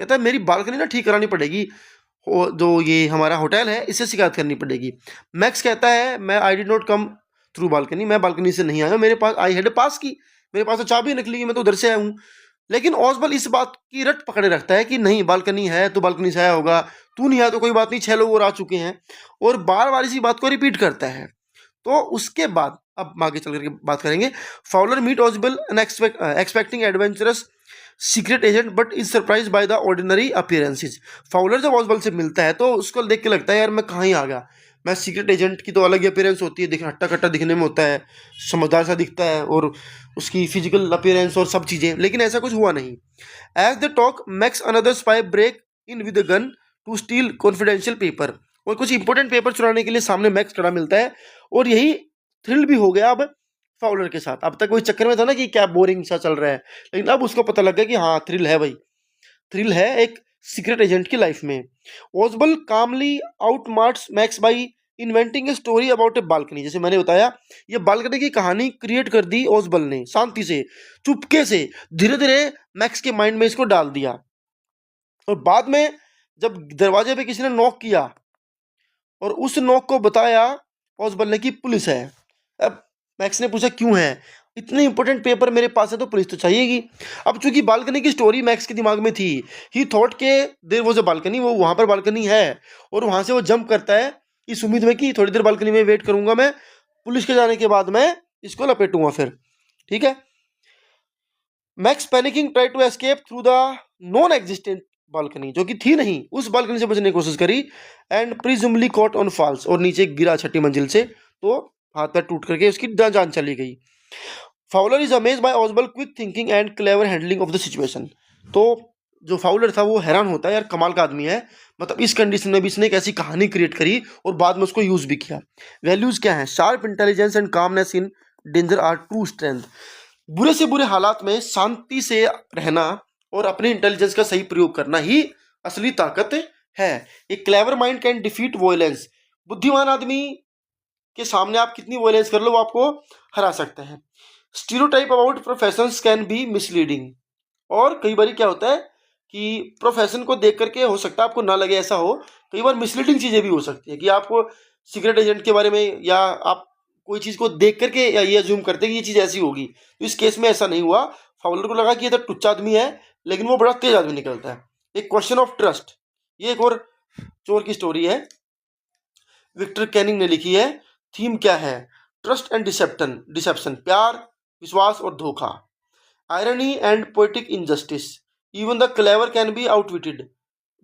कहता है मेरी बालकनी ना ठीक करानी पड़ेगी, जो ये हमारा होटल है इससे शिकायत करनी पड़ेगी। मैक्स कहता है मैं I did not come through balcony, मैं बालकनी से नहीं आया, मेरे पास आई हैड पास की, मेरे पास तो चाबी निकली है, मैं तो उधर से आया हूँ। लेकिन ऑसबल इस बात की रट पकड़े रखता है कि नहीं बालकनी है तो बालकनी से आया होगा, तू नहीं आया तो कोई बात नहीं, 6 लोग और आ चुके हैं, और बार बार इसी बात को रिपीट करता है। तो उसके बाद अब आगे चल करके बात करेंगे। Fowler meet Ausable expecting adventurous secret agent but is surprise by the ordinary appearances. Fowler जब ऑसबल से मिलता है तो उसको देख के लगता है यार मैं कहाँ ही आ गया, मैं सीक्रेट एजेंट की तो अलग ही अपीयरेंस होती है, दिखना हट्टा कट्टा दिखने में होता है, समझदार सा दिखता है और उसकी फिजिकल अपीयरेंस और सब चीज़ें, लेकिन ऐसा कुछ हुआ नहीं। As the talk Max another spy break in with a gun to steal confidential paper, और कुछ इंपॉर्टेंट पेपर चुराने के लिए सामने मैक्स खड़ा मिलता है। और यही थ्रिल भी हो गया अब फाउलर के साथ। अब तक वही चक्कर में था ना कि क्या बोरिंग सा चल रहा है, लेकिन अब उसको पता लग गया कि हाँ थ्रिल है भाई, थ्रिल है एक सीक्रेट एजेंट की लाइफ में। Ausable calmly outsmarts Max by inventing a story about a balcony. जैसे मैंने बताया ये बालकनी की कहानी क्रिएट कर दी ओसबल ने, शांति से चुपके से धीरे धीरे मैक्स के माइंड में इसको डाल दिया। और बाद में जब दरवाजे पे किसी ने नॉक किया और उस नॉक को बताया ओसबल ने कि पुलिस है। अब मैक्स ने पूछा क्यों है, इतने इंपॉर्टेंट पेपर मेरे पास है तो पुलिस तो चाहिएगी। अब चूंकि बालकनी की स्टोरी मैक्स के दिमाग में थी, ही थॉट के देयर वाज अ बालकनी, वो वहां पर बालकनी है, और वहां से वो जंप करता है इस उम्मीद में कि थोड़ी देर बालकनी में वेट करूंगा मैं, पुलिस के जाने के बाद मैं इसको लपेटूंगा फिर, ठीक है। Max panicking try to escape through the non existent balcony, जो कि थी नहीं, उस बालकनी से बचने की कोशिश करी, एंड प्रिजुमली कॉट ऑन फॉल्स, और नीचे गिरा 6ठी मंजिल से, तो हाथ पैर टूट करके उसकी जान चली गई। Fowler is amazed by Ausable quick thinking and clever handling of the situation. तो जो फाउलर था वो हैरान होता है, यार कमाल का आदमी है, मतलब इस कंडीशन में भी इसने एक ऐसी कहानी क्रिएट करी और बाद में उसको यूज भी किया। वैल्यूज क्या है? Sharp intelligence and calmness in danger are true strength. बुरे से बुरे हालात में शांति से रहना और अपने इंटेलिजेंस का सही प्रयोग करना ही असली ताकत है। एक clever mind can defeat violence. बुद्धिमान आदमी के सामने आप कितनी वॉयलेंस कर लो वो आपको हरा सकते हैं। Stereotype about professions can be misleading. और कई बार क्या होता है कि प्रोफेशन को देख करके हो सकता है आपको ना लगे ऐसा हो, कई बार मिसलीडिंग चीज़ें भी हो सकती है कि आपको सीक्रेट एजेंट के बारे में, या आप कोई चीज़ को देख करके या ये अज्यूम करते हैं कि ये चीज़ ऐसी होगी। तो इस केस में ऐसा नहीं हुआ, फाउलर को लगा कि ये तो टुच्चा आदमी है, लेकिन वो बड़ा तेज आदमी निकलता है। एक क्वेश्चन ऑफ ट्रस्ट, ये एक और चोर की स्टोरी है, विक्टर कैनिंग ने लिखी है। थीम क्या है? ट्रस्ट एंड डिसेप्शन, प्यार, विश्वास और धोखा। Irony and poetic injustice, even the clever can be आउटविटेड।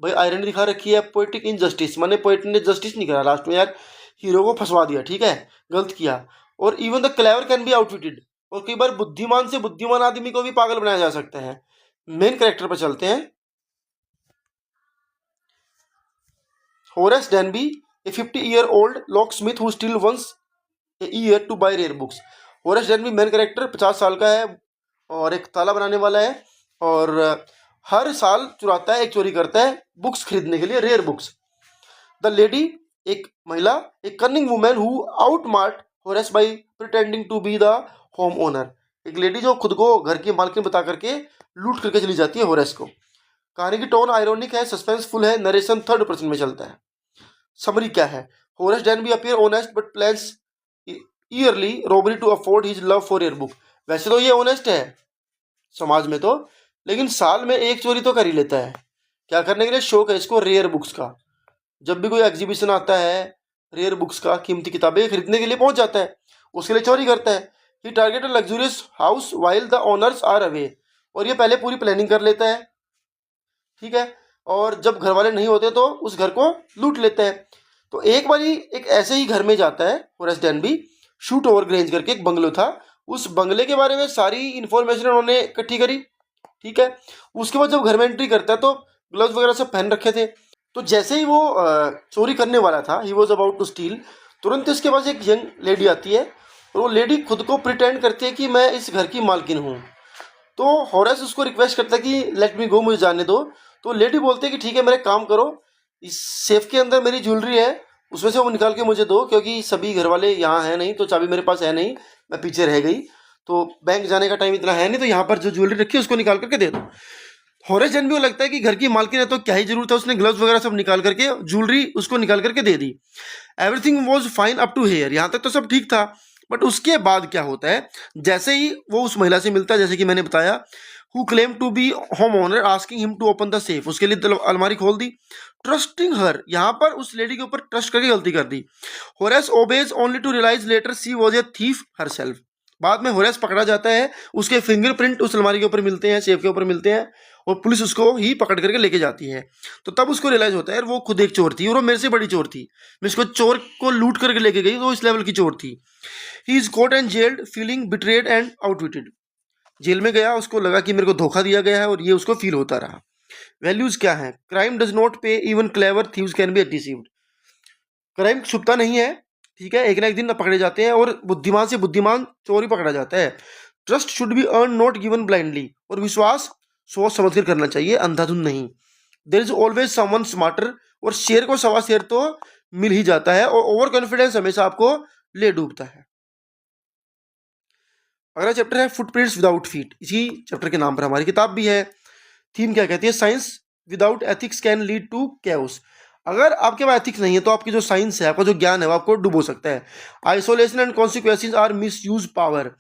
भाई आयरनी दिखा रखी है, पोएटिक इनजस्टिस माने पोएट ने जस्टिस नहीं करा लास्ट में, यार हीरो को फंसवा दिया, ठीक है, गलत किया। और even the clever can be आउटविटेड, और कई बार बुद्धिमान से बुद्धिमान आदमी को भी पागल बनाया जा सकता है। मेन कैरेक्टर पर चलते हैं। Horace Denby, a 50-year-old locksmith who still wants a year to buy rare books। Horace Denby main character 50 साल का है और एक ताला बनाने वाला है, और हर साल चुराता है, एक चोरी करता है बुक्स खरीदने के लिए, रेयर बुक्स। द लेडी, एक महिला, एक cunning woman who outsmart Horace by pretending to be the home owner. एक लेडी जो खुद को घर की मालकिन बता करके लूट करके चली जाती है होरेस को। कहानी की टोन आयरोनिक है, सस्पेंसफुल है, नरेशन थर्ड पर्सन में चलता है। समरी क्या है? Horace Danby appear honest but plans yearly robbery to afford his love for rare book. वैसे तो ये ऑनेस्ट है समाज में तो, लेकिन साल में एक चोरी तो कर ही लेता है। क्या करने के लिए? शौक है इसको रेयर बुक्स का। जब भी कोई एग्जीबिशन आता है रेयर बुक्स का, कीमती किताबें खरीदने के लिए पहुंच जाता है, उसके लिए चोरी करता है। He target luxurious house while the owners are away, और ये पहले पूरी प्लानिंग कर लेता है, ठीक है, और जब घर वाले नहीं होते तो उस घर को लूट लेते हैं। तो एक बारी एक ऐसे ही घर में जाता है Horace Denby, shoot over grange करके एक बंगलो था, उस बंगले के बारे में सारी इन्फॉर्मेशन उन्होंने इकट्ठी करी, ठीक है। उसके बाद जब घर में एंट्री करता है तो ग्लव्स वगैरह सब पहन रखे थे। तो जैसे ही वो चोरी करने वाला था, he was about to steal, तुरंत इसके पास एक यंग लेडी आती है और वो लेडी खुद को प्रिटेंड करती है कि मैं इस घर की मालकिन हूँ। तो होरेस उसको रिक्वेस्ट करता है कि लेट मी गो, मुझे जाने दो। तो लेडी बोलते है कि ठीक है, मेरा काम करो, इस सेफ के अंदर मेरी ज्वेलरी है, उसमें से वो निकाल के मुझे दो, क्योंकि सभी घर वाले यहाँ हैं नहीं, तो चाबी मेरे पास है नहीं, मैं पीछे रह गई, तो बैंक जाने का टाइम इतना है नहीं, तो यहाँ पर जो ज्वेलरी रखी है उसको निकाल करके दे दो। होरेस डेनबी को लगता है कि घर की मालकिन है तो क्या ही जरूरत है, उसने ग्लव्स वगैरह सब निकाल करके ज्वेलरी उसको निकाल करके दे दी। Everything was fine up to here, यहाँ तक तो सब ठीक था। बट उसके बाद क्या होता है, जैसे ही वो उस महिला से मिलता है, जैसे कि मैंने बताया, who claim to be home owner asking him to open the safe, उसके लिए अलमारी खोल दी। ट्रस्टिंग हर, यहाँ पर उस लेडी के ऊपर ट्रस्ट करके गलती कर दी। Horace obeys only to realise later she was a thief herself. बाद में होरेस पकड़ा जाता है, उसके फिंगरप्रिंट उस अलमारी के ऊपर मिलते हैं, सेफ के ऊपर मिलते हैं, और पुलिस उसको ही पकड़ करके लेके जाती है। तो तब उसको रियलाइज होता है वो खुद एक चोर थी और वो मेरे से बड़ी चोर थी, मैं इसको चोर को लूट करके लेके गई तो इस लेवल की चोर थी। He is caught and jailed feeling betrayed and outwitted, जेल में गया, उसको लगा कि मेरे को धोखा दिया गया है और ये उसको फील होता रहा। वैल्यूज क्या है, crime does not pay, even clever thieves can be deceived. Crime छुपता नहीं है, ठीक है, एक ना एक दिन पकड़े जाते हैं और बुद्धिमान से बुद्धिमान चोर ही पकड़ा जाता है। Trust should be earn not given blindly, और विश्वास सोच समझ कर करना चाहिए, अंधाधुंध नहीं। There is always someone smarter, और शेर को सवा शेर तो मिल ही जाता है, और ओवर कॉन्फिडेंस हमेशा आपको ले डूबता है। अगला चैप्टर है फुटप्रिंट्स विदाउट फीट, इसी चैप्टर के नाम पर हमारी किताब भी है। थीम क्या कहती है, science without ethics can lead to chaos. अगर आपके पास एथिक्स नहीं है तो आपकी जो साइंस है, आपका जो ज्ञान है, वो आपको डुबो सकता है। Isolation and consequences are misuse power,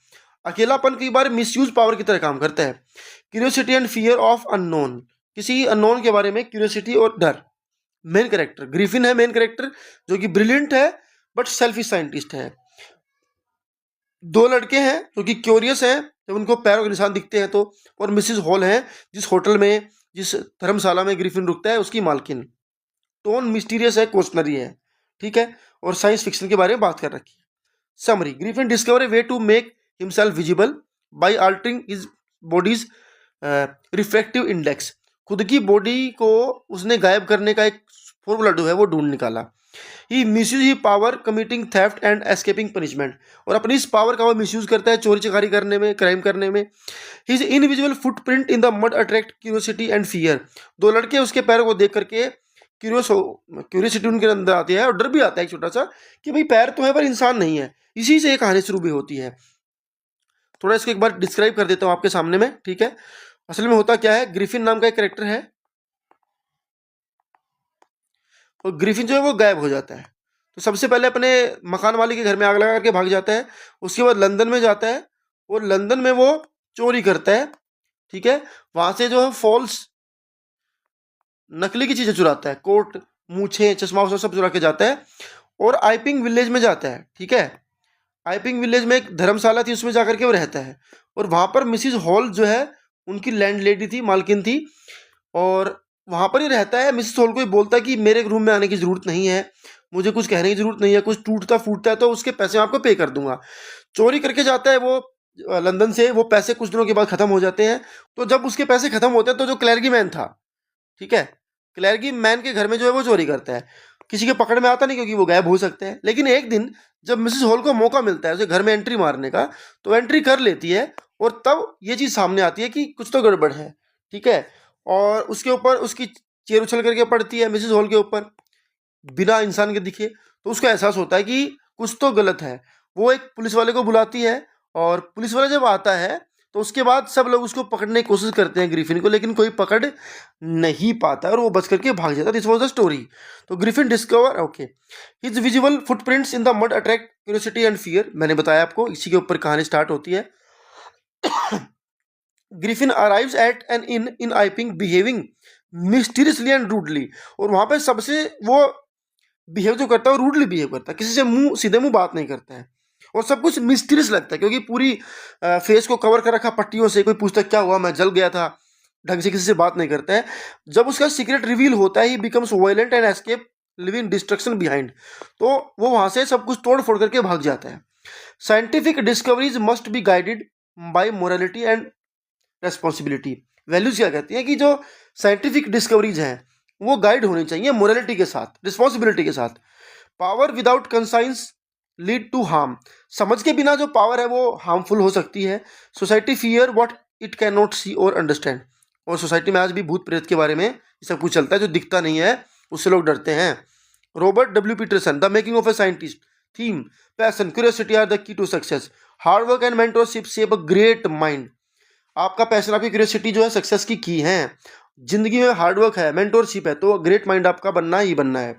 अकेलापन कई बार मिसयूज पावर की तरह काम करता है। Curiosity and fear of unknown, किसी अननोन के बारे में क्यूरियोसिटी और डर। मेन कैरेक्टर ग्रिफिन है, मेन कैरेक्टर जो कि ब्रिलियंट है बट सेल्फिश साइंटिस्ट है। दो लड़के हैं जो कि क्यूरियस हैं जब उनको पैरों के निशान दिखते हैं तो, और मिसिस हॉल हैं जिस होटल में, जिस धर्मशाला में ग्रिफिन रुकता है उसकी मालकिन। टोन मिस्टीरियस है, क्वेश्चनरी है, ठीक है, और साइंस फिक्शन के बारे में बात कर रखी है। Summary, Griffin discover a way to make himself visible by altering his body's refractive index, खुद की बॉडी को उसने गायब करने का एक फॉर्मूला जो है वो ढूंढ निकाला। He misuse his power committing theft and escaping punishment, और अपनी इस पावर का वो मिसयूज करता है चोरी चकारी करने में, क्राइम करने में। His invisible footprint in the mud attract curiosity and fear, दो लड़के उसके पैरों को देख करके क्यूरियोसिटी उनके अंदर आती है और डर भी आता है एक छोटा सा कि भाई पैर तो है पर इंसान नहीं है। इसी से ये कहानी शुरू भी होती है। थोड़ा इसको एक बार डिस्क्राइब कर देता हूँ आपके सामने में, ठीक है। असल में होता क्या है, ग्रिफिन नाम का एक कैरेक्टर है और ग्रिफिन जो है वो गायब हो जाता है। तो सबसे पहले अपने मकान वाले के घर में आग लगा करके भाग जाता है, उसके बाद लंदन में जाता है और लंदन में वो चोरी करता है, ठीक है। वहां से जो है फॉल्स नकली की चीजें चुराता है, कोट, मूछे, चश्मा वश्मा सब चुरा के जाता है और आइपिंग विलेज में जाता है, ठीक है। आइपिंग विलेज में एक धर्मशाला थी, उसमें जाकर के वो रहता है और वहां पर मिसिज हॉल जो है उनकी लैंड लेडी थी, मालकिन थी, और वहां पर ही रहता है। मिसिस हॉल को ही बोलता है कि मेरे रूम में आने की जरूरत नहीं है, मुझे कुछ कहने की जरूरत नहीं है, कुछ टूटता फूटता है तो उसके पैसे मैं आपको पे कर दूंगा। चोरी करके जाता है वो लंदन से, वो पैसे कुछ दिनों के बाद खत्म हो जाते हैं। तो जब उसके पैसे खत्म होते हैं तो जो क्लर्गी मैन था, ठीक है, क्लर्गी मैन के घर में जो है वो चोरी करता है। किसी के पकड़ में आता नहीं क्योंकि वो गायब हो सकते हैं, लेकिन एक दिन जब मिसिस हॉल को मौका मिलता है उसे घर में एंट्री मारने का, तो एंट्री कर लेती है और तब ये चीज़ सामने आती है कि कुछ तो गड़बड़ है, ठीक है। और उसके ऊपर उसकी चेयर उछल करके पड़ती है मिसिस हॉल के ऊपर, बिना इंसान के दिखे, तो उसको एहसास होता है कि कुछ तो गलत है। वो एक पुलिस वाले को बुलाती है और पुलिस वाला जब आता है तो उसके बाद सब लोग उसको पकड़ने की कोशिश करते हैं ग्रिफिन को, लेकिन कोई पकड़ नहीं पाता और वो बच करके भाग जाता है। This was the story. तो Griffin discover, okay, his visible footprints in the mud attract curiosity and fear, मैंने बताया आपको, इसी के ऊपर कहानी स्टार्ट होती है। Griffin arrives at an inn in Iping behaving mysteriously and rudely, और वहां पे सबसे वो बिहेव जो करता है वो रूडली बिहेव करता है, किसी से सीधे मुंह बात नहीं करता है और सब कुछ मिस्टीरियस लगता है क्योंकि पूरी फेस को कवर कर रखा पट्टियों से। कोई पूछता क्या हुआ, मैं जल गया था, ढंग से किसी से बात नहीं करता है। जब उसका सीक्रेट रिवील होता है ही becomes violent and escape living destruction behind, तो वो वहाँ से सब कुछ तोड़ फोड़ करके भाग जाता है। Scientific discoveries must be guided by morality and responsibility. Values क्या कहती हैं कि जो साइंटिफिक डिस्कवरीज हैं वो गाइड होनी चाहिए मोरालिटी के साथ, रिस्पॉन्सिबिलिटी के साथ। Power without conscience lead to harm. समझ के बिना जो पावर है वो हार्मफुल हो सकती है। Society fear what it can not see और अंडरस्टैंड। और सोसाइटी में आज भी भूत प्रेत के बारे में सब कुछ चलता है, जो दिखता नहीं है उससे लोग डरते हैं। Robert W Peterson, the making of a scientist. Theme, passion, curiosity are the key to success. Hard work and mentorship shape a great mind. आपका पैशन, आपकी क्यूरियोसिटी जो है सक्सेस की है। जिंदगी में हार्डवर्क है, मेंटोरशिप है, तो ग्रेट माइंड आपका बनना ही बनना है।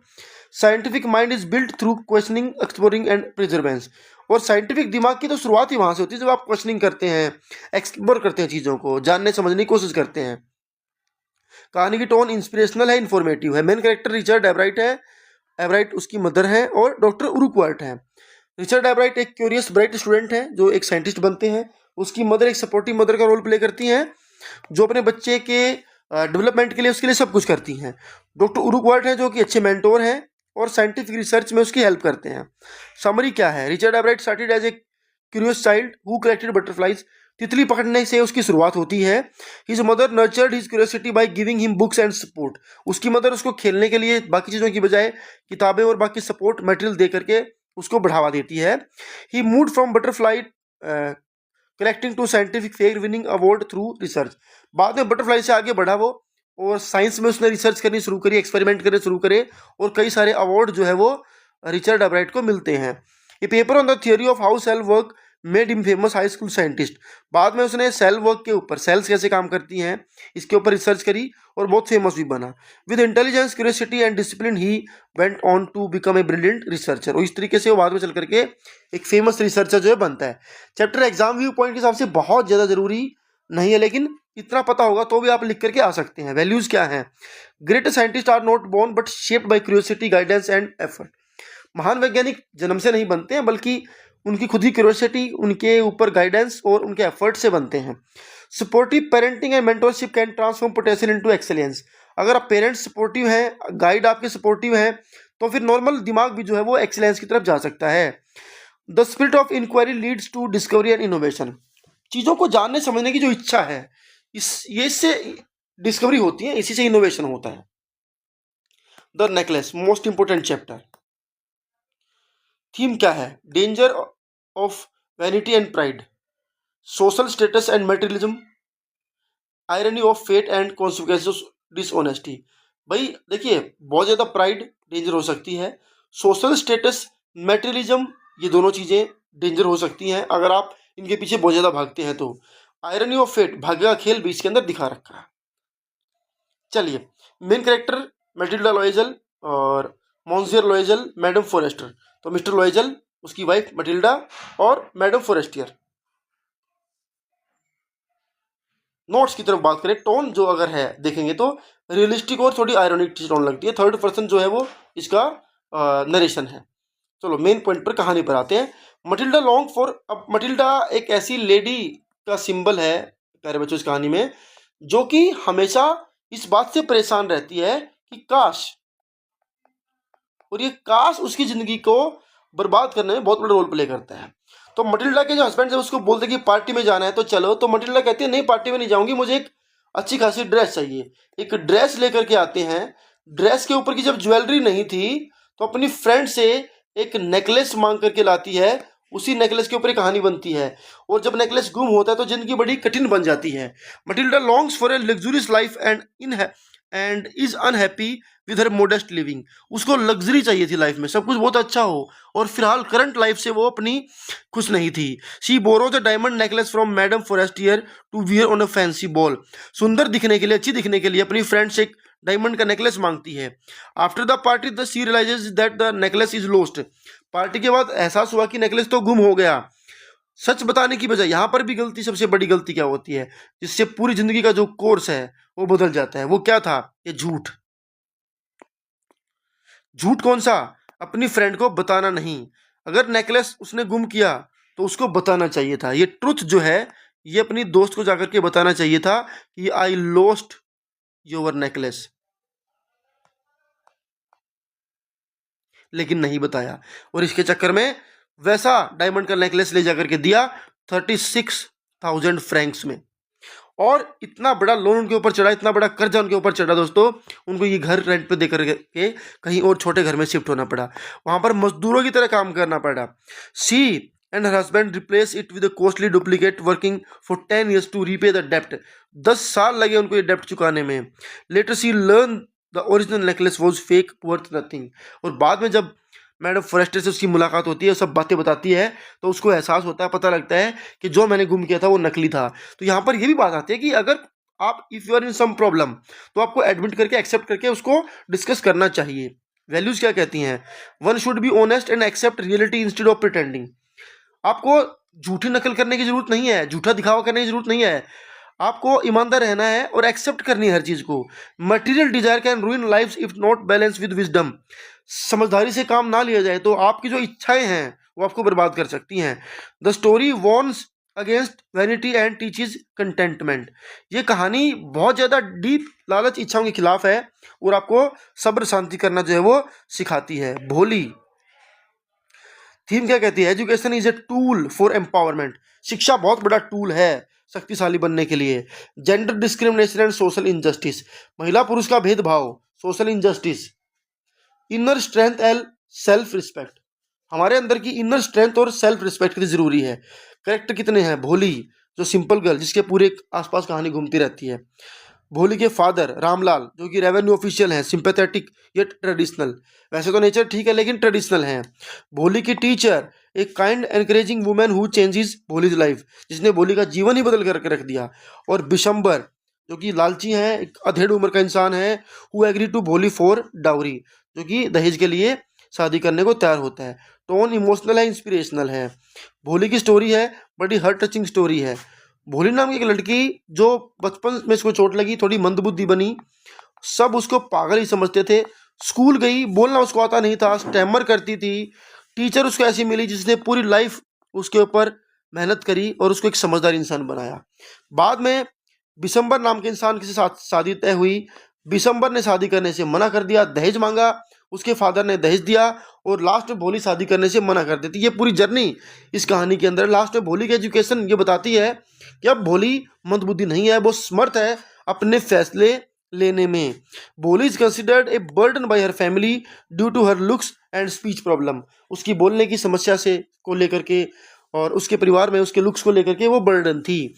Scientific mind is built through questioning, exploring and प्रिजर्वेंस। और साइंटिफिक दिमाग की तो शुरुआत ही वहां से होती है जब आप क्वेश्चनिंग करते हैं, एक्सप्लोर करते हैं, चीज़ों को जानने समझने की कोशिश करते हैं। कहानी की टोन इंस्पिरेशनल है, इन्फॉर्मेटिव है। मेन कैरेक्टर रिचर्ड एवराइट है, एवराइट उसकी मदर है, और डॉक्टर उरुक्वार्ट है। रिचर्ड एवराइट एक क्यूरियस ब्राइट स्टूडेंट है जो एक साइंटिस्ट बनते हैं। उसकी मदर एक सपोर्टिव मदर का रोल प्ले करती हैं जो अपने बच्चे के डेवलपमेंट के लिए उसके लिए सब कुछ करती हैं। डॉक्टर उरुक्वार्ट है जो कि अच्छे मेंटोर हैं और साइंटिफिक रिसर्च में उसकी हेल्प करते हैं। समरी क्या है? Richard Ebright started as a curious child who collected butterflies. तितली पकड़ने से उसकी शुरुआत होती है। His mother nurtured his curiosity by giving him books and support. उसकी मदर उसको खेलने के लिए बाकी चीज़ों की बजाय किताबें और बाकी सपोर्ट मटेरियल दे करके उसको बढ़ावा देती है। He moved from butterfly collecting to scientific fair winning award through research. बाद में बटरफ्लाई से आगे बढ़ा वो और साइंस में उसने रिसर्च करनी शुरू करी, एक्सपेरिमेंट करने शुरू करे, और कई सारे अवार्ड जो है वो रिचर्ड एवराइट को मिलते हैं। ये paper on the theory of how cell work made him famous high school scientist. बाद में उसने सेल वर्क के ऊपर, सेल्स कैसे काम करती हैं इसके ऊपर रिसर्च करी और बहुत फेमस भी बना। With intelligence, curiosity and discipline he went on to become a brilliant researcher. और इस तरीके से वो बाद में चल करके एक फेमस रिसर्चर जो है बनता है। चैप्टर एग्जाम व्यू पॉइंट के हिसाब से बहुत ज़्यादा जरूरी नहीं है, लेकिन इतना पता होगा तो भी आप लिख करके आ सकते हैं। वैल्यूज क्या हैं? Great scientist are not born but shaped by curiosity, guidance and effort. महान वैज्ञानिक जन्म से नहीं बनते हैं बल्कि उनकी खुद ही क्यूरियोसिटी, उनके ऊपर गाइडेंस और उनके एफर्ट से बनते हैं। Supportive parenting and mentorship can transform potential into excellence. अगर आप पेरेंट्स सपोर्टिव हैं, गाइड आपके सपोर्टिव हैं, तो फिर नॉर्मल दिमाग भी जो है वो एक्सेलेंस की तरफ जा सकता है। The spirit of inquiry leads to discovery and innovation. चीज़ों को जानने समझने की जो इच्छा है, इससे डिस्कवरी होती है, इसी से इनोवेशन होता है। The necklace, most important chapter. Theme क्या है? Danger of vanity and pride, social status and materialism, irony of fate and consequences of dishonesty. भाई देखिए, बहुत ज़्यादा प्राइड डेंजर हो सकती है, सोशल स्टेटस, मटेरियलिज्म, ये दोनों चीज़ें डेंजर हो सकती हैं अगर आप इनके पीछे बहुत ज़्यादा भागते हैं तो। आयरनी ऑफ फेट, भाग्य का खेल भी इसके अंदर दिखा रखा है। चलिए, मेन कैरेक्टर मैटिल्डा लॉयजल और मॉन्सियर लॉयजल, मैडम फॉरेस्टर। तो मिस्टर लॉयजल, उसकी वाइफ मटिल्डा और मैडम फॉरेस्टियर। नोट्स की तरफ बात करें, टोन जो अगर है देखेंगे तो रियलिस्टिक और थोड़ी आयरनिक टोन लगती है। थर्ड पर्सन जो है वो इसका नरेशन है। चलो मेन पॉइंट पर, कहानी पर आते हैं। मटिल्डा लॉन्ग फॉर, अब मटिल्डा एक ऐसी लेडी का सिंबल है प्यारे बच्चों इस कहानी में, जो कि हमेशा इस बात से परेशान रहती है कि काश, और ये काश उसकी जिंदगी को बर्बाद करने में बहुत बड़ा रोल प्ले करता है। तो मटिल्डा के जो हस्बैंड जब उसको बोलते कि पार्टी में जाना है तो चलो, तो मटिल्डा कहती है नहीं, पार्टी में नहीं जाऊंगी, मुझे एक अच्छी खासी ड्रेस चाहिए। एक ड्रेस लेकर के आते हैं। ड्रेस के ऊपर की जब ज्वेलरी नहीं थी तो अपनी फ्रेंड से एक नेकलेस मांग करके लाती है। उसी नेकलेस के ऊपर एक कहानी बनती है, और जब नेकलेस गुम होता है तो जिंदगी बड़ी कठिन बन जाती है। Matilda longs for a luxurious life and is unhappy with her modest living. उसको लग्जरी चाहिए थी लाइफ में, सब कुछ बहुत अच्छा हो, और फिलहाल करंट लाइफ से वो अपनी खुश नहीं थी। She borrows a diamond necklace from Madame Forestier to wear on a fancy ball. सुंदर दिखने के लिए, अच्छी दिखने के लिए अपनी फ्रेंड से एक डायमंड का नेकलेस मांगती है। After the party the she realises that the necklace is lost. Party के बाद एहसास हुआ कि नेकलेस तो गुम हो गया। सच बताने की बजाय, यहाँ पर भी गलती, सबसे बड़ी गलती क्या होती है जिससे पूरी जिंदगी का जो कोर्स है वो बदल जाता है? वो क्या था? ये झूठ। झूठ कौन सा? अपनी फ्रेंड को बताना नहीं। अगर नेकलेस उसने गुम किया तो उसको बताना चाहिए था। ये ट्रुथ जो है ये अपनी दोस्त को जाकर के बताना चाहिए था कि आई लॉस्ट योर नेकलेस। लेकिन नहीं बताया, और इसके चक्कर में वैसा डायमंड का नेकलेस ले जाकर के दिया 36,000 फ्रैंक्स में। और इतना बड़ा लोन उनके ऊपर चढ़ा, इतना बड़ा कर्जा उनके ऊपर चढ़ा दोस्तों, उनको ये घर रेंट पे दे करके कहीं और छोटे घर में शिफ्ट होना पड़ा, वहाँ पर मजदूरों की तरह काम करना पड़ा। She and her husband replace it with costly duplicate working for 10 years to repay the डेप्ट। 10 साल लगे उनको ये डेप्ट चुकाने में। Later she learn the original necklace was fake worth nothing. और बाद में जब मैडम फॉरेस्टर से उसकी मुलाकात होती है, सब बातें बताती है, तो उसको एहसास होता है, पता लगता है कि जो मैंने गुम किया था वो नकली था। तो यहाँ पर ये भी बात आती है कि अगर आप if you are in some problem, तो आपको एडमिट करके एक्सेप्ट करके उसको डिस्कस करना चाहिए। वैल्यूज क्या कहती हैं? One should be honest and accept reality instead of pretending. आपको झूठी नकल करने की जरूरत नहीं है, झूठा दिखावा करने की जरूरत नहीं है, आपको ईमानदार रहना है और एक्सेप्ट करनी है हर चीज को। Material desire can रूइन life if not balance with wisdom. समझदारी से काम ना लिया जाए तो आपकी जो इच्छाएं हैं वो आपको बर्बाद कर सकती हैं। The story warns against vanity and teaches contentment. ये कहानी बहुत ज़्यादा डीप लालच इच्छाओं के खिलाफ है और आपको सब्र शांति करना जो है वो सिखाती है। भोली थीम क्या कहती है? Education is a tool for empowerment. शिक्षा बहुत बड़ा टूल है शक्तिशाली बनने के लिए। Gender discrimination and social injustice. महिला पुरुष का भेदभाव, social injustice. Inner strength and self respect. हमारे अंदर की इनर स्ट्रेंथ और सेल्फ रिस्पेक्ट कितनी जरूरी है। करेक्टर कितने हैं? भोली जो सिंपल गर्ल जिसके पूरे आसपास कहानी घूमती रहती है। भोली के फादर रामलाल जो कि रेवेन्यू ऑफिशियल हैं, सिंपैथेटिक येट ट्रेडिशनल। वैसे तो नेचर ठीक है लेकिन ट्रेडिशनल हैं। भोली की टीचर एक kind encouraging women who changes Bholi's life, जिसने भोली का जीवन ही बदल करके रख दिया। और बिशंबर जो कि लालची हैं, एक अधेड़ उम्र का इंसान है, हु एग्री टू भोली फॉर डाउरी, जो कि दहेज के लिए शादी करने को तैयार होता है। टोन इमोशनल है, इंस्पिरेशनल है। भोली की स्टोरी है, बड़ी हार्ट टचिंग स्टोरी है। भोली नाम की एक लड़की जो बचपन में इसको चोट लगी, थोड़ी मंदबुद्धि बनी, सब उसको पागल ही समझते थे। स्कूल गई, बोलना उसको आता नहीं था, स्टैमर करती थी। टीचर उसको ऐसी मिली जिसने पूरी लाइफ उसके ऊपर मेहनत करी और उसको एक समझदार इंसान बनाया। बाद में बिशंबर नाम के इंसान के साथ शादी तय हुई। बिशंबर ने शादी करने से मना कर दिया, दहेज मांगा, उसके फादर ने दहेज दिया और लास्ट में भोली शादी करने से मना कर देती। ये पूरी जर्नी इस कहानी के अंदर। लास्ट में भोली की एजुकेशन ये बताती है कि अब भोली मंदबुद्धि नहीं है, वो समर्थ है अपने फैसले लेने में। Bholi is considered a burden by her family due to her looks and speech problem. उसकी बोलने की समस्या से को लेकर के और उसके परिवार में उसके लुक्स को लेकर के वो बर्डन थी।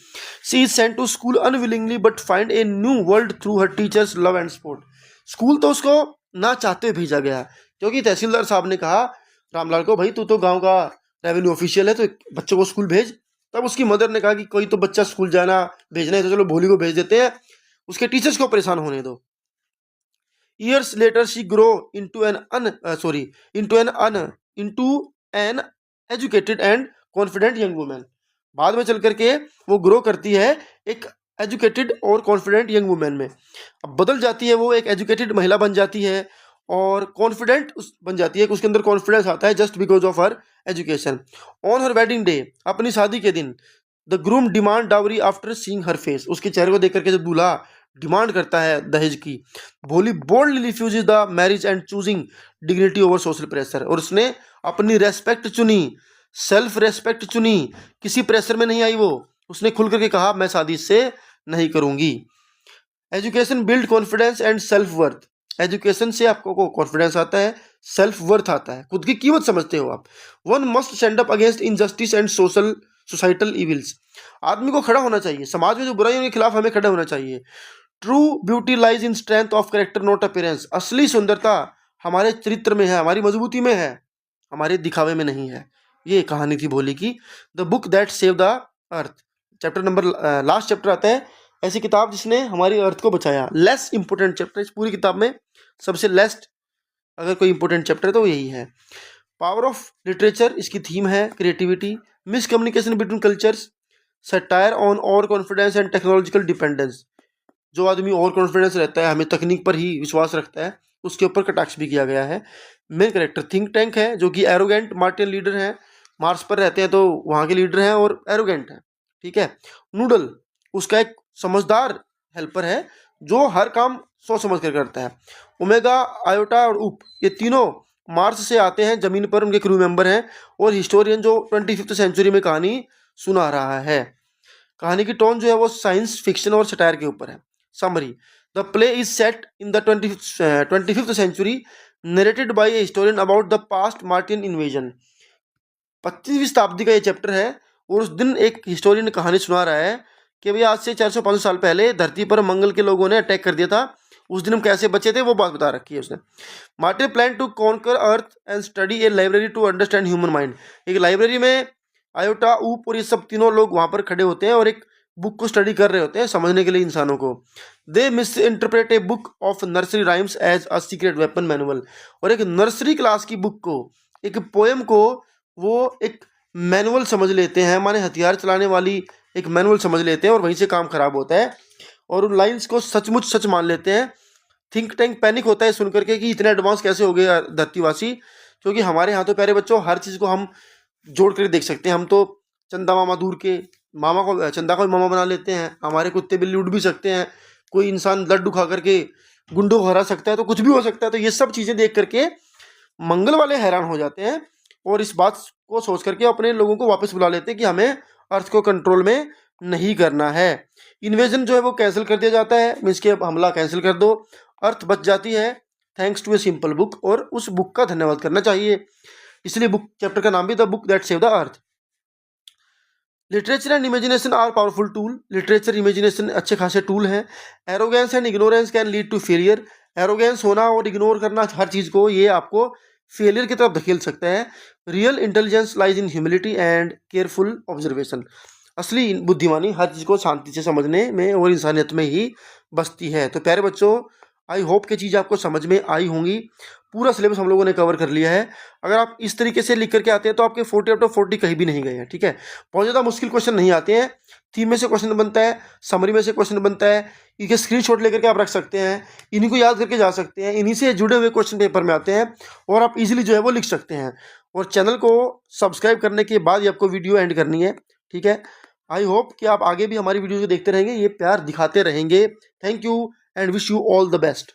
She is sent to school unwillingly but find a new world through her teacher's love and support. School तो उसको ना चाहते हुए भेजा गया क्योंकि तहसीलदार साहब ने कहा रामलाल को, भाई तू तो गांव का रेवेन्यू ऑफिशियल है तो बच्चों को स्कूल भेज। तब उसकी मदर ने कहा कि कोई तो बच्चा स्कूल जाना भेजना है तो चलो भोली को भेज देते हैं, उसके टीचर्स को परेशान होने दो। Years later she grow into an educated and confident young women. बाद में चल करके वो ग्रो करती है एक एजुकेटेड और कॉन्फिडेंट यंग वुमेन में। अब बदल जाती है, वो एक एजुकेटेड महिला बन जाती है और कॉन्फिडेंट बन जाती है कि उसके अंदर कॉन्फिडेंस आता है just because of her education. On her wedding day, अपनी शादी के दिन, the groom demand dowry after seeing her face. उसके चेहरे को देख करके जब दूल्हा डिमांड करता है दहेज की, भोली boldly refuses the marriage and choosing dignity over social pressure. और उसने अपनी रेस्पेक्ट चुनी, सेल्फ रेस्पेक्ट चुनी, किसी प्रेशर में नहीं आई। वो उसने खुल करके कहा मैं शादी से नहीं करूंगी। Education build confidence and self worth. Education से आपको कॉन्फिडेंस आता है, सेल्फ वर्थ आता है, खुद की कीमत समझते हो आप। One must stand up against injustice and societal evils. आदमी को खड़ा होना चाहिए, समाज में जो बुराइयों के खिलाफ हमें खड़ा होना चाहिए। True beauty lies in strength of character not appearance. असली सुंदरता हमारे चरित्र में है, हमारी मजबूती में है, हमारे दिखावे में नहीं है। ये कहानी थी भोली की। The book that save the earth. Chapter number last chapter आता है, ऐसी किताब जिसने हमारी अर्थ को बचाया। लेस इंपोर्टेंट चैप्टर इस पूरी किताब में, सबसे लेस्ट अगर कोई इंपोर्टेंट चैप्टर है तो यही है। पावर ऑफ लिटरेचर इसकी थीम है, creativity, miscommunication between cultures, satire on over confidence and technological dependence. जो आदमी ओवर कॉन्फिडेंस रहता है, हमें तकनीक पर ही विश्वास रखता है, उसके ऊपर कटाक्ष भी किया गया है। मेन कैरेक्टर थिंक टैंक है जो कि एरोगेंट मार्टियन लीडर हैं, मार्स पर रहते हैं तो वहाँ के लीडर हैं और एरोगेंट हैं, ठीक है। नूडल उसका एक समझदार हेल्पर है जो हर काम सोच समझ कर करता है। ओमेगा, आयोटा और उप, ये तीनों मार्स से आते हैं जमीन पर, उनके क्रू मेंबर हैं, और हिस्टोरियन जो 25th सेंचुरी में कहानी सुना रहा है। कहानी की टोन जो है वो साइंस फिक्शन और सटायर के ऊपर है। Summary, the play is set in the 25th century, narrated by a historian about the past Martian invasion. 25वीं शताब्दी का ये चैप्टर है और उस दिन एक हिस्टोरियन कहानी सुना रहा है कि भैया आज से 400-500 साल पहले धरती पर मंगल के लोगों ने अटैक कर दिया था, उस दिन हम कैसे बचे थे वो बात बता रखी है उसने। Martian plan to conquer earth and study a library to understand human mind. एक लाइब्रेरी में आयोटा, ऊप और ये सब तीनों लोग वहाँ पर खड़े होते हैं और एक बुक को स्टडी कर रहे होते हैं समझने के लिए इंसानों को। They misinterpret a book of nursery rhymes as a secret weapon manual. और एक नर्सरी क्लास की बुक को, एक पोएम को वो एक मैनुअल समझ लेते हैं, माने हथियार चलाने वाली एक मैनुअल समझ लेते हैं, और वहीं से काम खराब होता है और उन लाइंस को सचमुच सच मान लेते हैं। थिंक टैंक पैनिक होता है सुन करके कि इतने एडवांस कैसे हो गए धरतीवासी, क्योंकि हमारे यहाँ तो प्यारे बच्चों हर चीज़ को हम जोड़ कर देख सकते हैं। हम तो चंदा मामा दूर के मामा को, चंदा को मामा बना लेते हैं, हमारे कुत्ते बिल्ली उड़ भी सकते हैं, कोई इंसान लड्डू खा करके गुंडों को हरा सकता है, तो कुछ भी हो सकता है। तो ये सब चीज़ें देख करके मंगल वाले हैरान हो जाते हैं और इस बात को सोच करके अपने लोगों को वापस बुला लेते हैं कि हमें अर्थ को कंट्रोल में नहीं करना है। इन्वेजन जो है वो कैंसिल कर दिया जाता है, मीन्स के हमला कैंसिल कर दो, अर्थ बच जाती है thanks to a simple book, और उस बुक का धन्यवाद करना चाहिए। इसलिए बुक चैप्टर का नाम भी the book that save the earth. Literature and imagination are powerful tool. Literature imagination अच्छे खासे टूल हैं। Arrogance and ignorance can lead to failure. Arrogance होना और इग्नोर करना हर चीज़ को, ये आपको फेलियर की तरफ धकेल सकता है। Real intelligence lies in humility and careful observation. असली बुद्धिमानी हर चीज़ को शांति से समझने में और इंसानियत में ही बसती है। तो प्यारे बच्चों, आई होप कि चीज़ आपको समझ में आई होंगी। पूरा सिलेबस हम लोगों ने कवर कर लिया है। अगर आप इस तरीके से लिख करके आते हैं तो आपके 40 आउट ऑफ 40 कहीं भी नहीं गए हैं, ठीक है। बहुत ज़्यादा मुश्किल क्वेश्चन नहीं आते हैं। थीम में से क्वेश्चन बनता है, समरी में से क्वेश्चन बनता है, इनके स्क्रीनशॉट लेकर के आप रख सकते हैं, इन्हीं को याद करके जा सकते हैं, इन्हीं से जुड़े हुए क्वेश्चन पेपर में आते हैं और आप इजीली जो है वो लिख सकते हैं। और चैनल को सब्सक्राइब करने के बाद ही आपको वीडियो एंड करनी है, ठीक है। आई होप कि आप आगे भी हमारी वीडियो को देखते रहेंगे, ये प्यार दिखाते रहेंगे। Thank you and wish you all the best.